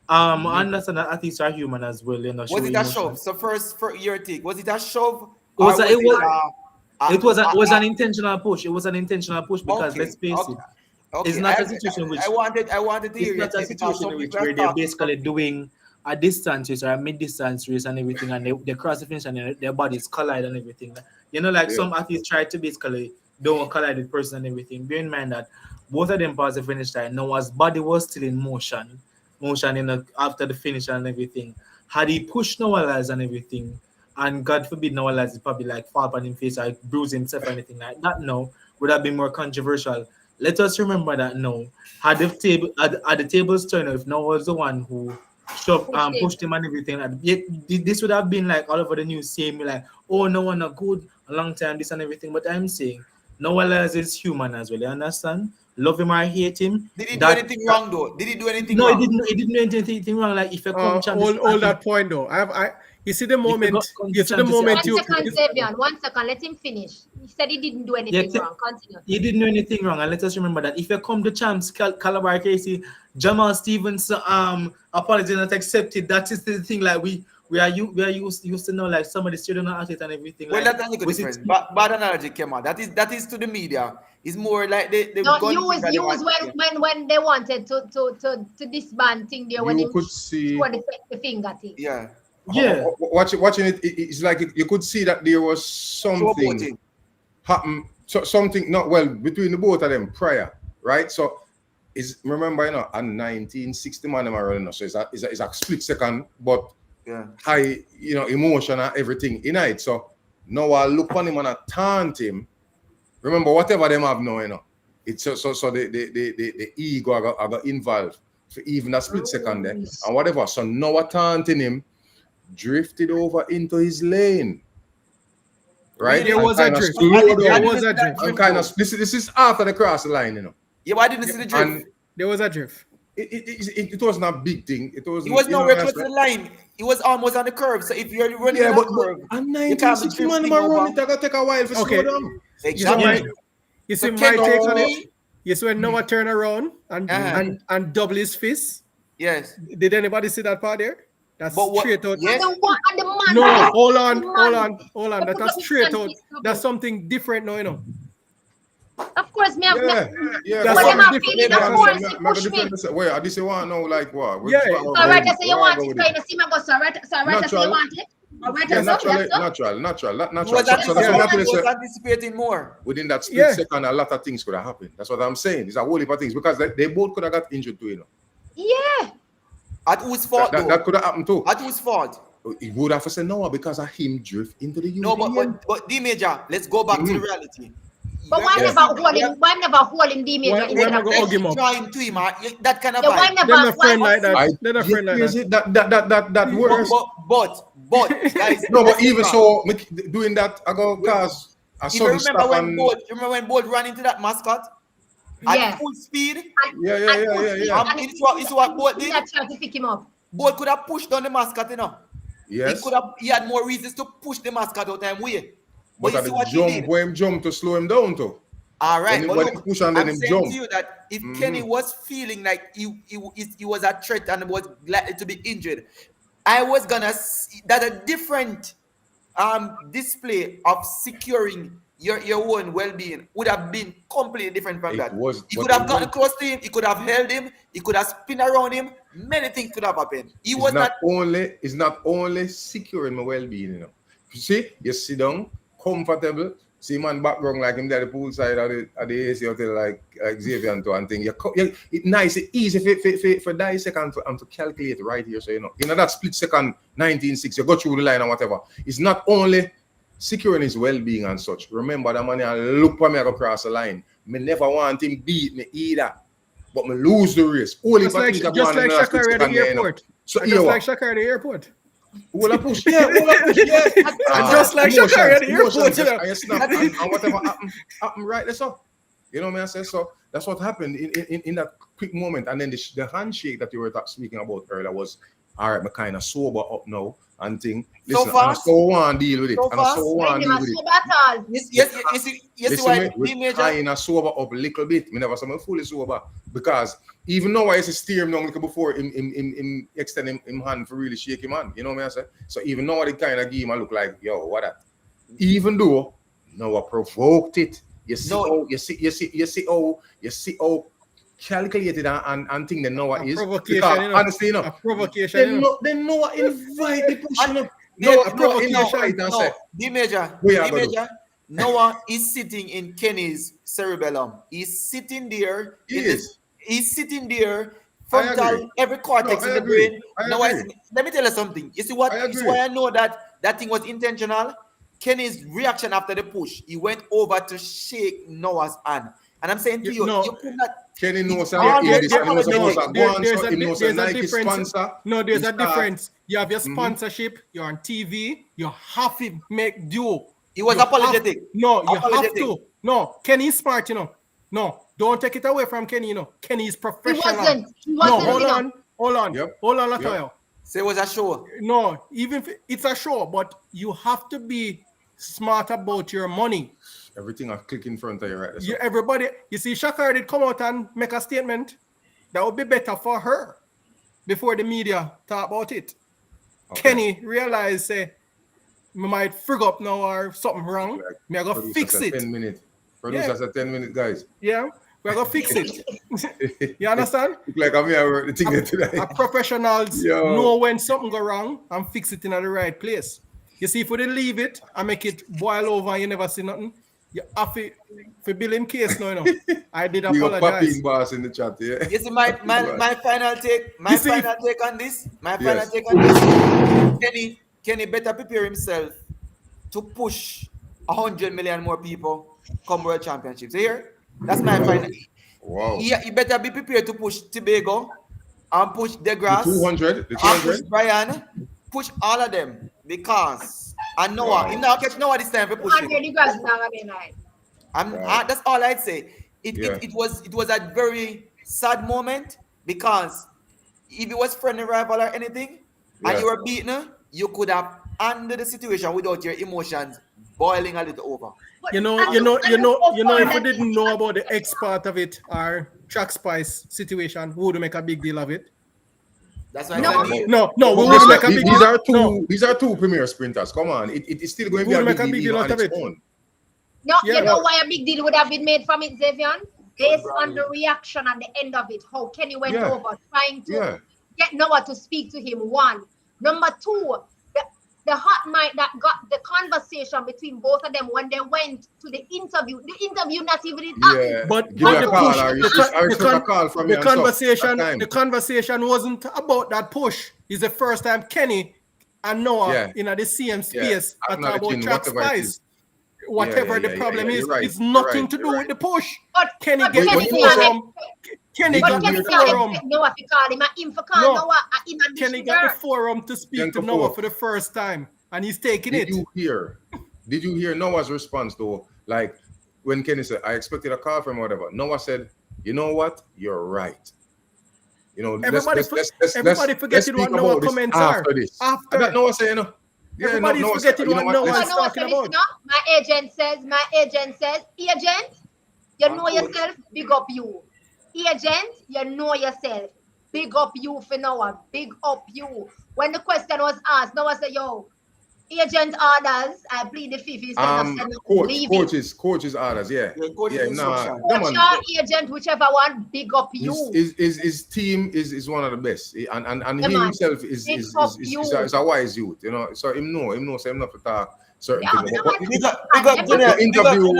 I understand that athletes are human as well, you know. Was it a shove? So first for your take, was it a shove? It was an intentional push. It was an intentional push because let's face it. It's not a situation which I wanted to hear. It's not a situation in which where they're basically doing a distance race or a mid-distance race and everything, and they cross the finish and their bodies collide and everything. You know, like some athletes try to basically don't collide with person and everything. Bear in mind that both of them passed the finish line. Noah's body was still in motion after the finish and everything. Had he pushed Noah Lyles and everything, and God forbid Noah Lyles is probably like fall upon him face or bruise himself or anything like that, no, would have been more controversial. Let us remember that no, had the tables turned, if Noah was the one who pushed him and everything, this would have been like all over the news saying like, oh, Noah not good, a long time, this and everything. But I'm saying Noah Lyles is human as well. You understand? Love him or hate him. Did he do anything wrong though? Did he do anything wrong? No, he didn't do anything wrong. Like if you come all that point though. You see the moment. You see the moment. One second. Let him finish. He said he didn't do anything wrong. Continue. He didn't do anything wrong, and let us remember that if you come to champs Calabar Casey, Jamal Stevens apology not accepted. That is the thing. Like we are used to know like some of the student athletes and everything. Well, like, that's a good difference. Bad analogy came out. That is to the media. It's more like they use when they wanted to disband thing there when you could see the finger thing. Yeah. Yeah. Watching it's like you could see that there was something happen, something not well between the both of them prior, right? So remember, you know, a 1960 man am running, so it's a split second, but high, you know, emotion and everything in it. So now I look on him and I taunt him. Remember, whatever them have now, you know, it's so the ego I got involved for even a split second there and whatever. So now I taunting him, drifted over into his lane. Right? There was a drift. There was a drift. And kind of this is after the cross line, you know. Yeah, but I didn't see the drift. And there was a drift. It wasn't a big thing. It was nowhere close to the line. It was almost on the curve. So if you're running on the curve, and 1960 man run it, gonna take a while for slow down. Exactly. You see my take on it? You see when Noah turn around and double his fist? Yes. Did anybody see that part there? That's straight out. Yes. No, hold on. That's straight out. That's something different now, you know. Of course, me. That's something different. Of course, push me. Wait, I just want to know like what? Yeah. So right, so you want it, kind of see me go. So right, so you want it. Natural. Was anticipating more. Within that split second, a lot of things could have happened. That's what I'm saying. It's a whole heap of things because they both could have got injured too, you know. Yeah. At whose fault? That could have happened too. At whose fault? He would have said no because of him drift into the No, but D Major, let's go back to the reality. But why never hold him D Major? Why never hug him up? Trying to him, that kind of why They're not friend like that. They're not friend like that. That works. But guys, no, but even so, doing that, I go cause I saw him stop and remember when Bolt ran into that mascot at full speed? Yeah. And it's what Bolt did. Tried to pick him up. Bolt could have pushed down the mascot, you know. Yes. He had more reasons to push the mascot out and way. But at the jump, where him jump to slow him down too. All right, but look, push and then I'm him saying jump. to you that if Kenny was feeling like he was a threat and was likely to be injured, I was gonna see that a different display of securing your own well-being would have been completely different from that. He could have gotten close to him, he could have held him, he could have spun around him, many things could have happened. It's not only securing my well-being, you know. You see, you sit down, comfortable, see man background like him there at the poolside at the AC hotel like Xavier and thing. It's nice, it's easy for dissect and to calculate right here. So you know that split second 19.6, you go through the line and whatever. It's not only securing his well-being and such. Remember that man look for me across the line. Me never want him beat me either. But me lose the race. Just like Shakari at the airport. Just like Shakari at the airport. All push. Just like Shakari at the airport. And whatever happened right there. So, you know what I say? So that's what happened in that quick moment. And then the handshake that you were speaking about earlier was, all right, me kind of sober up now and think, listen, I so want to deal with it. And I so want to deal with it. Yes, why we kind of sober up a little bit. Me never say I'm fully sober because even though I used to steer him down like before him extend him hand for really shake him hand. You know what I say? So even now the kind of game I look like, yo, what that? Even though Noah provoked it. You see how calculated and think they know what is. Provocation, Because you know. honestly, A provocation, you know. they know what invite the push, you know. No, D-Major, Noah is sitting in Kenny's cerebellum. He's sitting there. He's sitting there. Frontal, every cortex in the brain. Let me tell you something. You see what? This is why I know that thing was intentional. Kenny's reaction after the push, he went over to shake Noah's hand. And I'm saying to you, you could not. Kenny knows there's a difference. You have your sponsorship, you're on TV, you have to make do. He was apologetic. You have to. No, Kenny's smart, you know. No, don't take it away from Kenny, you know. Kenny's professional. He wasn't. Hold on, Latoya. Yep. So it was a show. No, even if it's a show, but you have to be smart about your money. Everything I click in front of you right there. Everybody, you see, Shakari did come out and make a statement that would be better for her before the media talk about it. Okay. Kenny realized, say, we might frig up now or something wrong. Me I go fix it. 10 minutes. Producers are 10 minutes, guys. Yeah, we're gonna fix it. You understand? Look like I'm here the thing today. Our professionals know when something go wrong and fix it in the right place. You see, if we didn't leave it and make it boil over and you never see nothing, you have to build in case now, you know. I did apologize. Boss in the chat, yeah. You see, my final take, final take on this. Kenny better prepare himself to push 100 million more people come World Championships. Here, that's my final. Wow. He better be prepared to push Tobago and push DeGrasse. The 200. And push Brian. Push all of them because. And Noah, he now catch Noah this time for pushing. That's all I'd say. It was a very sad moment because if it was friendly rival or anything, and you were beaten, you could have handled the situation without your emotions boiling a little over. You know, if we didn't know about the X part of it or track spice situation, we would make a big deal of it. That's why we wouldn't make a big deal. These are two premier sprinters. Come on, it's still going to be a big deal on its own. No, you know why a big deal would have been made from it, Xavier? Based on the reaction at the end of it, how Kenny went over trying to get Noah to speak to him. One. Number two, the hot mic that got the conversation between both of them when they went to the interview. The interview not even it happened. But the conversation wasn't about that push. It's the first time Kenny and Noah in the same space are talking about track spice. Whatever the problem is, it's nothing to do with the push. But Kenny got the forum. Kenny got the forum to speak to Noah for the first time, and he's taking it. Did you hear Noah's response though? Like when Kenny said, "I expected a call from whatever." Noah said, "You know what? You're right." You know, everybody forgetting what Noah comments are. After that, Noah said, "You know." Everybody's forgetting what Noah's talking about. My agent says, agent, you know yourself, big up you. Agent, you know yourself, big up you for Noah, big up you. When the question was asked, Noah said, yo, agent orders, I plead the fifth. Coach's orders, agent, whichever one, big up you. His team is one of the best, and he himself is a wise youth, you know. So him know, so him not to talk certain things. The interview,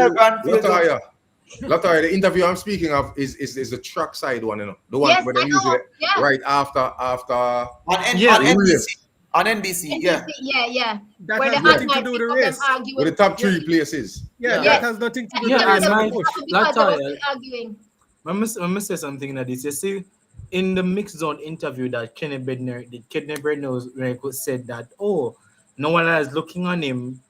Latoya, the interview I'm speaking of is the track side one, you know, the one where they usually right after on NBC, That has nothing to do with the race. Where the top three places. That has nothing to do with the race. Let me say something that is, you see, in the mixed zone interview that Kenny Bednarek said that, no one is looking on him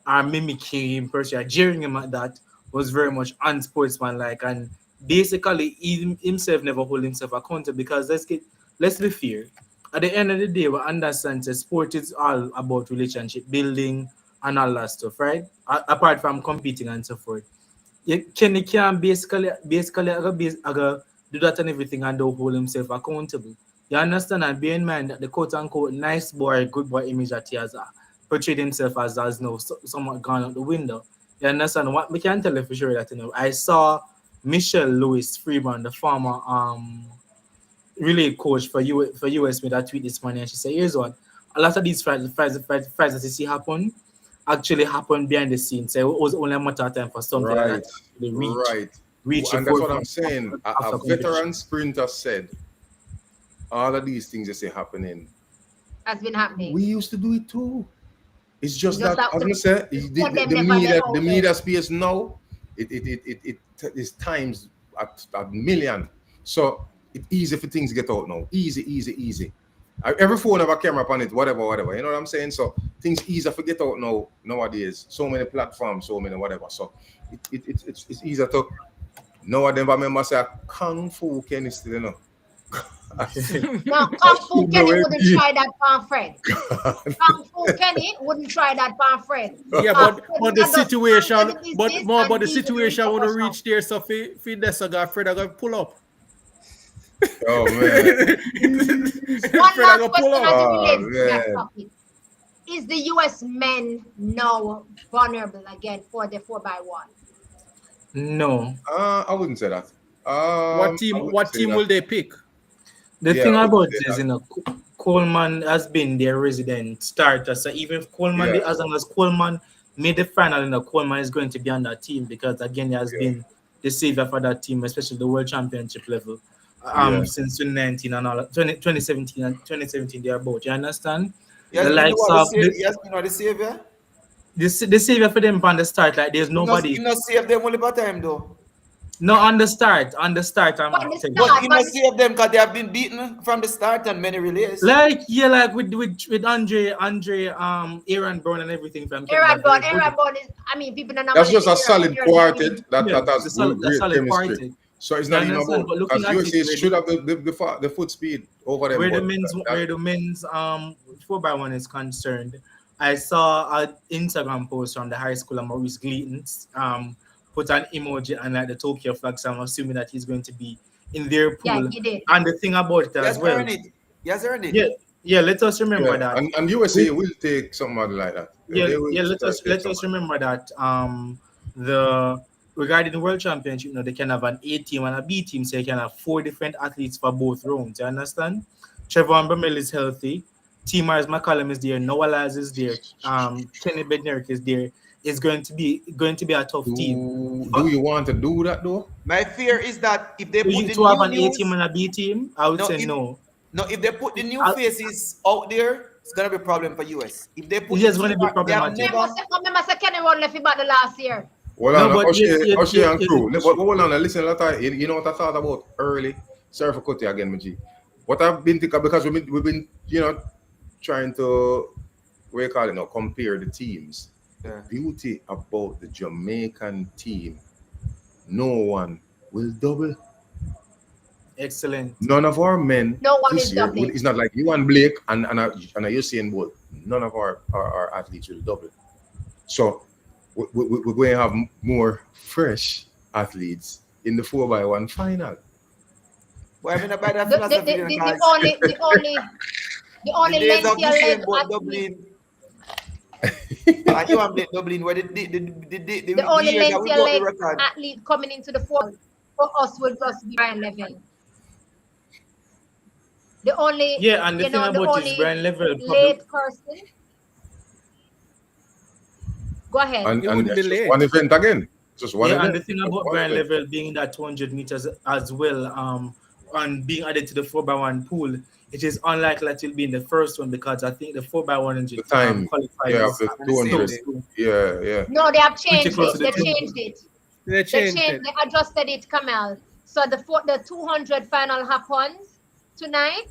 or mimicking him per se, jeering him at that was very much unsportsmanlike, and basically he himself never hold himself accountable because let's be fair. At the end of the day, we understand that sport is all about relationship building and all that stuff, right? Apart from competing and so forth. Kenny can basically do that and everything and don't hold himself accountable. You understand, and bear in mind that the quote-unquote nice boy, good boy image that he has portrayed himself as now somewhat gone out the window. You understand? What we can tell you for sure that, you know, I saw Michelle Lewis Freeman, the former relay coach for US, made a tweet this morning, and she said, "Here's what: a lot of these fights that you see happen actually happened behind the scenes. So it was only a matter of time for something like that to reach. And that's what I'm saying. A veteran sprinter said, all of these things that say happening has been happening. We used to do it too. It's just that, as I said, the media space now, it is times at a million. So it's easy for things to get out now. Easy. Every phone have a camera on it, whatever. You know what I'm saying? So things easier to get out now nowadays. So many platforms, so many whatever. So it's easier to nowadays. I remember say Kung Fu Kenny still, you know. No, Kung Fu Kenny wouldn't try that pan Fred. Kung Fu Kenny wouldn't try that pan Fred. Yeah, but the situation, but the situation when we reach there, so for this got Fred, I got pull up. Oh man! One last question as it relates to that topic: is the US men now vulnerable again for the 4x1? No. I wouldn't say that. What team will they pick? The thing about it is, Coleman has been their resident starter. So even if Coleman, as long as Coleman made the final, Coleman is going to be on that team because again, he has been the savior for that team, especially the World Championship level. Since 2019 and all 2017 and 2017 they're both. You understand? Yes, the likes of the savior. The savior for them on the start, like there's nobody. You not save them only by time though. No, on the start. But you not save them because they have been beaten from the start and many relays. Like with Andre, Aaron Brown and everything from Aaron Brown is. I mean, people don't know. That's just a solid quartet. That has great chemistry. Quartet. So it's not even about because USA should have the foot speed over them. Where the men's 4x1 is concerned, I saw an Instagram post from the high school of Maurice Gleaton put an emoji and like the Tokyo flag, so I'm assuming that he's going to be in their pool. Yeah, he did. And the thing about it as well. Yes, earned it. Yeah, let us remember that. And USA will take something like that. Let us remember that regarding the World Championship, they can have an A team and a B team, so you can have 4 different athletes for both rounds. You understand? Trevor Ambermel is healthy. T. Myers McCallum is there. Noah Lyles is there. Kenny Bednarek is there. It's going to be a tough team. Do you want to do that though? My fear is that if they put to have an A team and a B team, I would say no. No, if they put the new faces out there, it's gonna be a problem for US. If they put it's gonna be problematic. Remember, Kenny won left about the last year. O'Shea and crew. But hold on, listen. You know what I thought about early? Sorry for cutting again, Maji. What I've been thinking because we've been trying to compare the teams. The beauty about the Jamaican team, no one will double. Excellent. None of our men. No one is doubling. It's not like you and Blake and Usain Bolt. None of our athletes will double. So we're going to have more fresh athletes in the 4x1 final. Well, I mean, about that the only lengthy doubling. You have doubling where the only lengthy athlete coming into the fold for us will just be Brian Level. The only and the thing about is Brian Level late person. Go ahead. And just one event again. Just one event. And the thing about Brian Level being in that 200 meters as well, and being added to the 4x1 pool, it is unlikely that he'll be in the first one because I think the 4x1 the time qualifiers. The 200. Yeah. No, they have changed it. They changed it. They adjusted it, Kamel. So the 200 final happens tonight,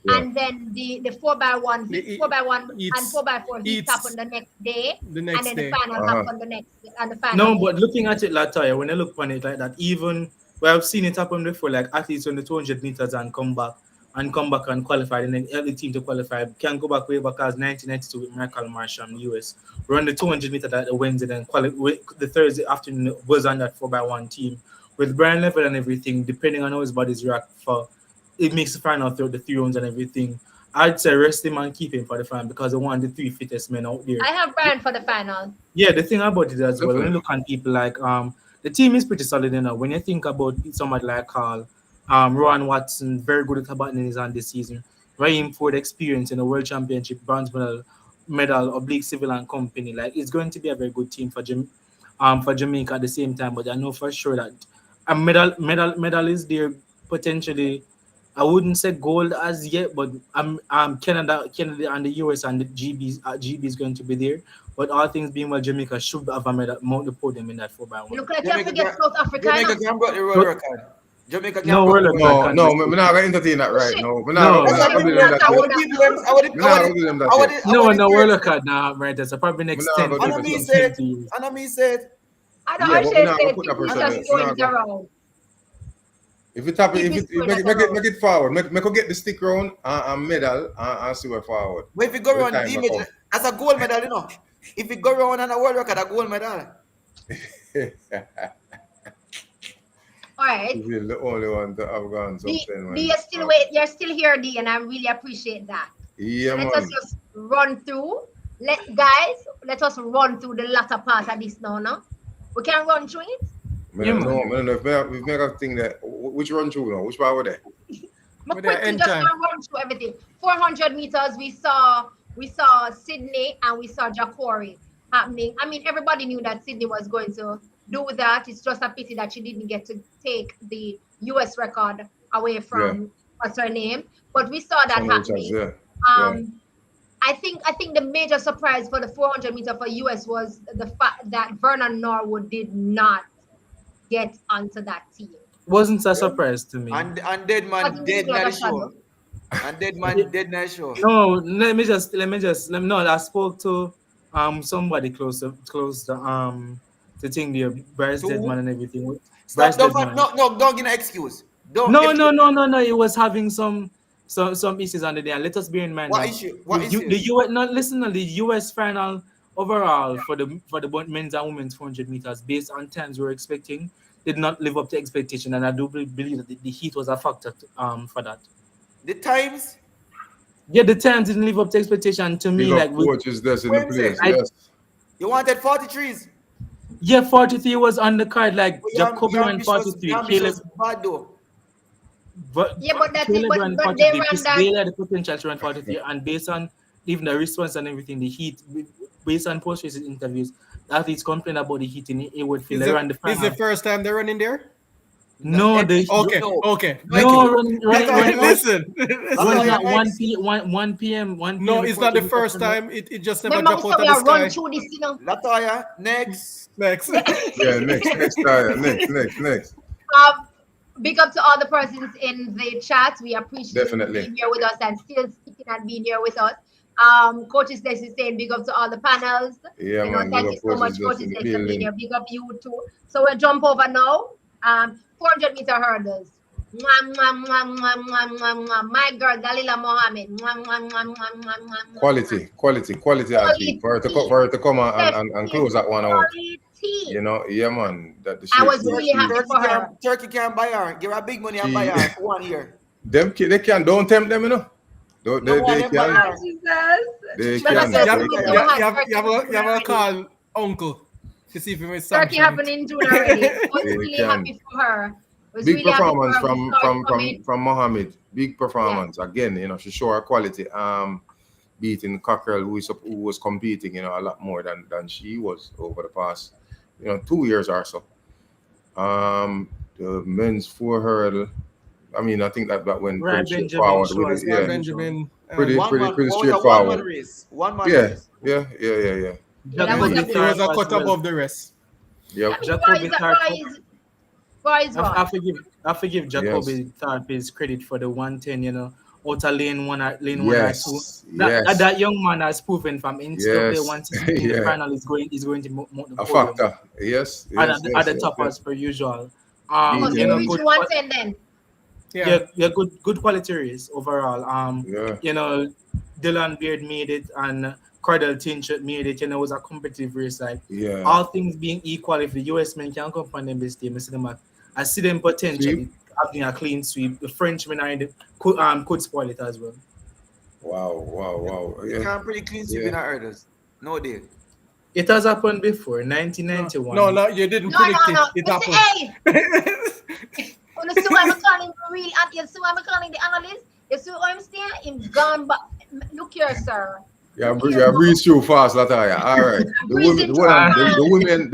and then the 4x1 and 4x4 heats happen the next day, and then the final happen the next day, and the final. No, but looking at it, Latoya, when I look on it like that, even I've seen it happen before, like athletes on the 200 meters and come back and qualify, and then every team to qualify can go back way back as 1992 with Michael Marshall in the US. We're on the 200 meter that the Wednesday, then the Thursday afternoon was on that 4x1 team with Brian Level and everything. Depending on how his body's react for, it makes the final through the 3 rounds and everything. I'd say rest him and keep him for the final because I want the 3 fittest men out there. I have Brian for the final. Yeah, the thing about it as well, when you look at people like the the team is pretty solid enough. When you think about somebody like Carl, Rowan Watson, very good at tabating his hand this season. Raheem Ford experience in the World Championship, bronze medal, oblique civil and company. Like it's going to be a very good team for Jamaica at the same time. But I know for sure that a medal is there potentially. I wouldn't say gold as yet, but Canada and the US and the GB is going to be there. But all things being well, Jamaica should have a medal, mount the podium in that 4x1. Look like you forget South Africa. Jamaica can got the world record. Jamaica can No got world the record. record. No, we're not gonna entertain that right now. We're not No. gonna do that. I would give them. I would. No world record now, right? That's probably next 10. We're not gonna do Anami that. said. Anami said. I don't Yeah, know but how we're not she gonna said put that people pressure on just it. We're going not gonna- around. If you tap it, Keep if it you going make it forward, make go get the stick round and medal and see where forward. But if you go Every around time the I image, come. as a gold medal, you know. If you go around and a world record, a gold medal. All right. You're the only one to have gone D, something. D, you're still wait. You're still here, D, and I really appreciate that. Yeah, So man. let us just run through. Let us run through the latter part of this now. No, we can run through it. I don't know if we make a thing that which run through now, which part were there? But With the quickly, end just time. gonna run through everything. 400 meters, we saw Sydney and we saw Jacori happening. I mean, everybody knew that Sydney was going to do that. It's just a pity that she didn't get to take the US record away from what's her name. But we saw that happening. Richards, I think the major surprise for the 400 meter for US was the fact that Vernon Norwood did not get onto that team. Wasn't a surprise to me. And dead man, Doesn't dead look like not a show. shadow. And dead man, dead not show. No, let me just no. I spoke to somebody close to the thing there, Bryce To who? Deadman and everything. Stop, Bryce don't, Deadman. don't give an excuse. Don't. No. It was having some issues under there. Let us bear in mind What that issue? What the issue? US. No, listen. The US final overall for the men's and women's 400 meters, based on times we were expecting, did not live up to expectation, and I do believe that the heat was a factor for that. The times. Yeah, the times didn't live up to expectation to me. Like coaches that's in the Wednesday. place. Yes. You wanted 43s. Yeah, 43 was on the card. Like But Jacoby your ran 43, Caleb. ambitious bad though. But Yeah, but that's it. Caleb ran But they 43. ran Chris that. Bailey had the potential to run 43, and based on even the response and everything, the heat, based on post-race interviews, the athletes complain about the heat in Hayward Field. They ran the Is final. the first time they're running there? No, they Okay, No. okay. no running. Listen. Running at Next. 1 p.m. No, it's not the first time. It just never Remember, dropped we out said of we the are run sky. through this, you know. Latoya, next. Next. Yeah, next time. Next. Big up to all the persons in the chat. We appreciate Definitely. you being here with us and still sticking and being here with us. Coaches Dex is saying big up to all the panels. Yeah, You know, man. thank you so much, Coaches Dex, for being here. Big up you too. So we'll jump over now. 400 meter hurdles. Mwah, mwah, mwah, mwah, mwah, mwah, mwah. My girl, Dalila Mohammed. Mwah, mwah, mwah, mwah, mwah, mwah, mwah. Quality athlete for her to come and close that one out. Quality. You know, yeah, man. That the I shit- was really happy for her. Turkey can't buy her. Give her big money and buy her for 1 year. Them they can don't tempt them, you know. No They one them buy can. her. They But can. that's You have a call uncle to see if he may Turkey sanction happened it. in June already. I was They really can. happy for her. Was Big really happy for performance her. We saw it coming. from Mohammed. Big performance again. You know, she showed her quality. Beating Cockrell, who was competing, you know, a lot more than she was over the past, 2 years or so. The men's 4 hurdle. I mean, I think that went Right, pretty Benjamin straightforward Shaw with as it. well. Yeah, Benjamin. pretty One man, pretty oh, it's a straightforward. one-man race. One-man Yeah, race. yeah. That was a It was a cut above the rest. Yep. Jacoby Boys, I forgive Jacoby Tharp his credit for the 110, you know, outer lane one or two. Yes. That young man has proven from instep Yes. once he's in the Yeah. final is going to mount the A podium. factor. Yes. At the top as per usual. must You know, reach good, 110 then. yeah, good quality race overall. Yeah. You know, Dylan Beard made it and Cordell Tinchet made it. You know, it was a competitive race. Like Yeah. all things being equal, if the US men can come on them this team, I see them potentially having a clean sweep. The Frenchmen are in the, could spoil it as well. Wow. You Yeah. can't pretty clean sweep in our hurdles. No deal. It has happened before, 1991. No, you didn't predict No. it. It You see, happened. hey, you see why I'm calling the real, you see why I'm calling the analyst? You see what I'm saying? Him gone, but look here, sir. Yeah, breeze through fast, Lataya. All right. The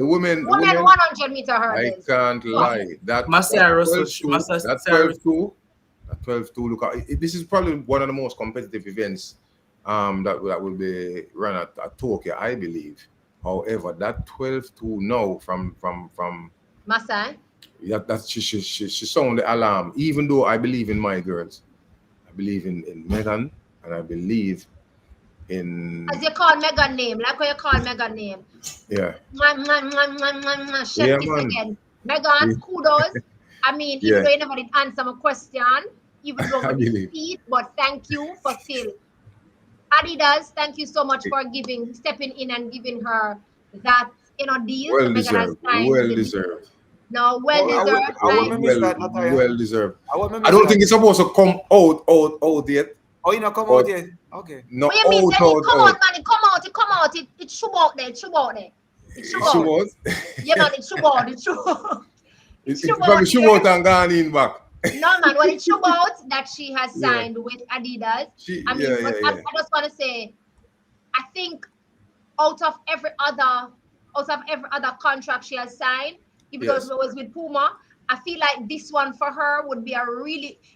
women, 100-meter I hurdles. can't lie. That Masai 12-2, look, this is probably one of the most competitive events that will be run at Tokyo, I believe. However, that 12-2 now from Masai? that she sound the alarm, even though I believe in my girls. I believe in Megan, and I believe in... As you call Megan name, like how you call Megan name. Yeah. Chef kiss again. Megan, kudos. I mean, even though you never did answer my question, even though I we believe. speed, but thank you for still. Adidas, thank you so much for stepping in and giving her that, deal. Well deserved. Well deserved. No, well deserved. Well deserved. I don't think it's supposed to come out yet. Oh, you know, come out yet? Okay. No, what you mean? It come out. It should out there. It should out. Yeah, man, it should out. It's probably should out and gone in back. No, man, well, it should out that she has signed with Adidas. I just want to say, I think out of every other contract she has signed, even though it was with Puma, I feel like this one for her would be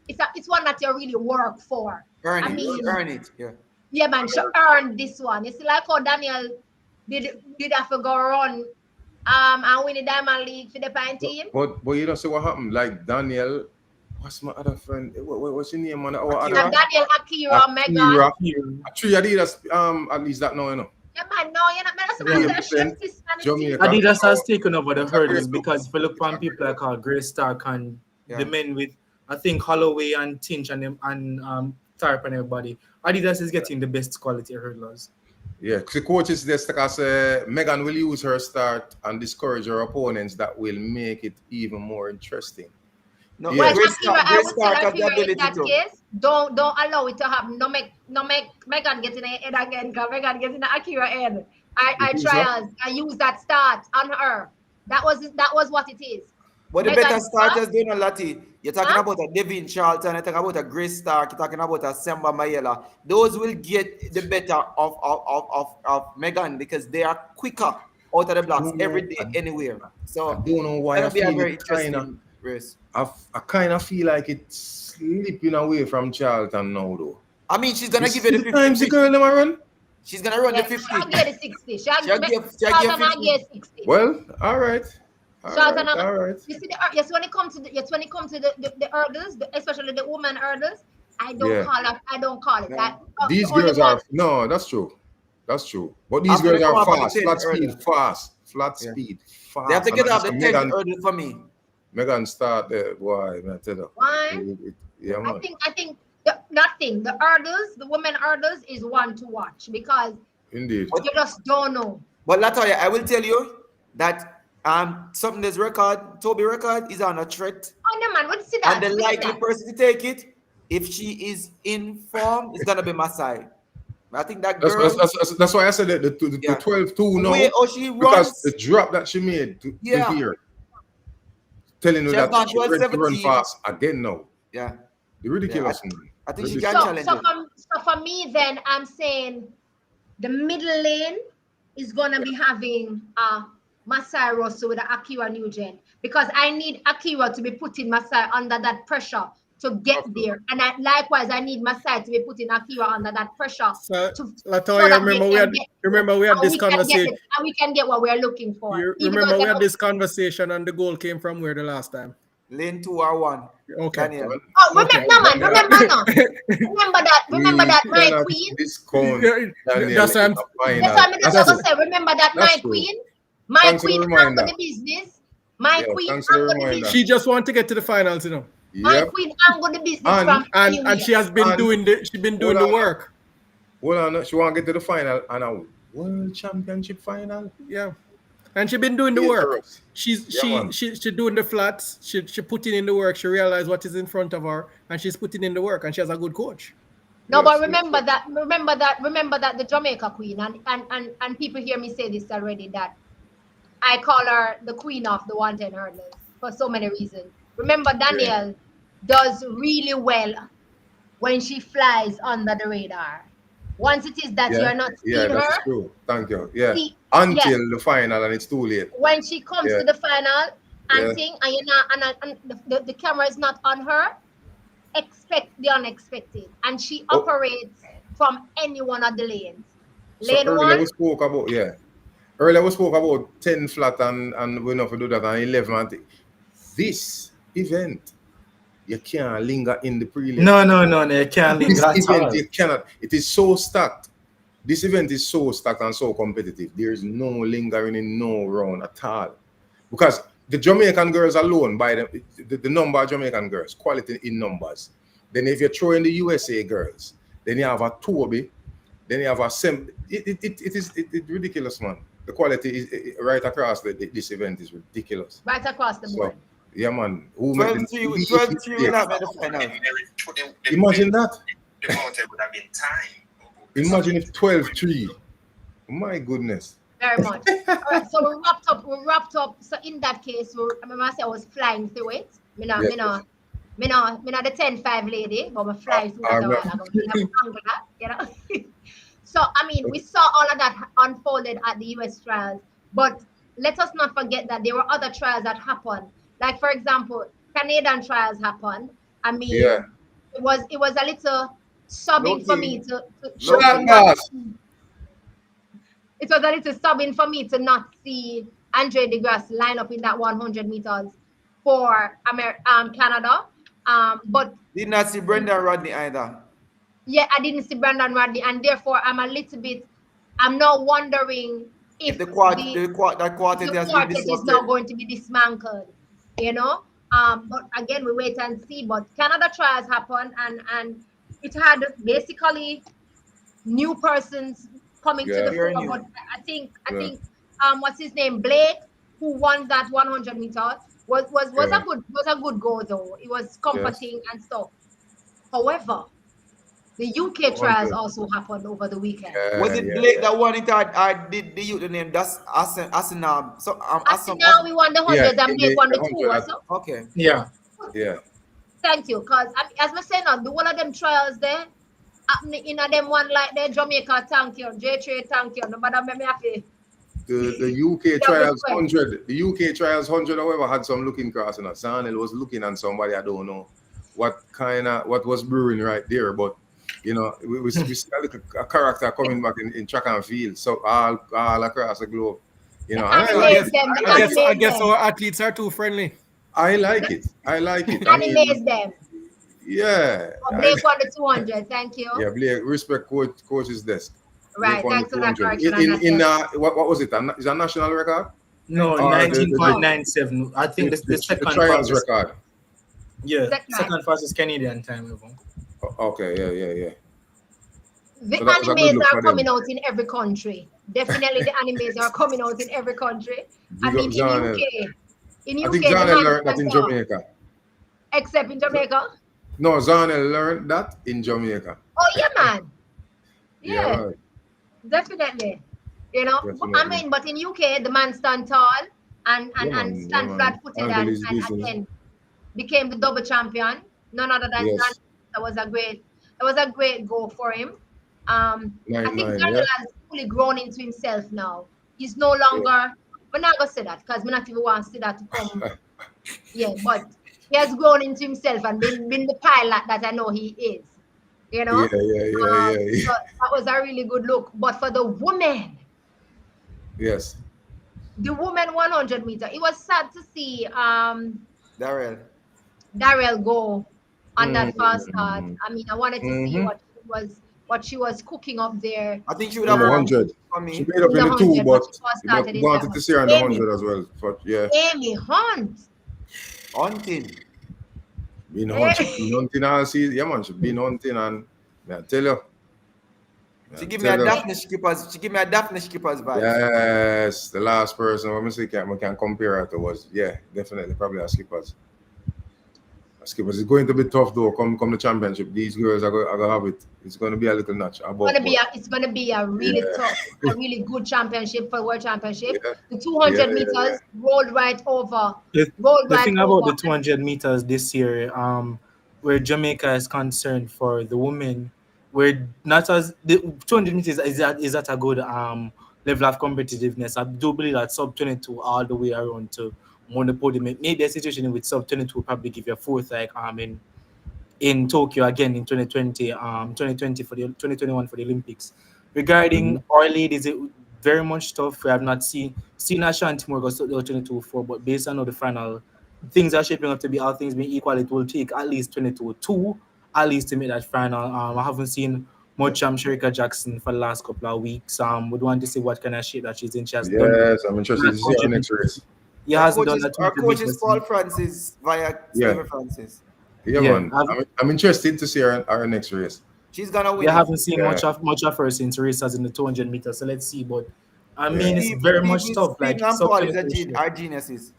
it's one that you really work for. Earn it. Yeah. Yeah, man, she earned this one. You see, like how Daniel did have to go run and win the Diamond League for the Pine team. But you don't see what happened. Like Daniel, what's my other friend? What's your name? Daniel, Akira, Megan. Three Adidas, at least that now, you know. Yeah, man, no, you're not Jamaica. Adidas has taken over the hurdles because if you look on people like Grace Stark and the men with, I think, Holloway and Tinch and Tarp and everybody, Adidas is getting the best quality hurdlers. Yeah, the coaches just because Megan will use her start and discourage her opponents. That will make it even more interesting. No, well, Akira, I would tell Akira in that case, don't allow it to happen. No make Megan get in her head again, because Megan get in the Akira head. I use that start on her. That was what it is. But the better starters doing a Lati. You're talking about a Devin Charlton, you're talking about a Grace Stark, you're talking about a Semba Mayela. Those will get the better of Megan because they are quicker out of the blocks every day, anywhere. So I don't know why I feel very interesting race. I kind of feel like it's slipping away from Charlton now, though. I mean, she's gonna give it the 50. Times the girl never run. She's gonna run the 50. She'll get the 60. She'll get 60. Well, all right. All right. You see, when it comes to the hurdles, especially the woman hurdles, I don't call it that. These girls are that's true. But these girls are fast, flat speed, fast. They have to get off the 10th hurdle for me. Megan start there, boy. I tell you. Why? Yeah, man. I think the hurdles, the women hurdles is one to watch because indeed. You just don't know. But Latoya, I will tell you that something's Toby record is on a threat. Oh no, man, what's that? And the likely person to take it, if she is in form, it's gonna be Masai. I think that girl. That's why I said that the 12-2 now. She runs, because the drop that she made to here, telling you that she's ready to run fast again now. Yeah, the ridiculous. I think she can challenge it. So for me, then I'm saying the middle lane is gonna be having Masai Rosso with Akira Nugent because I need Akira to be putting Masai under that pressure to get there, and likewise I need Masai to be putting Akira under that pressure. Remember we had this conversation, and we can get what we're looking for. Remember we had this conversation, and the goal came from where the last time? Lane 2 or 1. Okay. Daniel. Remember that my queen. That's what I'm gonna say. Remember that my queen. My queen angle the business. My queen angle the business. She just want to get to the finals, you know. My queen angle the business and she has been doing the work. Well, she want to get to the final and a world championship final. Yeah. And she been doing the work. She's doing the flats. She putting in the work. She realized what is in front of her, and she's putting in the work. And she has a good coach. No, Yes, but yes, remember yes. that the Jamaica queen, and people hear me say this already, that I call her the queen of the 110 hurdles for so many reasons. Remember, Danielle does really well when she flies under the radar. Once it is that Yeah, you're not yeah, seeing that her, is true. Thank you. Yeah, see, yes, until the final and it's too late. when she comes Yeah, to the final and yeah. thing, and you're not, and the camera is not on her, expect the unexpected, and she Oh, operates from any one of the lanes. so Lane earlier one, we spoke about Earlier we spoke about 10 flat and we know to do that and 11 and this event you can't linger in the prelim. No, you can't This linger at event all. you cannot. It is so stacked. This event is so stacked and so competitive. There is no lingering in no round at all. Because the Jamaican girls alone, by the number of Jamaican girls, quality in numbers. Then if you throw in the USA girls, then you have a Toby, then you have a Sim. It's ridiculous, man. The quality is right across this event is ridiculous. right across the board. So, yeah, man. Who made 12-3 will not make the final. Imagine that. Imagine if 12-3. My goodness. Very much. All right, so we wrapped up. So in that case, I remember I said I was flying through it. Me not the 10-5 lady, but I'm flying through it a while ago. You know. So I mean, we saw all of that unfolded at the US trials, but let us not forget that there were other trials that happened. Like for example, Canadian trials happened. I mean, Yeah. it was a little sobbing for me to Shut up, boss. it was a little sobbing for me to not see Andre DeGrasse line up in that 100 meters for Canada. But Did not see Brendan Rodney either. yeah, I didn't see Brandon Rodney, and therefore I'm now wondering if The quartet has been quartet is now disrupted. going to be dismantled, you know. But again, we wait and see. But Canada trials happened, and it had basically new persons coming to the Very fore. new. But I think what's his name, Blake, who won that 100 meters, was a good goal though. It was comforting and stuff. However, the UK trials also happened over the weekend. Was it Blake that won it, or did the youth name? That's Asinab. So Now we won the 100 and Blake won the 2 also. Okay. Yeah. Yeah. Thank you. Because as I say now, the one of them trials there, in a them one like there, Jamaica, thank you. J3, thank you. No matter me happy. The UK trials 100. The UK trials 100, however, had some looking cross in us. Sanel was looking at somebody, I don't know what was brewing right there, but you know, we see a character coming back in track and field, so all across the globe. You know, I guess our athletes are too friendly. I like it. Animates them. Yeah. Blake won the 200. Thank you. Yeah, Blake, respect coach's desk. Right. Thanks for that correction. What was it? Is a national record? No, 19.97. I think the second trials record. Yeah, second fastest Canadian time. Okay, yeah. The animes are coming out in every country. Definitely, the animes are coming out in every country. I mean, in UK. I think Zanel learned that in Jamaica. Except in Jamaica? No, Zanel learned that in Jamaica. Oh, yeah, man. Yeah, right. Definitely. You know, I mean, but in UK, the man stand tall and stand flat-footed and again became the double champion. None other than that was a great goal for him. I think Daniel has fully grown into himself now. He's no longer. We're not gonna say that because we not even want to see that to come. But he has grown into himself and been the pilot that I know he is. You know. So that was a really good look. But for the women, yes, the women 100 meter, it was sad to see Darrell go on that fast start. I mean, I wanted to see what she was cooking up there. I think she would have 100. She made up in the 2, but wanted to see her on the 100 as well. But Amy Hunt. Hunting. Been hunting all season. Yeah, man, she been hunting, and I tell you. She give me a Daphne Skippers vibe. Yes, the last person we can compare her to was definitely probably a Skippers. Skip, it's going to be tough though. Come the championship, these girls are going to have it. It's going to be a little notch above. It's going to be a really tough, a really good championship for World Championship. The 200 meters rolled right over. The thing about the 200 meters this year, where Jamaica is concerned for the women, we're not as the 200 meters is at a good level of competitiveness. I do believe that sub 22 all the way around to on the podium. Maybe a situation with sub 22 will probably give you a fourth, like in Tokyo again in 2020, 2020 for the 2021 for the Olympics. Regarding our ladies, it very much tough. We have not seen Ashanti more go to 22-4, but based on the final, things are shaping up to be all things being equal. It will take at least 22-2 at least to make that final. I haven't seen much Sherika Jackson for the last couple of weeks. Would want to see what kind of shape that she's in. She has done. Yes, I'm interested to see her next race. Our coach is Paul Francis via Stephen Francis. Yeah, man. I'm interested to see her next race. She's gonna win. We haven't seen much of her since races in the 200 meters. So let's see. But I mean, it's very much tough. Like Paul is our geniuses.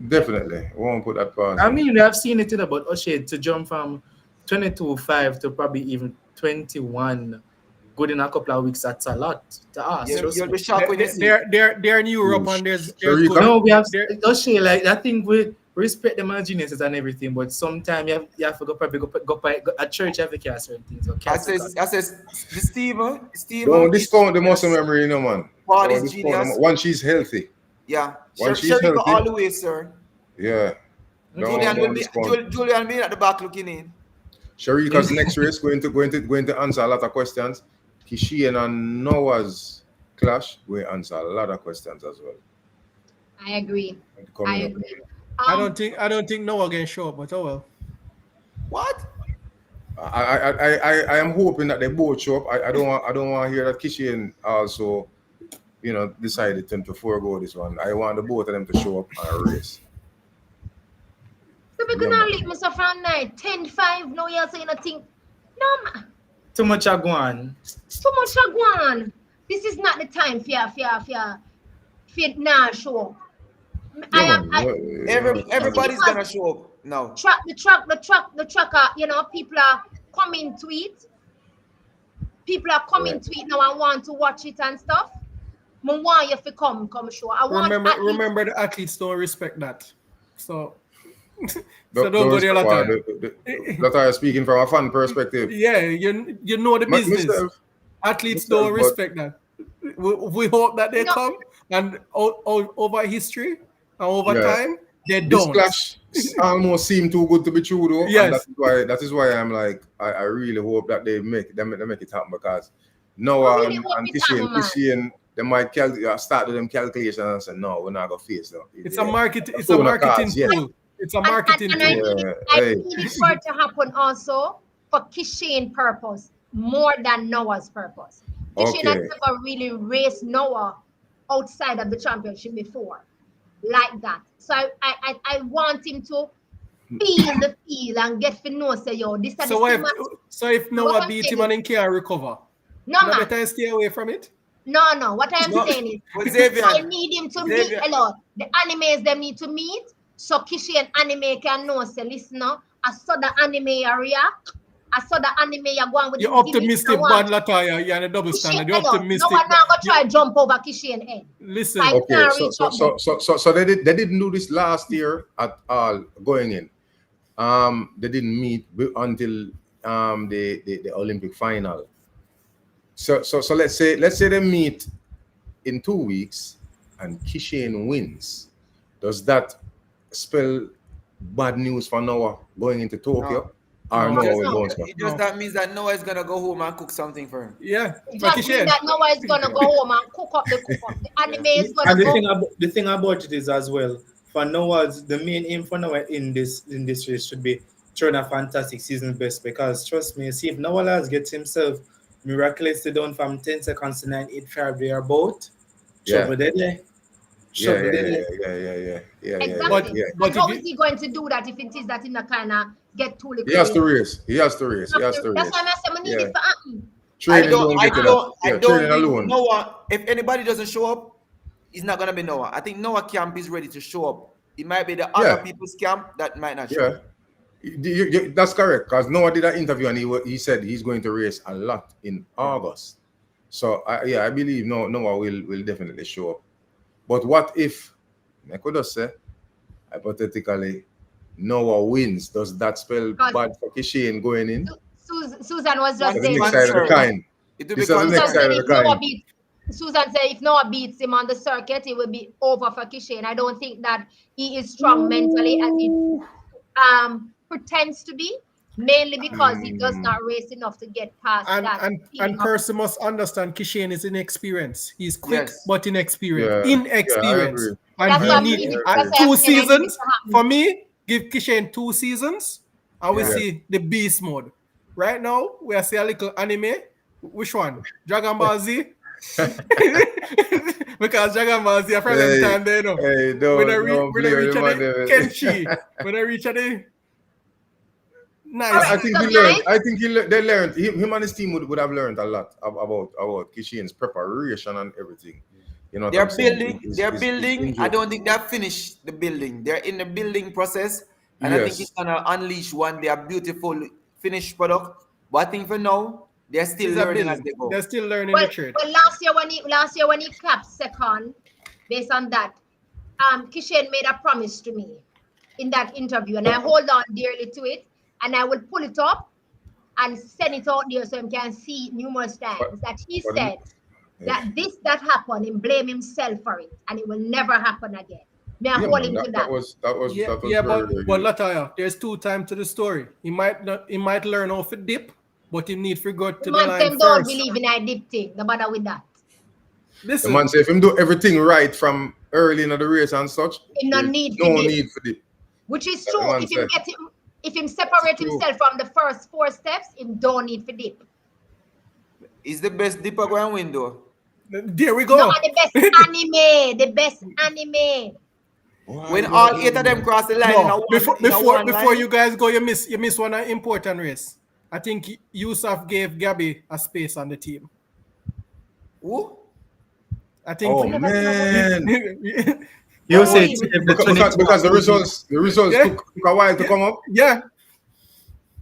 Definitely, we won't put that past. I mean, we have seen it about O'Shea to jump from 22.5 to probably even 21. Good in a couple of weeks. That's a lot to ask. You'll be shocked when you see. They're in Europe and there's no, we have O'Shea. Like I think we respect them as geniuses and everything, but sometimes you have to go at church. You have to care certain things. I says Steve. Don't discount the muscle memory, you know, man. Paul is genius. Once she's healthy. Yeah. Once she's healthy. All the way, sir. Yeah. Julian being at the back looking in. Sharika's next race going to answer a lot of questions. Kishian and Noah's clash will answer a lot of questions as well. I agree. I don't think Noah can show up, but oh well. What? I am hoping that they both show up. I don't want to hear that Kishian also, decided to forego this one. I want the both of them to show up and race. So we're gonna leave Mr. Fan night 10-5. No, you're saying nothing. No, man. Too much agwan. Too much agwan. This is not the time for now show up. Everybody's gonna show up now. The trucker, people are coming tweet. People are coming tweet now and want to watch it and stuff. I want you to come show. Remember the athletes don't respect that. So don't go there that are speaking from a fan perspective. Yeah, you know the business. Athletes don't respect that. We hope that they come and over history and over time they don't. This clash almost seem too good to be true though. Yes. And that is why I'm like I really hope that they make it happen, because Noah and Kishian they might start with them calculations and say no, we're not gonna face them. It's a marketing tool. It's a marketing tool. I need it for it to happen also for Kishian purpose more than Noah's purpose. Kishian has never really raced Noah outside of the championship before, like that. So I want him to feel the feel and get to know say yo this. So if Noah beat him and he can't recover, no man, better stay away from it. No. What I am saying is, I need him to meet a lot. The animes them need to meet, so Kishi and anime can know. Say, listen, I saw the anime react. I saw the anime you're going with. You're optimistic, bad Lataya. You're in a double standard. You're optimistic. No one now go try jump over Kishi and head. Listen. Okay, so they didn't do this last year at all going in. They didn't meet until the Olympic final. So let's say they meet in 2 weeks and Kishian wins. Does that spell bad news for Noah going into Tokyo? That means that Noah is gonna go home and cook something for him. Yeah. It just means that Noah is gonna go home and cook up. The anime is gonna the thing about it is as well, for Noah's the main aim for Noah in this race should be turn a fantastic season best, because trust me, see if Noah Lyles gets himself miraculously down from 10 seconds to 9.85 they are both trouble deadly. Exactly. But how is he going to do that if it is that in the kind of get too little? He has to race. That's why I'm saying I need it to happen. Training alone. Noah, if anybody doesn't show up, it's not gonna be Noah. I think Noah camp is ready to show up. It might be the other people's camp that might not show up. That's correct, because Noah did an interview and he said he's going to race a lot in August. So I believe Noah will definitely show up. But what if, I could just say, hypothetically, Noah wins? Does that spell bad for Kishane going in? Susan was just saying next side of the kind. It will be Susan said if Noah beats him on the circuit, it will be over for Kishane. I don't think that he is strong mentally as he pretends to be, mainly because he does not race enough to get past that. And person must understand Kishane is inexperienced. He's quick but inexperienced. Yeah. Inexperienced. Yeah, and he need 2 seasons. For me, give Kishane 2 seasons and we see the beast mode. Right now, we are seeing a little anime. Which one? Dragon Ball Z? Because Dragon Ball Z, from them time they know. When I reach Kenshi, when I reach the nice. I think they learned. Him and his team would have learned a lot about Kishane's preparation and everything. You know, they're building. I don't think they've finished the building. They're in the building process, and I think it's gonna unleash one day a beautiful finished product. But I think for now, they're still learning as they go. They're still learning the trade. But last year when he capped second, based on that, Kishane made a promise to me in that interview, and I hold on dearly to it, and I will pull it up and send it out there so you can see numerous times that he said that happened and blame himself for it, and it will never happen again. Me are holding to that. That was but Lataya, there's 2 times to the story. He might learn off a dip, but he need to go to the line first. Don't believe in a dip thing. No matter with that. Listen, the man say if him do everything right from early in the race and such, no need for dip. Which is true. If him separate himself from the first 4 steps, him don't need for dip. Is the best dipper going win though? There we go. No, the best anime. Wow. When all 8 of them cross the line, before you guys go, you miss one important race. I think Yusuf gave Gabby a space on the team. Who? I think. Oh man! You say because the results took a while to come up. Yeah.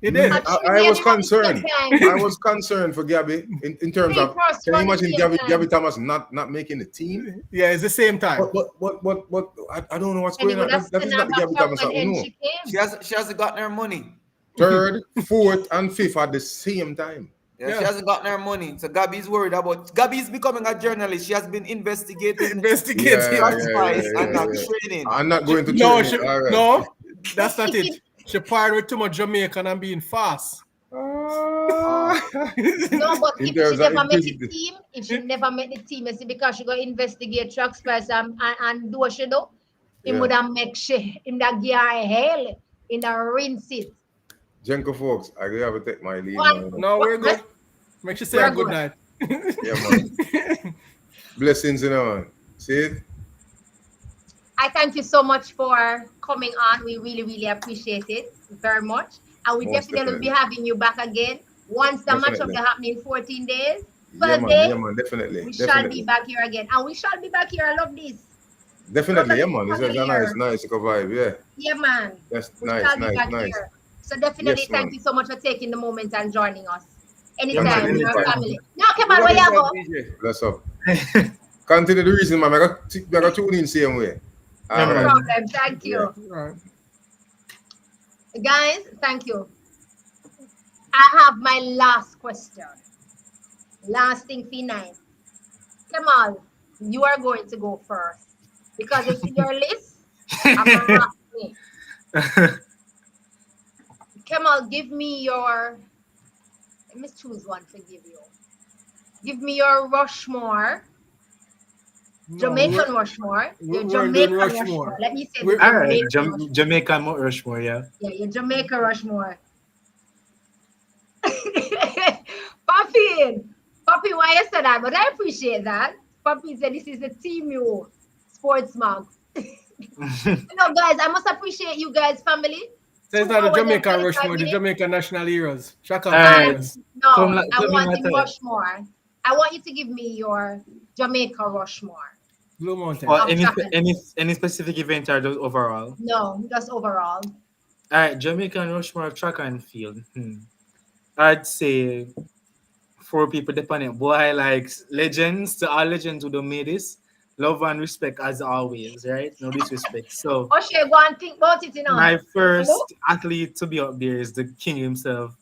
It did. I was concerned. I was concerned for Gabby in terms of. Can you imagine Gabby Thomas not making the team? Yeah, it's the same time. But I don't know what's going on. That is not the Gabby Thomas that we know. She hasn't gotten her money. 3rd, 4th, and 5th at the same time. Yeah, she hasn't gotten her money. So Gabby's worried about. Gabby's becoming a journalist. She has been investigating. And not training. I'm not going to train. No, that's not it. She paired with too much Jamaican and being fast. No, but if she never met the team, it's because she go investigate trucks first and do what she do. It would have make she in the gear hell in the rinse it. Jenko folks, I have to take my leave. No, we're good. Make sure say a good night. Yeah, man. Blessings, man. See it? I thank you so much for coming on. We really, really appreciate it very much. And we definitely will be having you back again once the matchup will happen in 14 days. 12 days. Yeah, man, definitely. We shall be back here again. And we shall be back here. I love this. Definitely, yeah, man. It's a nice vibe, yeah. Yeah, man. That's nice. So definitely thank you so much for taking the moment and joining us. Anytime, your family. Now, come on, where you go? Bless up. Continue the reason, man. I got tune in same way. No problem. Thank you. Yeah. Guys, thank you. I have my last question. Last thing, F9. Kamal, you are going to go first. Because it's in your list. I'm not asking. Kamal, give me your... Let me choose one to give you. Give me your Rushmore. Jamaican Rushmore. Your Jamaican Rushmore. Let me say this. Jamaican Rushmore, yeah. Yeah, your Jamaican Rushmore. Poppy, why you said that? But I appreciate that. Poppy said this is a team you sports mom. No, guys, I must appreciate you guys, family. So it's not the Jamaican Rushmore, the Jamaican national heroes. Shakari. No, I want the Rushmore. I want you to give me your Jamaica Rushmore. Blue Mountain. Or any specific event or just overall? No, just overall. All right, Jamaican Rushmore track and field. I'd say 4 people dependent. Boy, like legends to all legends who don't made this. Love and respect as always, right? No disrespect. So Oshay, go and think about it, you know. my first athlete to be up there is the king himself,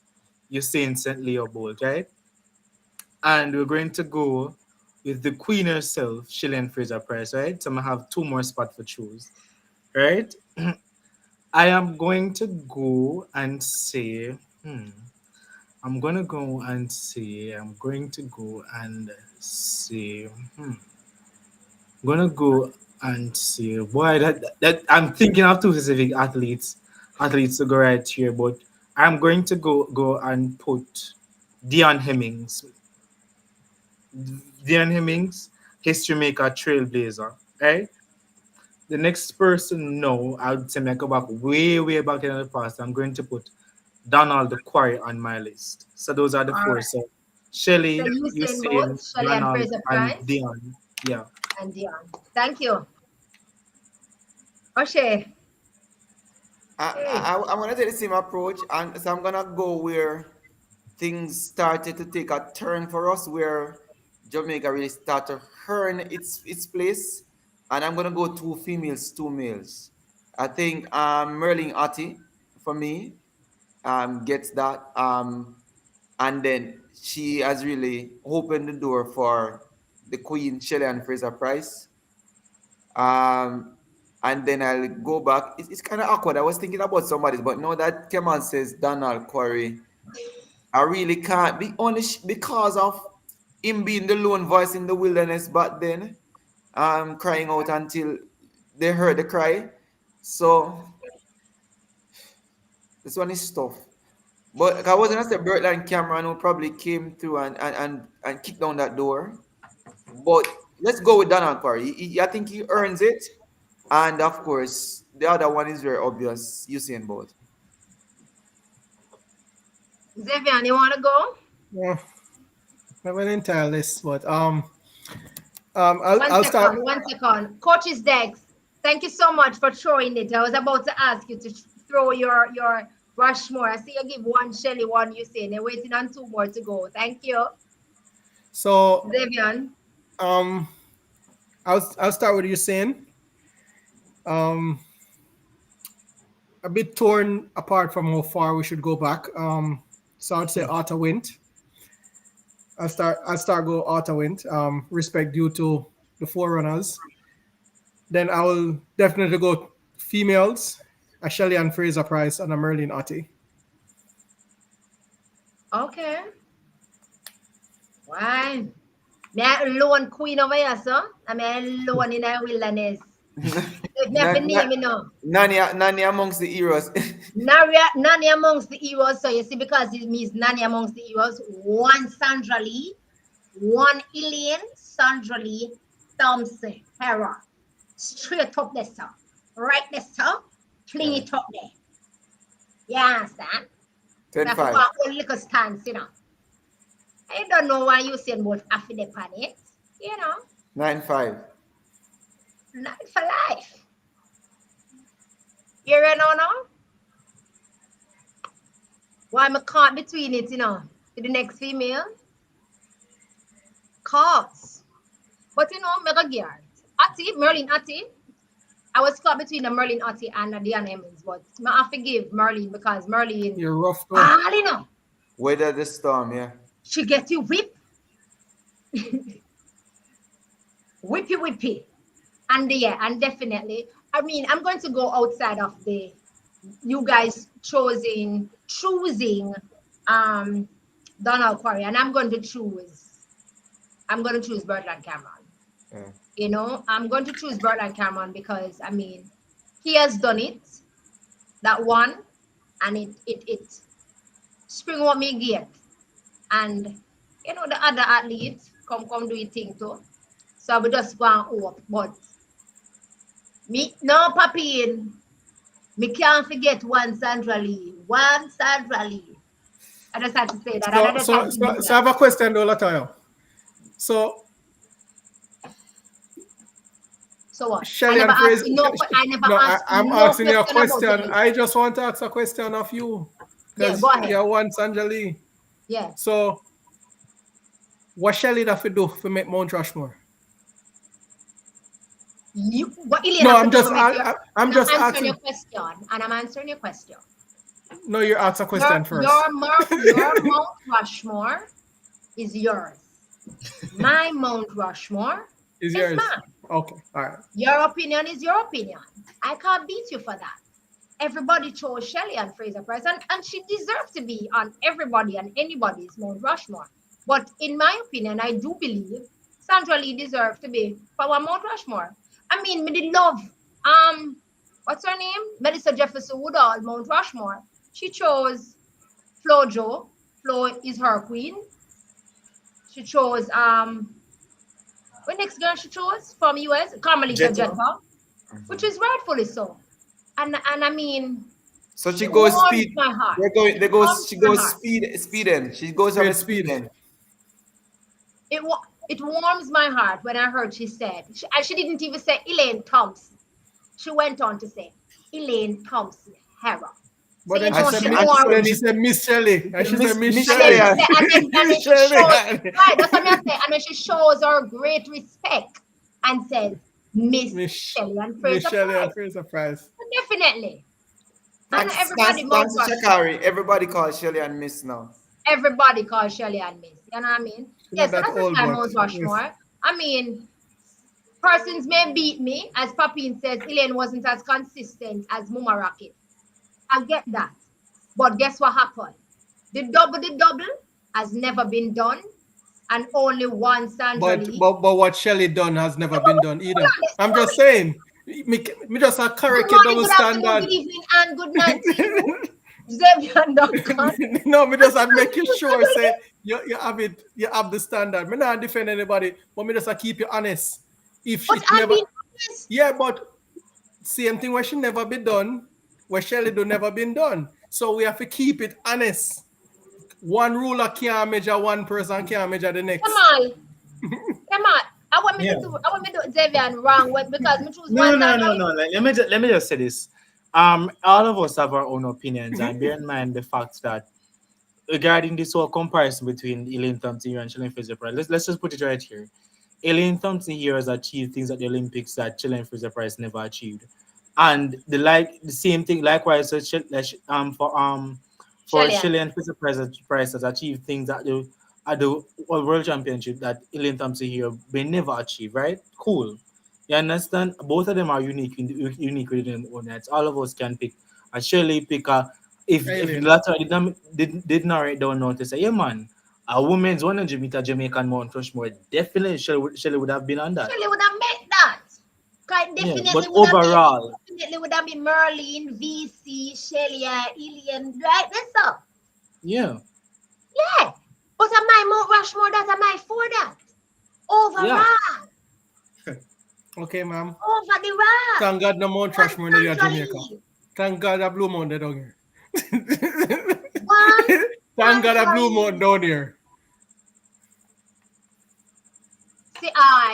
Usain St. Leo Bolt, right? And we're going to go with the queen herself, Shillian Fraser Price, right? So I'm gonna have 2 more spots for choose, right? I am going to go and say, I'm gonna go and say, I'm going to go and say, I'm gonna go and say, boy, that I'm thinking of 2 specific athletes to go right here, but I'm going to go and put Dion Hemmings. Dion Hemmings, history maker, trailblazer, right? The next person, no, I would say I go back way back in the past. I'm going to put Donald the Quarry on my list. So those are the All 4. right. So Shelly, So Usain Usain, Bolt, Shelly and Donald, Fraser and Price, Dion. Yeah. and Dion. Thank you. Oshay. I'm gonna take the same approach, and so I'm gonna go where things started to take a turn for us, where Jamaica really started to earn its place, and I'm gonna go 2 females, 2 males. I think Merlin Ati for me gets that, and then she has really opened the door for the Queen Shelley and Fraser Price. Um, and then I'll go back. It's kind of awkward. I was thinking about somebody, but now that Kemal says Donald Quarry, I really can't be honest because of him being the lone voice in the wilderness back then, crying out until they heard the cry. So this one is tough. But I wasn't say Bertland Cameron who probably came through and kicked down that door. But let's go with Donald Quarry. I think he earns it. And of course, the other one is very obvious. Usain Bolt. Xavier, you want to go? Yeah, I have an entire list, but I'll start. 1 second. Coach's Dex, thank you so much for throwing it. I was about to ask you to throw your Rushmore. I see you give 1 Shelly, 1 Usain. They're waiting on 2 more to go. Thank you. So Xavier. I'll start with Usain. A bit torn apart from how far we should go back. So I'd say Otta Wint. I'll start go Otta Wint. Respect due to the forerunners. Then I will definitely go females, a Shelley and Fraser Price and a Merlin Otti. Okay. Why? Me a lone queen over here, sir. I mean alone in a wilderness. If me have to name me now. Nani amongst the heroes. Nani amongst the heroes. So you see, because it means Nani amongst the heroes. 1 Sandra Lee, 1 Elaine, Sandra Lee, Thompson, Hera. Straight up there, sir. Right there, sir. Fling it up there. You understand? 10-5. One little stance, you know. I don't know why you saying about half the panic, you know. 9-5. Not for life. You know now? Why am I caught between it, you know, to the next female? Cause. But you know, mega gear. Merlin Ati. I was caught between the Merlin Ati and the Dion Hemmings, but I have to give Merlin because Merlin. You're rough though. You know. Weather the storm, yeah. She get you whip. Whippy. And yeah, and definitely. I mean, I'm going to go outside of the you guys choosing Donald Quarry, and I'm going to choose Bertrand Cameron. Yeah. You know, I'm going to choose Bertrand Cameron because I mean he has done it, that one, and it spring what me get. And you know the other athletes come do it thing too. So we just go and hope. But me no Papine, me can't forget 1 Sandra Lee. 1 Sandra Lee. I just had to say that. So I have a question though, Latoya. So So what? Shelly I never and asked Fraser. you no. I never asked you I'm no asking you a about question. it. I just want to ask a question of you. Yeah, go ahead. You're one Sanjali. Yeah. So, what Shelly have to do to make Mount Rushmore? No, I'm just answering your asking. question, and I'm answering your question. No, you ask a question first. Your Mount Rushmore is yours. My Mount Rushmore Is is yours? mine. Okay, all right. Your opinion is your opinion. I can't beat you for that. Everybody chose Shelley and Fraser Price, and she deserved to be on everybody and anybody's Mount Rushmore. But in my opinion, I do believe Sandra Lee deserved to be for one Mount Rushmore. I mean, me did love what's her name? Melissa Jefferson Wooden, Mount Rushmore. She chose Flo Jo. Flo is her queen. She chose what next girl she chose from US? Carmelita Jetta, which is rightfully so. And I mean, so she goes speed. My heart. She goes speeding. She goes on a speeding. It warms my heart when I heard she said, she didn't even say Elaine Thompson. She went on to say Elaine Thompson Hera. But so then she said Miss Shelley. And she said Miss Shelley. And then she shows, right, that's what I'm saying. And then she shows her great respect and says Miss Shelley and Fraser Price. Definitely. And everybody calls Shakari. Everybody calls Shelley and Miss now. Everybody calls Shelley and Miss. You know what I mean? Yes, so that's my Mount Rushmore. Yes. I mean, persons may beat me, as Papine says, Elaine wasn't as consistent as Muma Rocket. I get that. But guess what happened? The double has never been done. And only one Sandra Lee. But what Shelley done has never been done either. I'm just saying. Me just a correct double standard. Good evening and good night to you. No, me just make you sure say you have the standard. Me not defend anybody, but me just keep you honest. If she never, yeah, but same thing where she never be done, where Shelley do never been done. So we have to keep it honest. One ruler can't measure one person, can't measure the next. Come on. I want me to do Xavier wrong because me choose one. No. Let me just say this. All of us have our own opinions, and bear in mind the fact that regarding this whole comparison between Elaine Thompson here and Shelley Fraser Price, let's just put it right here. Elaine Thompson here has achieved things at the Olympics that Shelley Fraser Price never achieved, and the same thing likewise. So for Shelley and Fraser Price has achieved things at the World Championship that Elaine Thompson here may never achieve. Right? Cool. You understand? Both of them are unique within their own rights. All of us can pick. And Shelley pick if the latter did narrate down now to say, yeah man, a women's 100 meter Jamaican Mount Rushmore, definitely Shelley would have been on that. Shelley would have made that. Definitely but overall, definitely would have been Merlin, VC, Shelley, Ilian, right? That's up. Yeah. Yeah. But am I Mount Rushmore that am I for that? Overall. Yeah. Okay, ma'am. Over the rock. Thank God no Mount Rushmore in Jamaica. Thank God a Blue Mountain down here. Thank God a Blue Mountain down here.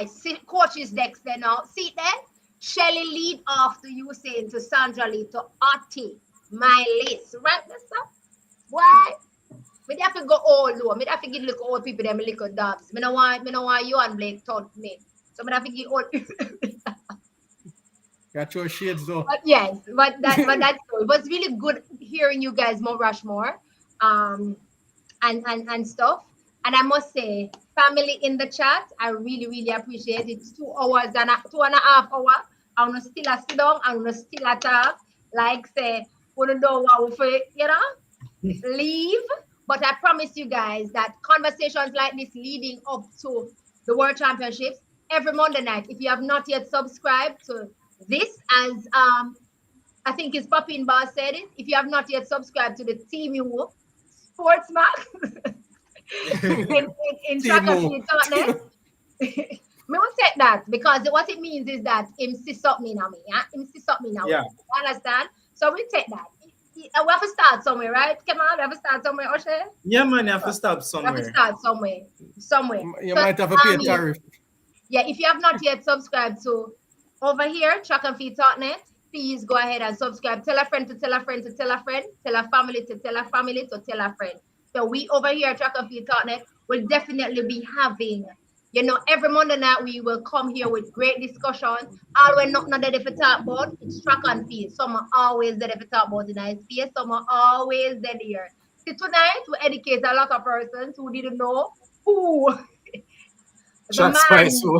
See coaches next there now. See there? Shelley lead off to you saying to Sandra Lee to Ati. My list. Right? That's up. Why? We have to go all low. We have to give little old people them little dogs. Me no want you and Blake taunt me. So I have to give all got your shades though. But yes, but that's cool. It was really good hearing you guys Mount Rushmore and stuff. And I must say, family in the chat, I really, really appreciate it. 2 hours and 2.5 hours. I want to still sit down, I want to still talk. Like say, we don't know what we leave. But I promise you guys that conversations like this leading up to the World Championships every Monday night. If you have not yet subscribed to this, as I think his Papi in Bar said it, if you have not yet subscribed to the TMU Sports Max in Shakari Richardson, me will take that because what it means is that him see something now me, yeah? Him see something now. Yeah. You understand? So we take that. We have to start somewhere, right? Come on, we have to start somewhere, Oshe? Yeah, man, you have to start somewhere. We have to start somewhere. You might have to pay a tariff. Yeah, if you have not yet subscribed to over here, Track and Field Talknet. Please go ahead and subscribe. Tell a friend to tell a friend to tell a friend. Tell a family to tell a family to tell a friend. So we over here at Track and Field Talknet will definitely be having, every Monday night we will come here with great discussion. All we're not there for talk about, it's track and field. Some are always there for talk about in our space. Some are always there here. See, tonight we educate a lot of persons who didn't know who Track Spice. who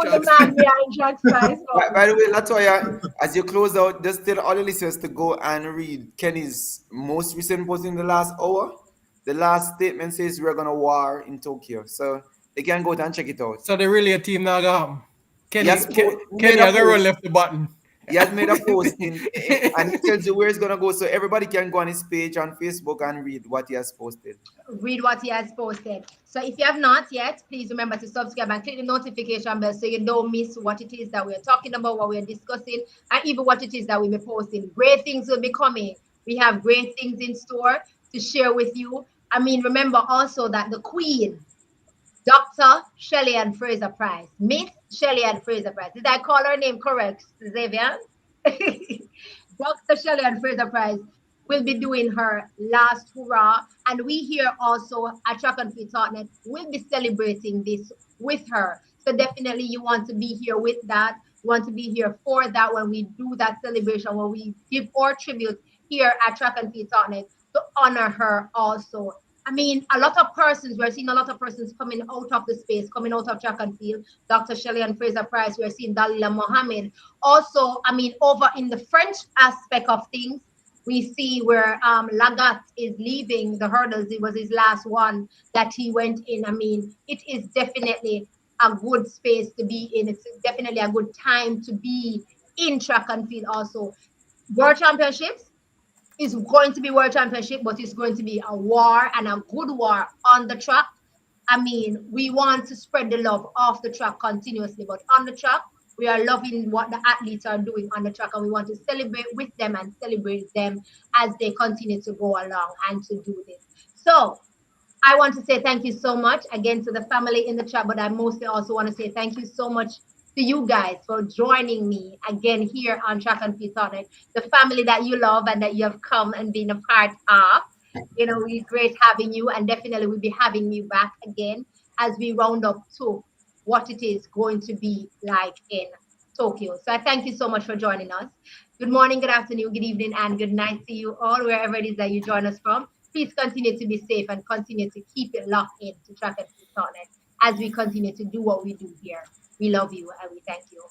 the man behind Track Spice. By the way, Latoya, as you close out, just tell all the listeners to go and read Kenny's most recent post in the last hour. The last statement says we're gonna war in Tokyo, so they can go and check it out. So they really a team now got Kenny, Yes, Kenny has already left the button. He has made a post and he tells you where it's gonna go, so everybody can go on his page on Facebook and read what he has posted. Read what he has posted. So if you have not yet, please remember to subscribe and click the notification bell so you don't miss what it is that we're talking about, what we're discussing, and even what it is that we'll be posting. Great things will be coming. We have great things in store to share with you. I mean, remember also that the Queen, Dr. Shelley Ann Fraser Price, Miss Shelley Ann Fraser Price. Did I call her name correct, Xavier? Dr. Shelley Ann Fraser Price will be doing her last hurrah. And we here also at Track and Field Talknet will be celebrating this with her. So definitely you want to be here with that. You want to be here for that when we do that celebration, when we give our tribute here at Track and Field Talknet to honor her also. I mean, a lot of persons, we're seeing a lot of persons coming out of the space, coming out of Track and Field. Dr. Shelley Ann Fraser Price, we're seeing Dalila Mohammed. Also, I mean, over in the French aspect of things, we see where Lagat is leaving the hurdles. It was his last one that he went in. I mean, it is definitely a good space to be in. It's definitely a good time to be in Track and Field also. World Championships is going to be World Championship, but it's going to be a war and a good war on the track. I mean, we want to spread the love off the track continuously, but on the track, we are loving what the athletes are doing on the track, and we want to celebrate with them and celebrate them as they continue to go along and to do this. So I want to say thank you so much again to the family in the chat, but I mostly also want to say thank you so much to you guys for joining me again here on Track and Field Talknet, the family that you love and that you have come and been a part of. We're great having you, and definitely we'll be having you back again as we round up to what it is going to be like in Tokyo. So I thank you so much for joining us. Good morning, good afternoon, good evening, and good night to you all, wherever it is that you join us from. Please continue to be safe and continue to keep it locked in to Track and Field Talknet as we continue to do what we do here. We love you and we thank you.